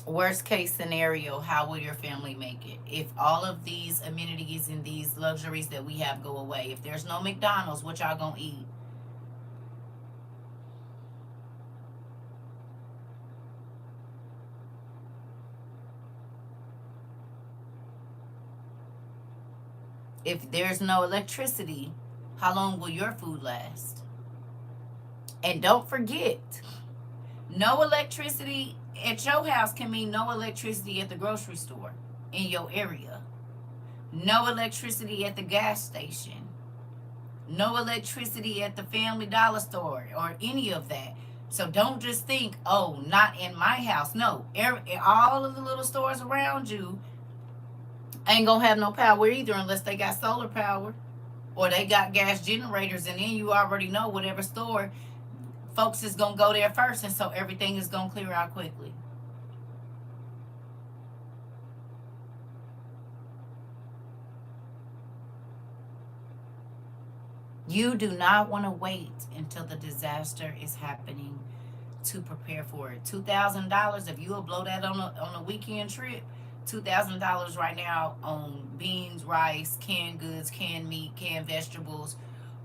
Speaker 1: worst case scenario. How will your family make it if all of these amenities and these luxuries that we have go away? If there's no McDonald's, what y'all gonna eat? If there's no electricity, how long will your food last? And don't forget, no electricity at your house can mean no electricity at the grocery store in your area. No electricity at the gas station. No electricity at the Family Dollar store or any of that. So don't just think, oh, not in my house. No, all of the little stores around you ain't gonna have no power either unless they got solar power or they got gas generators, and then you already know whatever store, folks is gonna go there first, and so everything is gonna clear out quickly. You do not want to wait until the disaster is happening to prepare for it. $2,000, if you will blow that on a weekend trip, $2,000 right now on beans, rice, canned goods, canned meat, canned vegetables,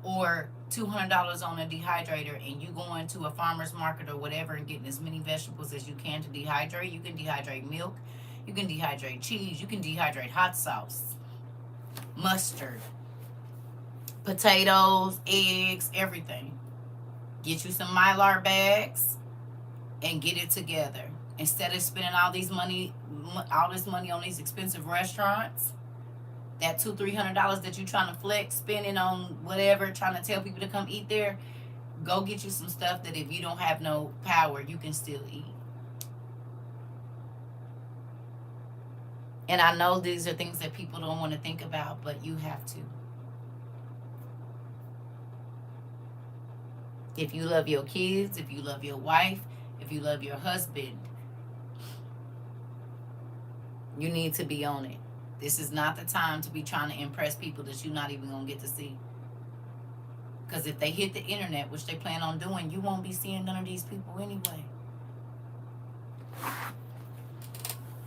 Speaker 1: or $200 on a dehydrator, and you going to a farmer's market or whatever and getting as many vegetables as you can to dehydrate. You can dehydrate milk. You can dehydrate cheese. You can dehydrate hot sauce, mustard, potatoes, eggs, everything. Get you some Mylar bags and get it together. Instead of spending all this money on these expensive restaurants, that $200-300 that you trying to flex, spending on whatever, trying to tell people to come eat there, go get you some stuff that if you don't have no power, you can still eat. And I know these are things that people don't want to think about, but you have to. If you love your kids, if you love your wife, if you love your husband, you need to be on it. This is not the time to be trying to impress people that you're not even going to get to see. Because if they hit the internet, which they plan on doing, you won't be seeing none of these people anyway.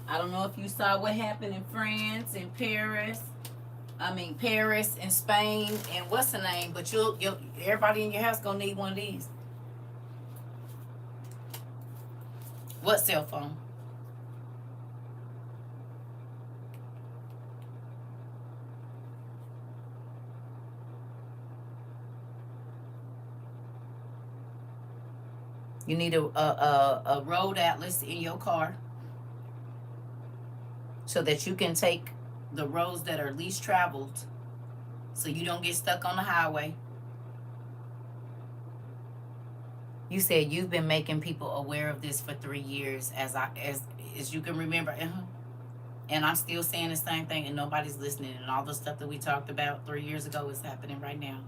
Speaker 1: I don't know if you saw what happened in France and Paris. Paris and Spain and what's the name? But you'll everybody in your house gonna need one of these. What cell phone? You need a road atlas in your car so that you can take the roads that are least traveled so you don't get stuck on the highway. You said you've been making people aware of this for 3 years as you can remember. And I'm still saying the same thing and nobody's listening, and all the stuff that we talked about 3 years ago is happening right now.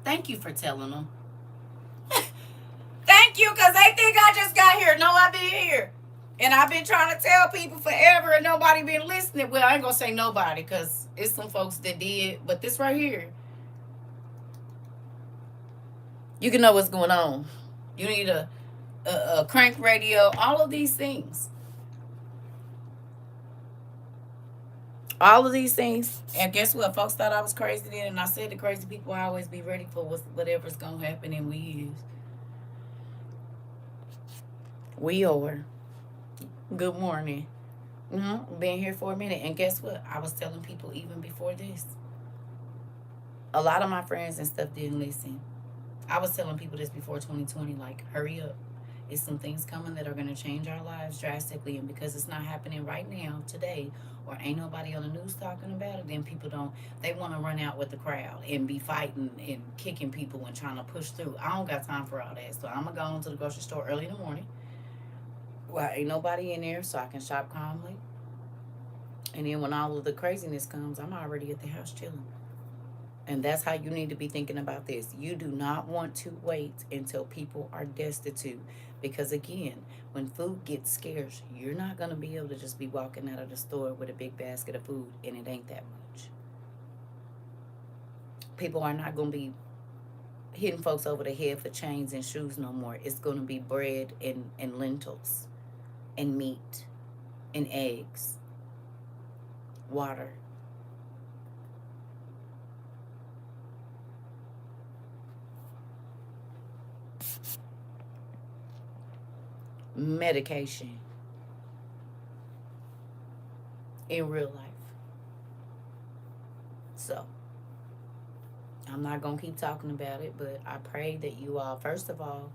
Speaker 1: Thank you for telling them. Thank you, because they think I just got here. No, I've been here. And I've been trying to tell people forever and nobody been listening. Well, I ain't going to say nobody because it's some folks that did. But this right here, you can know what's going on. You need a crank radio, all of these things. All of these things. And guess what? Folks thought I was crazy then. And I said the crazy people always be ready for whatever's going to happen, and we is. We are. Good morning. Been here for a minute. And guess what? I was telling people even before this. A lot of my friends and stuff didn't listen. I was telling people this before 2020, like, hurry up. It's some things coming that are going to change our lives drastically. And because it's not happening right now, today, or ain't nobody on the news talking about it, then people they want to run out with the crowd and be fighting and kicking people and trying to push through. I don't got time for all that. So I'm going to go into the grocery store early in the morning. Well, ain't nobody in there, so I can shop calmly. And then when all of the craziness comes, I'm already at the house chilling. And that's how you need to be thinking about this. You do not want to wait until people are destitute. Because again, when food gets scarce, you're not going to be able to just be walking out of the store with a big basket of food, and it ain't that much. People are not going to be hitting folks over the head for chains and shoes no more. It's going to be bread and lentils. And meat, and eggs, water. Medication. In real life. So, I'm not going to keep talking about it, but I pray that you all, first of all,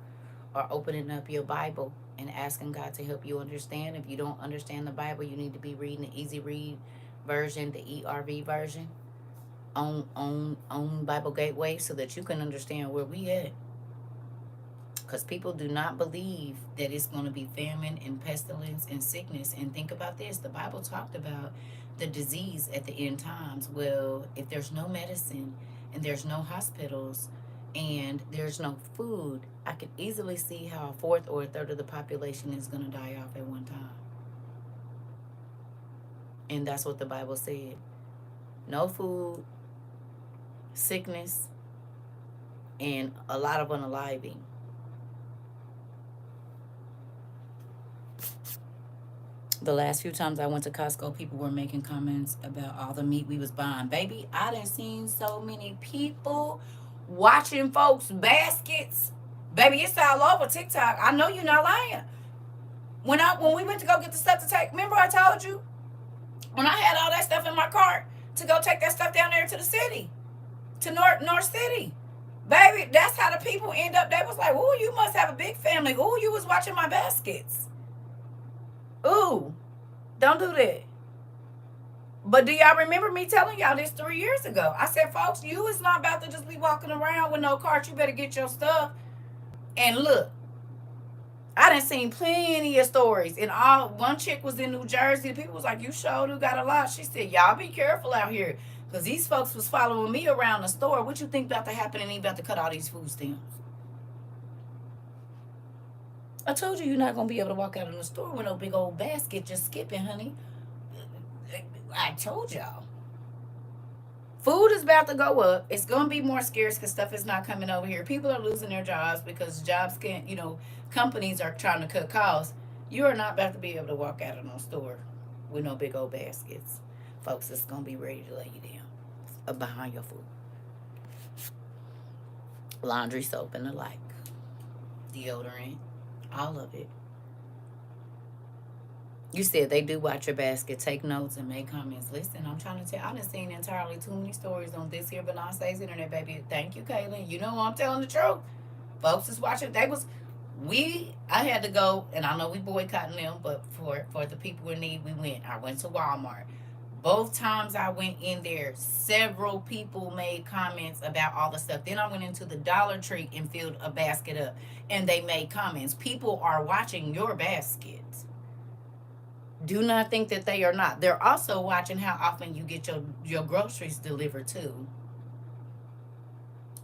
Speaker 1: are opening up your Bible and asking God to help you understand. If you don't understand the Bible, you need to be reading the Easy Read version, the ERV version on Bible Gateway, so that you can understand where we at. Because people do not believe that it's going to be famine and pestilence and sickness. And think about this. The Bible talked about the disease at the end times. Well, if there's no medicine and there's no hospitals and there's no food, I could easily see how a fourth or a third of the population is going to die off at one time. And that's what the Bible said. No food, sickness, and a lot of unaliving. The last few times I went to Costco, people were making comments about all the meat we was buying. Baby, I done seen so many people watching folks' baskets. Baby, it's all over TikTok. I know you're not lying. When we went to go get the stuff to take, remember I told you? When I had all that stuff in my cart to go take that stuff down there to the city, to North City. Baby, that's how the people end up. They was like, ooh, you must have a big family. Ooh, you was watching my baskets. Ooh, don't do that. But do y'all remember me telling y'all this 3 years ago? I said, folks, you is not about to just be walking around with no cart. You better get your stuff. And look, I done seen plenty of stories. And all one chick was in New Jersey. The people was like, you sure do got a lot. She said, y'all be careful out here. Because these folks was following me around the store. What you think about to happen and he about to cut all these food stamps? I told you you're not going to be able to walk out of the store with no big old basket just skipping, honey. I told y'all. Food is about to go up. It's going to be more scarce because stuff is not coming over here. People are losing their jobs because jobs can't, companies are trying to cut costs. You are not about to be able to walk out of no store with no big old baskets. Folks, it's going to be ready to lay you down behind your food. Laundry soap and the like. Deodorant. All of it. You said they do watch your basket, take notes, and make comments. Listen, I'm trying to tell. I done seen entirely too many stories on this here Beyonce's internet, baby. Thank you, Kaylin. You know I'm telling the truth. Folks is watching. I had to go, and I know we boycotting them, but for the people in need, we went. I went to Walmart. Both times I went in there, several people made comments about all the stuff. Then I went into the Dollar Tree and filled a basket up, and they made comments. People are watching your baskets. Do not think that they are not. They're also watching how often you get your groceries delivered too.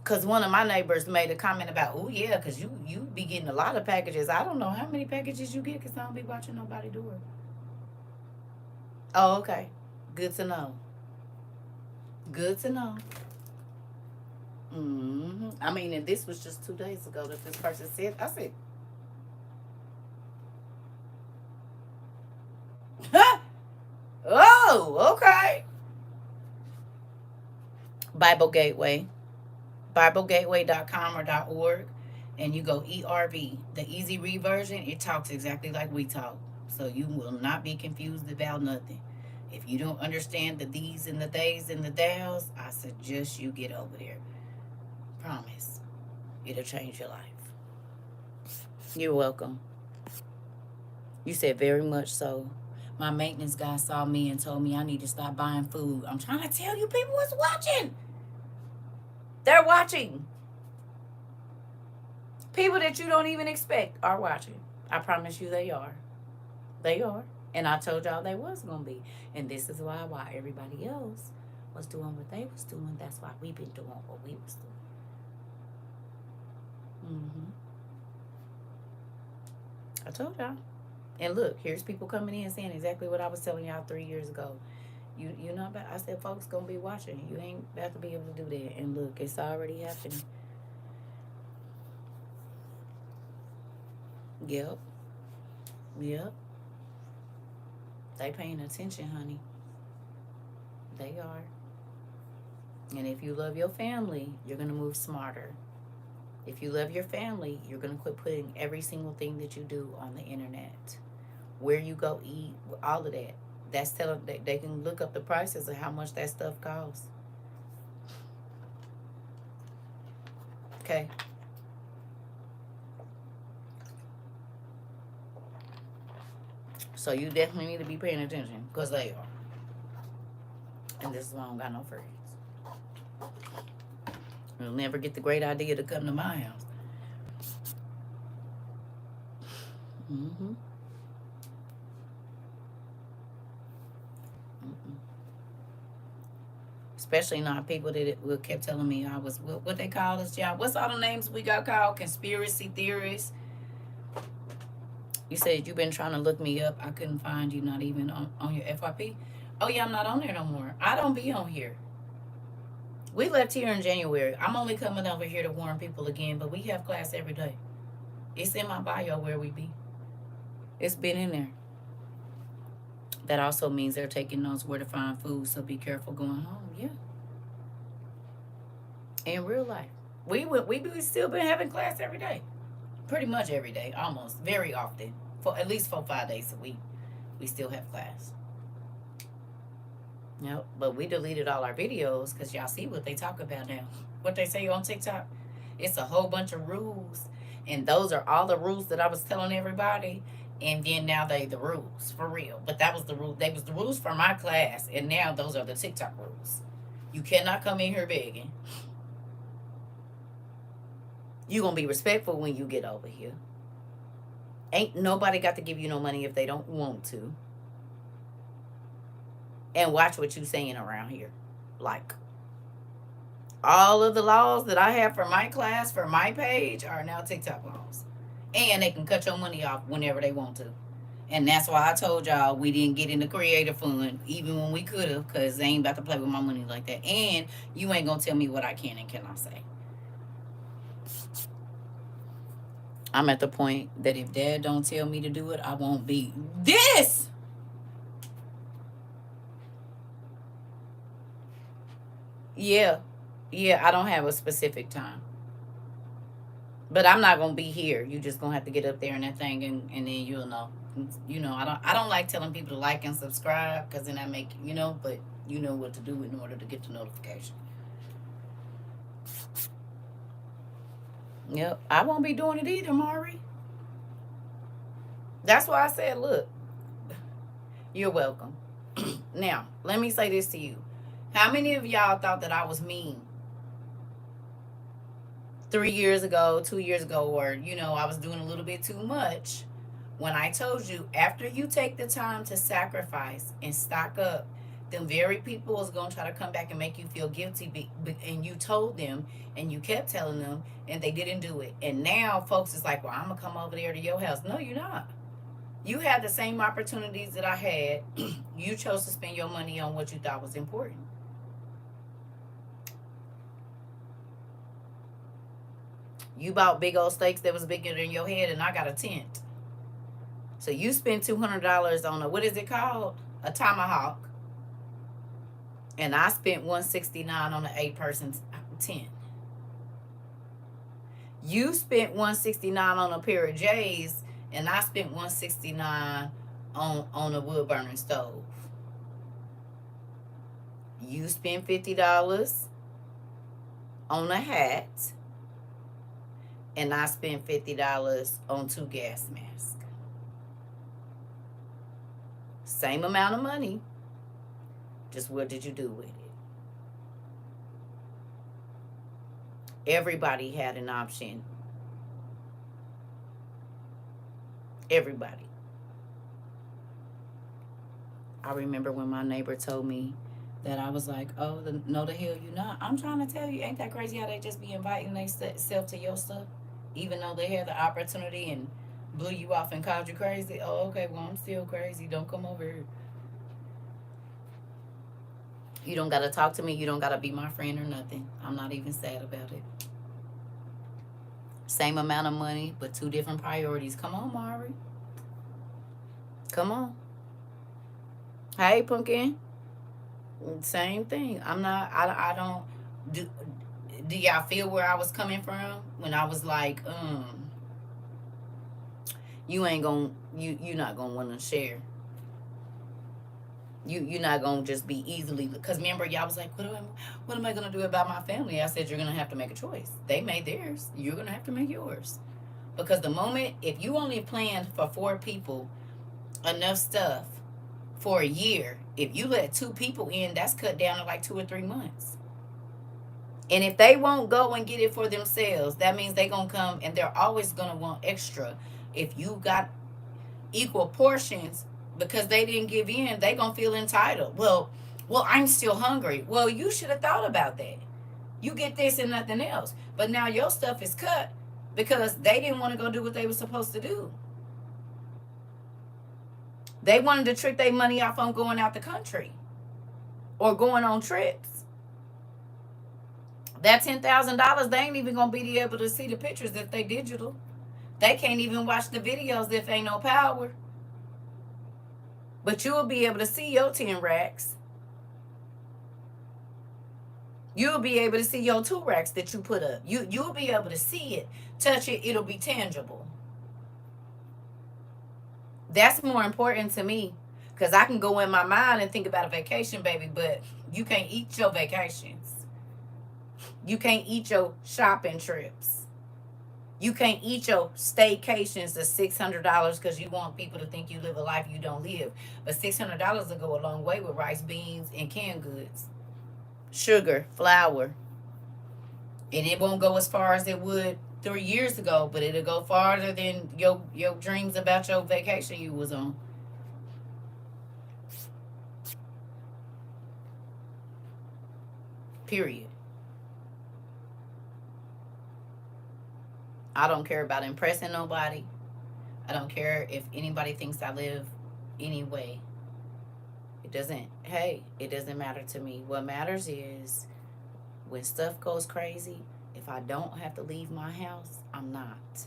Speaker 1: Because one of my neighbors made a comment about, oh yeah, because you be getting a lot of packages. I don't know how many packages you get because I don't be watching nobody do it. Oh, okay. Good to know. Good to know. I mean, and this was just 2 days ago that this person said. I said, oh, okay. Bible Gateway. BibleGateway.com or .org. And you go ERV. The easy read version, it talks exactly like we talk. So you will not be confused about nothing. If you don't understand the these and the theys and the thous, I suggest you get over there. Promise. It'll change your life. You're welcome. You said very much so. My maintenance guy saw me and told me I need to stop buying food. I'm trying to tell you, people is watching. They're watching. People that you don't even expect are watching. I promise you they are. They are. And I told y'all they was going to be. And this is why everybody else was doing what they was doing. That's why we've been doing what we was doing. I told y'all. And look, here's people coming in saying exactly what I was telling y'all 3 years ago. You know about, I said folks gonna be watching. You ain't about to be able to do that. And look, it's already happening. Yep. They paying attention, honey. They are. And if you love your family, you're gonna move smarter. If you love your family, you're gonna quit putting every single thing that you do on the internet. Where you go eat, all of that. That's telling they can look up the prices of how much that stuff costs. Okay. So you definitely need to be paying attention because they are. And this is why I don't got no friends. You'll never get the great idea to come to my house. Especially not people that kept telling me I was, what they call us, y'all. What's all the names we got called? Conspiracy theorists. You said you've been trying to look me up. I couldn't find you, not even on your FYP. Oh, yeah, I'm not on there no more. I don't be on here. We left here in January. I'm only coming over here to warn people again, but we have class every day. It's in my bio where we be. It's been in there. That also means they're taking notes where to find food, so be careful going home. Yeah. In real life. We still been having class every day. Pretty much every day, almost. Very often. for at least 4-5 days a week. We still have class. Yep, but we deleted all our videos because y'all see what they talk about now. What they say on TikTok. It's a whole bunch of rules. And those are all the rules that I was telling everybody. And then now they the rules for real. But that was the rule. They was the rules for my class. And now those are the TikTok rules. You cannot come in here begging. You gonna be respectful when you get over here. Ain't nobody got to give you no money if they don't want to. And watch what you saying around here. Like, all of the laws that I have for my class, for my page, are now TikTok laws. And they can cut your money off whenever they want to. And that's why I told y'all we didn't get in the creator fund, even when we could have, because they ain't about to play with my money like that. And you ain't going to tell me what I can and cannot say. I'm at the point that if Dad don't tell me to do it, I won't be this. Yeah, I don't have a specific time. But I'm not gonna be here. You just gonna have to get up there in that thing, and then you'll know. You know, I don't like telling people to like and subscribe, because then I make, but you know what to do in order to get the notification. Yep, I won't be doing it either, Maury. That's why I said, look, you're welcome. Now, let me say this to you. How many of y'all thought that I was mean 3 years ago, 2 years ago, or, I was doing a little bit too much when I told you, after you take the time to sacrifice and stock up, them very people is going to try to come back and make you feel guilty, and you told them, and you kept telling them, and they didn't do it. And now folks is like, well, I'm going to come over there to your house. No, you're not. You had the same opportunities that I had. You chose to spend your money on what you thought was important. You bought big old steaks that was bigger than your head, and I got a tent. So you spent $200 on what is it called? A tomahawk. And I spent $169 on an 8-person tent. You spent $169 on a pair of J's, and I spent $169 on a wood burning stove. You spent $50 on a hat, and I spent $50 on 2 gas masks. Same amount of money. Just what did you do with it? Everybody had an option. Everybody. I remember when my neighbor told me that, I was like, oh, no the hell you not. I'm trying to tell you, ain't that crazy how they just be inviting themselves to your stuff, even though they had the opportunity and blew you off and called you crazy? Oh, okay, well, I'm still crazy. Don't come over here. You don't got to talk to me. You don't got to be my friend or nothing. I'm not even sad about it. Same amount of money, but 2 different priorities. Come on, Maury. Come on. Hey, Pumpkin. Same thing. I don't, do y'all feel where I was coming from? When I was like, you ain't gonna, you're not gonna want to share. You're not going to just be easily, because remember, y'all was like, what am I going to do about my family? I said, you're going to have to make a choice. They made theirs. You're going to have to make yours. Because the moment, if you only planned for 4 people enough stuff for a year, if you let 2 people in, that's cut down to like 2 or 3 months. And if they won't go and get it for themselves, that means they're going to come, and they're always going to want extra. If you got equal portions, because they didn't give in, they gonna feel entitled. Well, I'm still hungry. Well, you should have thought about that. You get this and nothing else. But now your stuff is cut because they didn't want to go do what they were supposed to do. They wanted to trick their money off on going out the country or going on trips. That $10,000, they ain't even gonna be able to see the pictures if they digital. They can't even watch the videos if ain't no power. But you'll be able to see your 10 racks. You'll be able to see your 2 racks that you put up. You'll be able to see it, touch it. It'll be tangible. That's more important to me, because I can go in my mind and think about a vacation, baby, but you can't eat your vacations. You can't eat your shopping trips. You can't eat your staycations of $600 because you want people to think you live a life you don't live. But $600 will go a long way with rice, beans, and canned goods, sugar, flour. And it won't go as far as it would 3 years ago, but it'll go farther than your dreams about your vacation you was on. Period. I don't care about impressing nobody. I don't care if anybody thinks I live anyway. It doesn't matter to me. What matters is when stuff goes crazy, if I don't have to leave my house, I'm not.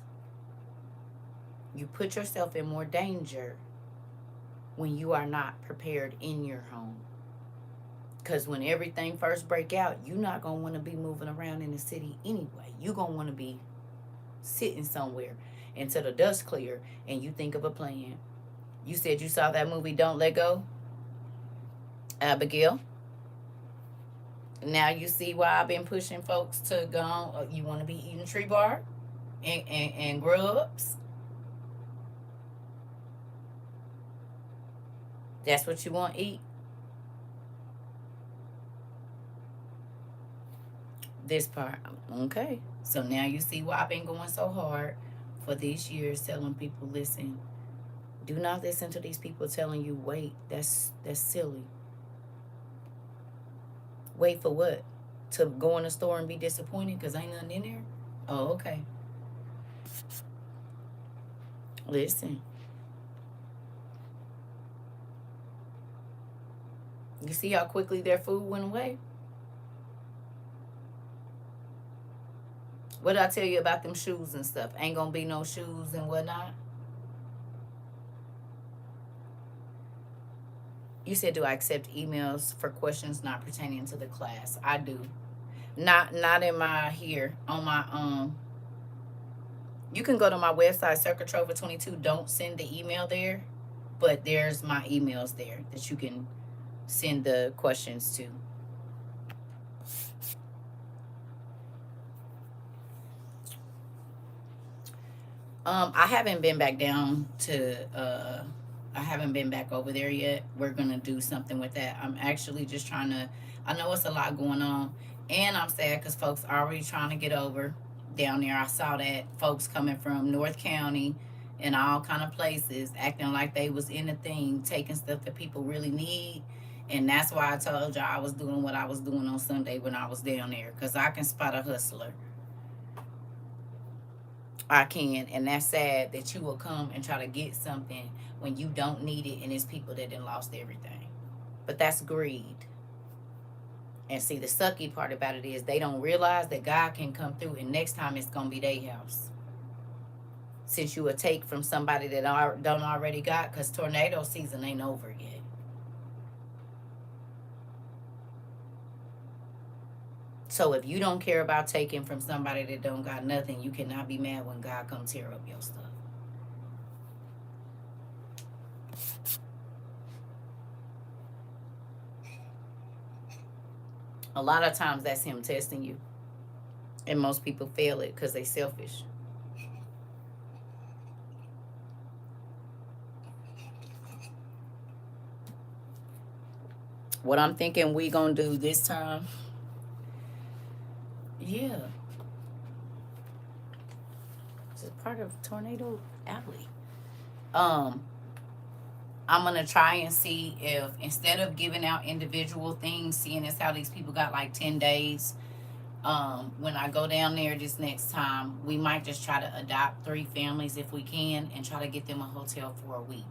Speaker 1: You put yourself in more danger when you are not prepared in your home. Because when everything first break out, you're not going to want to be moving around in the city anyway. You're going to want to be sitting somewhere until the dust clear and you think of a plan. You said you saw that movie Don't Let Go, Abigail. Now you see why I've been pushing folks to go on. You want to be eating tree bark and grubs. That's what you want to eat. This part. Okay. So now you see why I've been going so hard for these years telling people, listen, do not listen to these people telling you wait. That's silly. Wait for what? To go in the store and be disappointed because ain't nothing in there? Oh, okay. Listen. You see how quickly their food went away? What did I tell you about them shoes and stuff? Ain't gonna be no shoes and whatnot. You said, do I accept emails for questions not pertaining to the class? I do. Not in my here on my You can go to my website, CERCA TROVA 22. Don't send the email there, but there's my emails there that you can send the questions to. I haven't been back down to I haven't been back over there yet. We're gonna do something with that. I'm actually just trying to, I know it's a lot going on, and I'm sad because folks are already trying to get over down there. I saw that folks coming from North County and all kind of places acting like they was in the thing, taking stuff that people really need. And that's why I told y'all I was doing what I was doing on Sunday when I was down there, because I can spot a hustler. I can, and that's sad that you will come and try to get something when you don't need it, and it's people that done lost everything. But that's greed. And see, the sucky part about it is they don't realize that God can come through, and next time it's gonna be their house. Since you will take from somebody that don't already got, because tornado season ain't over yet. So if you don't care about taking from somebody that don't got nothing, you cannot be mad when God comes tear up your stuff. A lot of times that's him testing you. And most people fail it because they selfish. What I'm thinking we gonna do this time, yeah, this is part of Tornado Alley. I'm gonna try and see if, instead of giving out individual things, seeing as how these people got like 10 days, when I go down there this next time, we might just try to adopt 3 families if we can and try to get them a hotel for a week.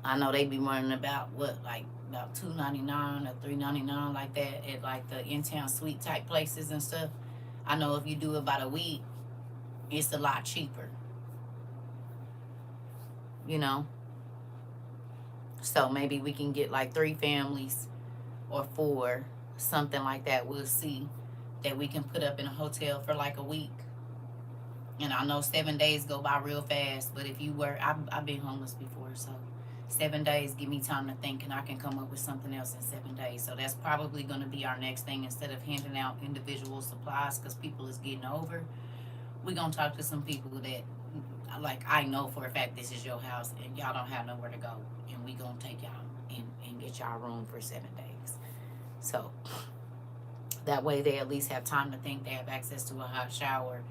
Speaker 1: I know they be running about what, like about $2.99 or $3.99 like that at like the in-town suite type places and stuff. I know if you do about a week, it's a lot cheaper. You know? So maybe we can get like 3 families or 4, something like that. We'll see, that we can put up in a hotel for like a week. And I know 7 days go by real fast, but if you were, I've been homeless before, so 7 days give me time to think, and I can come up with something else in 7 days. So that's probably going to be our next thing. Instead of handing out individual supplies because people is getting over, we're going to talk to some people that, like, I know for a fact this is your house and y'all don't have nowhere to go, and we going to take y'all and get y'all room for 7 days. So that way they at least have time to think, they have access to a hot shower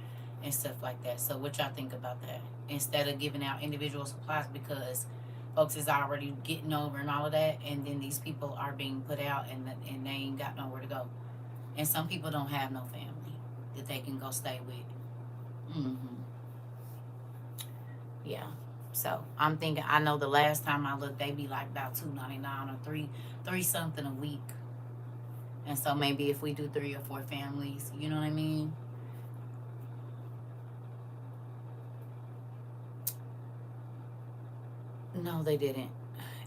Speaker 1: and stuff like that. So what y'all think about that? Instead of giving out individual supplies because folks is already getting over and all of that, and then these people are being put out and they ain't got nowhere to go. And some people don't have no family that they can go stay with. Yeah. So I'm thinking, I know the last time I looked, they be like about $2.99 or three something a week. And so maybe if we do 3 or 4 families, you know what I mean? No, they didn't.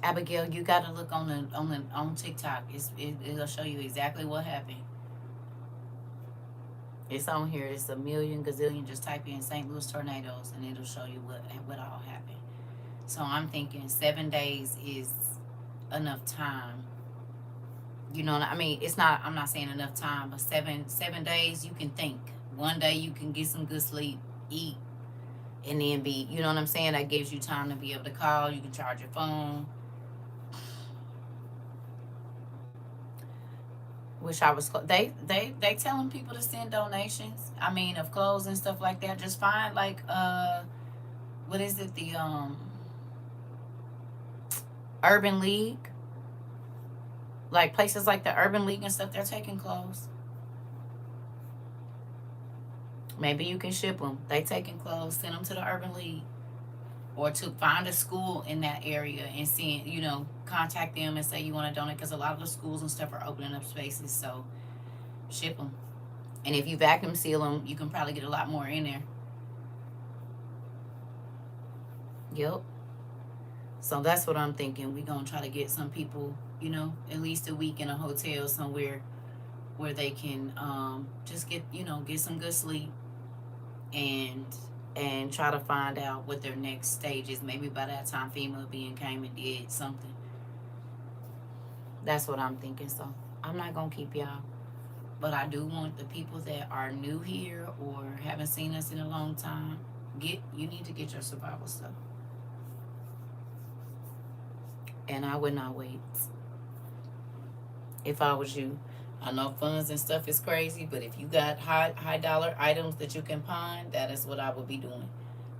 Speaker 1: Abigail, you got to look on TikTok. It'll show you exactly what happened. It's on here. It's a million gazillion. Just type in St. Louis tornadoes, and it'll show you what all happened. So I'm thinking 7 days is enough time. You know what I mean? It's not. I'm not saying enough time, but 7 days you can think. One day you can get some good sleep, eat, and then be. You know what I'm saying? That gives you time to be able to call. You can charge your phone. Wish I was. They telling people to send donations. I mean, of clothes and stuff like that. Just find like what is it? The Urban League. Like places like the Urban League and stuff, they're taking clothes. Maybe you can ship them. They taking clothes, send them to the Urban League, or to find a school in that area and see, contact them and say you want to donate, because a lot of the schools and stuff are opening up spaces. So ship them, and if you vacuum seal them, you can probably get a lot more in there. Yep. So that's what I'm thinking. We're gonna try to get some people, at least a week in a hotel somewhere where they can just get some good sleep and try to find out what their next stage is. Maybe by that time FEMA being came and did something. That's what I'm thinking. So I'm not gonna keep y'all, but I do want the people that are new here or haven't seen us in a long time, you need to get your survival stuff. And I would not wait if I was you. I know funds and stuff is crazy, but if you got high dollar items that you can pawn, that is what I would be doing.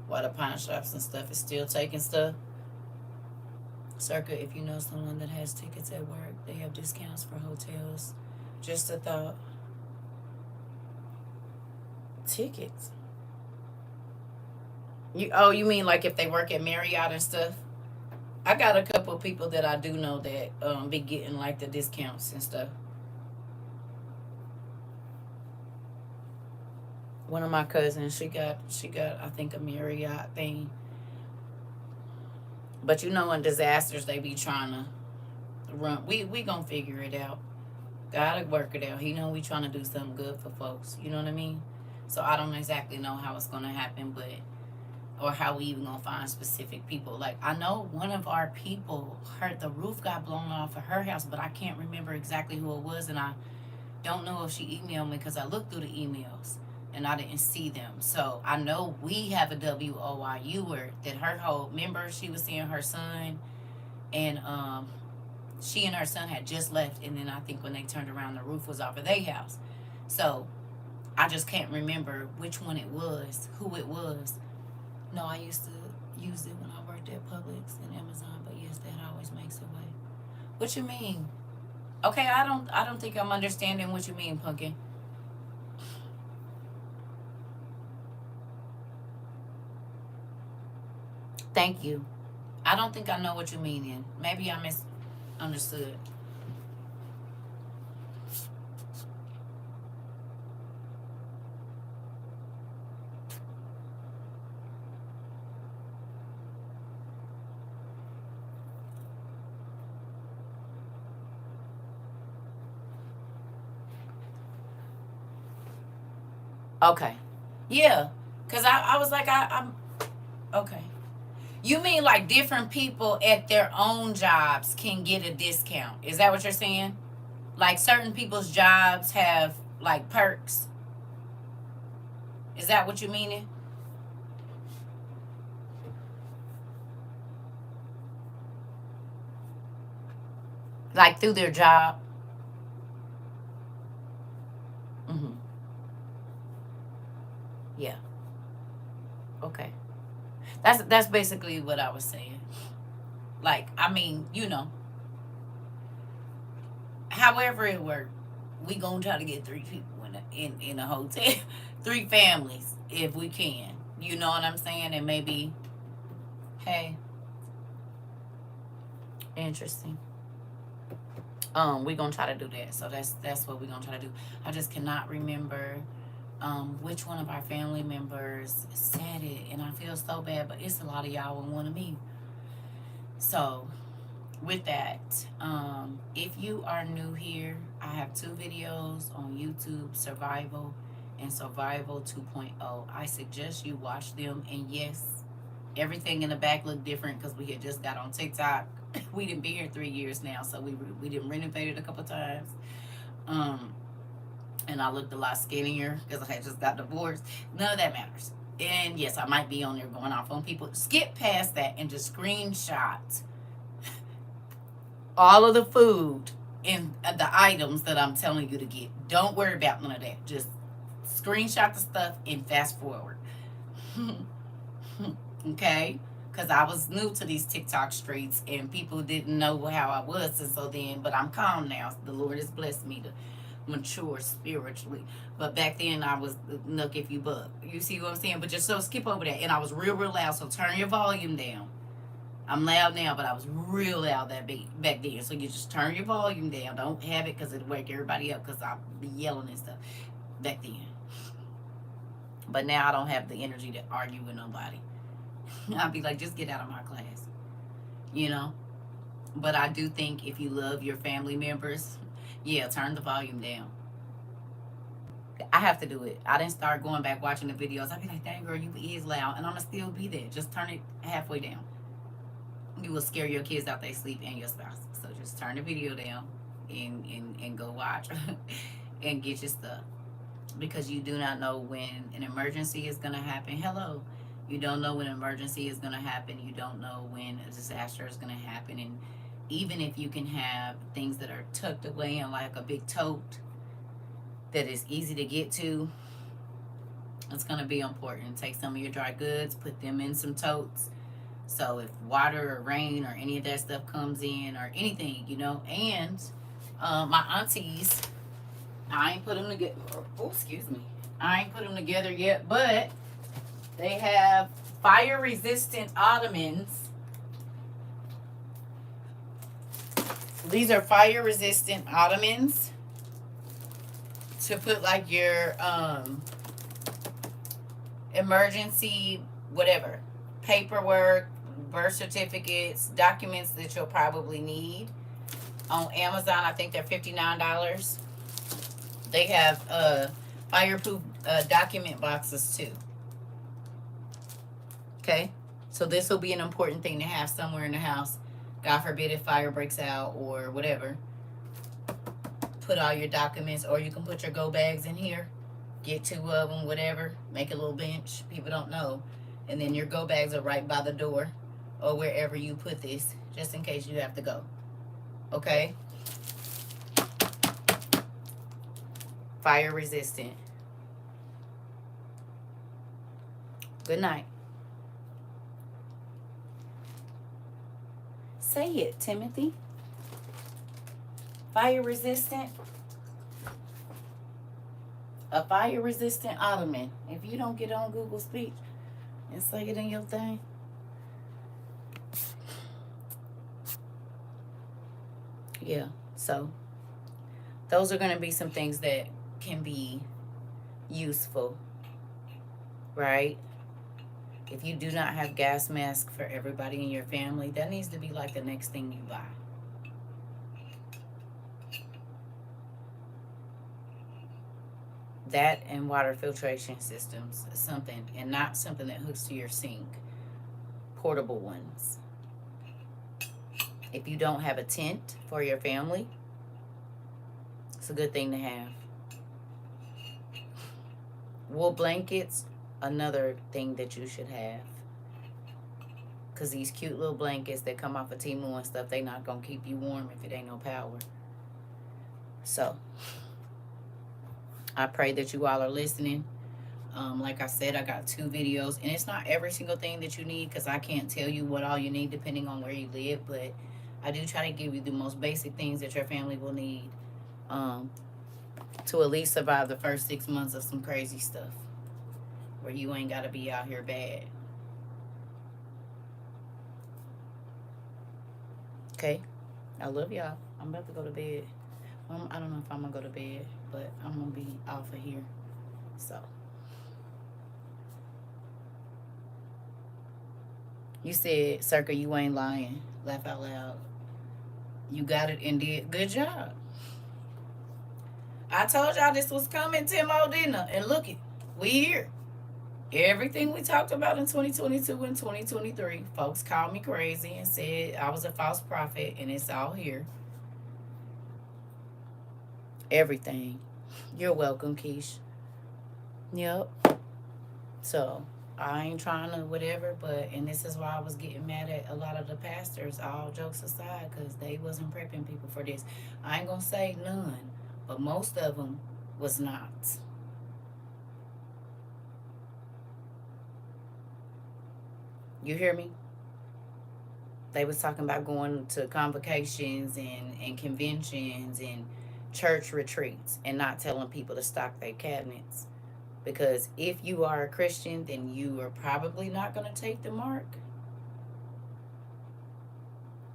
Speaker 1: While the pawn shops and stuff is still taking stuff. CERCA, if you know someone that has tickets at work, they have discounts for hotels. Just a thought. Tickets. You mean like if they work at Marriott and stuff? I got a couple of people that I do know that be getting like the discounts and stuff. One of my cousins, she got I think a Marriott thing. But in disasters they be trying to run. We gonna figure it out. Gotta work it out. He know we trying to do something good for folks. You know what I mean? So I don't exactly know how it's gonna happen, or how we even gonna find specific people. Like I know one of our people, the roof got blown off of her house, but I can't remember exactly who it was, and I don't know if she emailed me because I looked through the emails and I didn't see them. So I know we have a WOIUer that her whole member, she was seeing her son, and she and her son had just left, and then I think when they turned around, the roof was off of their house. So I just can't remember which one it was, who it was. No, I used to use it when I worked at Publix and Amazon, but yes, that always makes a way. What you mean? Okay, I don't think I'm understanding what you mean, Pumpkin. Thank you. I don't think I know what you mean then. Maybe I misunderstood. Okay. Yeah. Because I was like, I'm okay. You mean like different people at their own jobs can get a discount? Is that what you're saying? Like certain people's jobs have like perks. Is that what you meaning? Like through their job? Mm-hmm. Yeah. Okay. That's basically what I was saying. Like, I mean, however it worked, we gonna try to get 3 people in a hotel, 3 families if we can. You know what I'm saying? And maybe, hey, interesting. We gonna try to do that. So that's what we gonna try to do. I just cannot remember which one of our family members said it, and I feel so bad, but it's a lot of y'all would want to meet. So with that, if you are new here, I have 2 videos on YouTube, Survival and Survival 2.0. I suggest you watch them. And yes, everything in the back looked different because we had just got on TikTok. We didn't be here 3 years now, so we didn't renovate it a couple times. And I looked a lot skinnier because I had just got divorced. None of that matters. And yes, I might be on there going off on people. Skip past that and just screenshot all of the food and the items that I'm telling you to get. Don't worry about none of that. Just screenshot the stuff and fast forward. Okay? Because I was new to these TikTok streets and people didn't know how I was. And so then, but I'm calm now. The Lord has blessed me to mature spiritually. But back then I was nook if you buck. You see what I'm saying? But just so skip over that. And I was real loud. So turn your volume down. I'm loud now, but I was real loud back then. So you just turn your volume down. Don't have it because it'll wake everybody up because I'll be yelling and stuff back then. But now I don't have the energy to argue with nobody. I'll be like, just get out of my class. You know? But I do think if you love your family members, yeah, turn the volume down. I have to do it. I didn't start going back watching the videos. I'd be like, dang girl, you is loud. And I'm going to still be there. Just turn it halfway down. You will scare your kids out their sleep and your spouse. So just turn the video down and go watch and get your stuff. Because you do not know when an emergency is going to happen. Hello. You don't know when an emergency is going to happen. You don't know when a disaster is going to happen. And even if you can have things that are tucked away in like a big tote that is easy to get to, it's going to be important. Take some of your dry goods, put them in some totes. So if water or rain or any of that stuff comes in or anything, and my aunties, I ain't put them together. Oh, excuse me. I ain't put them together yet, but they have fire-resistant ottomans. These are fire-resistant ottomans to put like your emergency, whatever, paperwork, birth certificates, documents that you'll probably need. On Amazon, I think they're $59. They have fireproof document boxes too. Okay, so this will be an important thing to have somewhere in the house. God forbid if fire breaks out or whatever. Put all your documents, or you can put your go bags in here. Get 2 of them, whatever. Make a little bench. People don't know. And then your go bags are right by the door or wherever you put this, just in case you have to go. Okay? Fire resistant. Good night. Say it, Timothy. Fire resistant. A fire resistant ottoman. If you don't get on Google Speech and say it in your thing. Yeah, so those are going to be some things that can be useful, right? If you do not have gas masks for everybody in your family, that needs to be like the next thing you buy. That and water filtration systems, something, and not something that hooks to your sink. Portable ones. If you don't have a tent for your family, it's a good thing to have. Wool blankets, another thing that you should have. Because these cute little blankets that come off of Temu and stuff, they not going to keep you warm if it ain't no power. So, I pray that you all are listening. Like I said, I got 2 videos. And it's not every single thing that you need, because I can't tell you what all you need depending on where you live. But I do try to give you the most basic things that your family will need to at least survive the first 6 months of some crazy stuff, where you ain't got to be out here bad. Okay? I love y'all. I'm about to go to bed. I don't know if I'm going to go to bed, but I'm going to be off of here. So. You said, Circa, you ain't lying. Laugh out loud. You got it and did good job. I told y'all this was coming, Timo, didn't I? And look it, we here. Everything we talked about in 2022 and 2023, folks called me crazy and said I was a false prophet, and it's all here. Everything. You're welcome, Keish. Yep. So, I ain't trying to whatever, but, and this is why I was getting mad at a lot of the pastors, all jokes aside, because they wasn't prepping people for this. I ain't going to say none, but most of them was not. You hear me? They was talking about going to convocations and conventions and church retreats and not telling people to stock their cabinets. Because if you are a Christian, then you are probably not going to take the mark.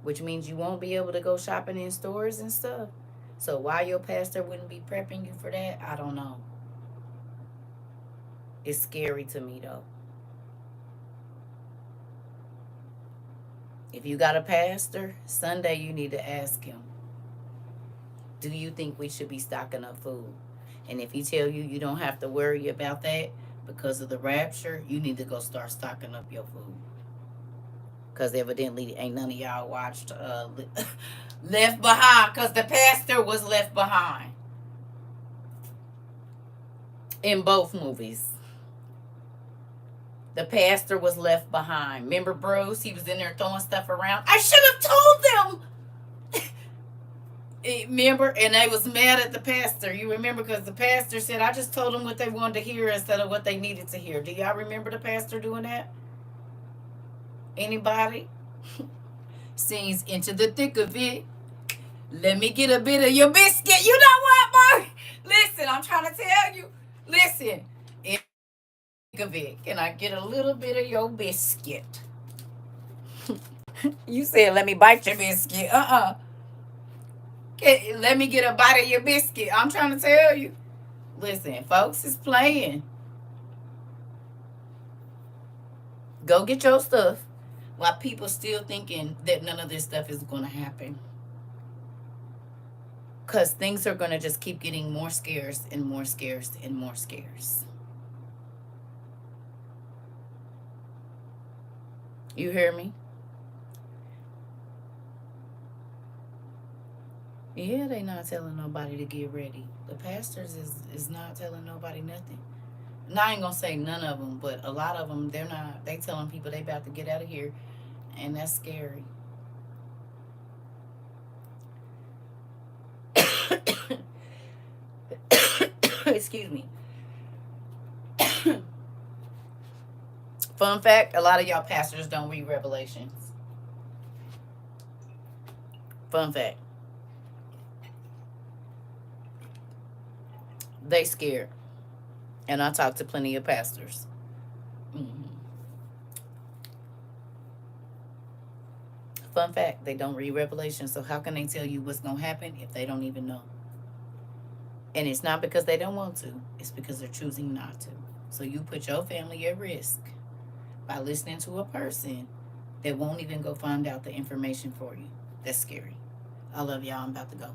Speaker 1: Which means you won't be able to go shopping in stores and stuff. So why your pastor wouldn't be prepping you for that, I don't know. It's scary to me, though. If you got a pastor, Sunday you need to ask him, do you think we should be stocking up food? And if he tell you you don't have to worry about that because of the rapture, you need to go start stocking up your food. Because evidently ain't none of y'all watched Left Behind, because the pastor was left behind in both movies. The pastor was left behind. Remember Bruce? He was in there throwing stuff around. I should have told them. Remember? And they was mad at the pastor. You remember? Because the pastor said, I just told them what they wanted to hear instead of what they needed to hear. Do y'all remember the pastor doing that? Anybody? Sings Into the Thick of It. Let me get a bit of your biscuit. You know what, boy? Listen, I'm trying to tell you. Listen. Of it. Can I get a little bit of your biscuit? You said, let me bite your biscuit. Let me get a bite of your biscuit. I'm trying to tell you. Listen, folks is playing. Go get your stuff while people still thinking that none of this stuff is going to happen. Because things are going to just keep getting more scarce and more scarce and more scarce. You hear me? Yeah, they not telling nobody to get ready. The pastors is not telling nobody nothing. And I ain't gonna say none of them, but a lot of them, they're not. They telling people they about to get out of here, and that's scary. Excuse me. Fun fact, a lot of y'all pastors don't read Revelations. Fun fact. They scared. And I talked to plenty of pastors. Fun fact, they don't read Revelation. So how can they tell you what's going to happen if they don't even know? And it's not because they don't want to. It's because they're choosing not to. So you put your family at risk by listening to a person that won't even go find out the information for you. That's scary. I love y'all. I'm about to go.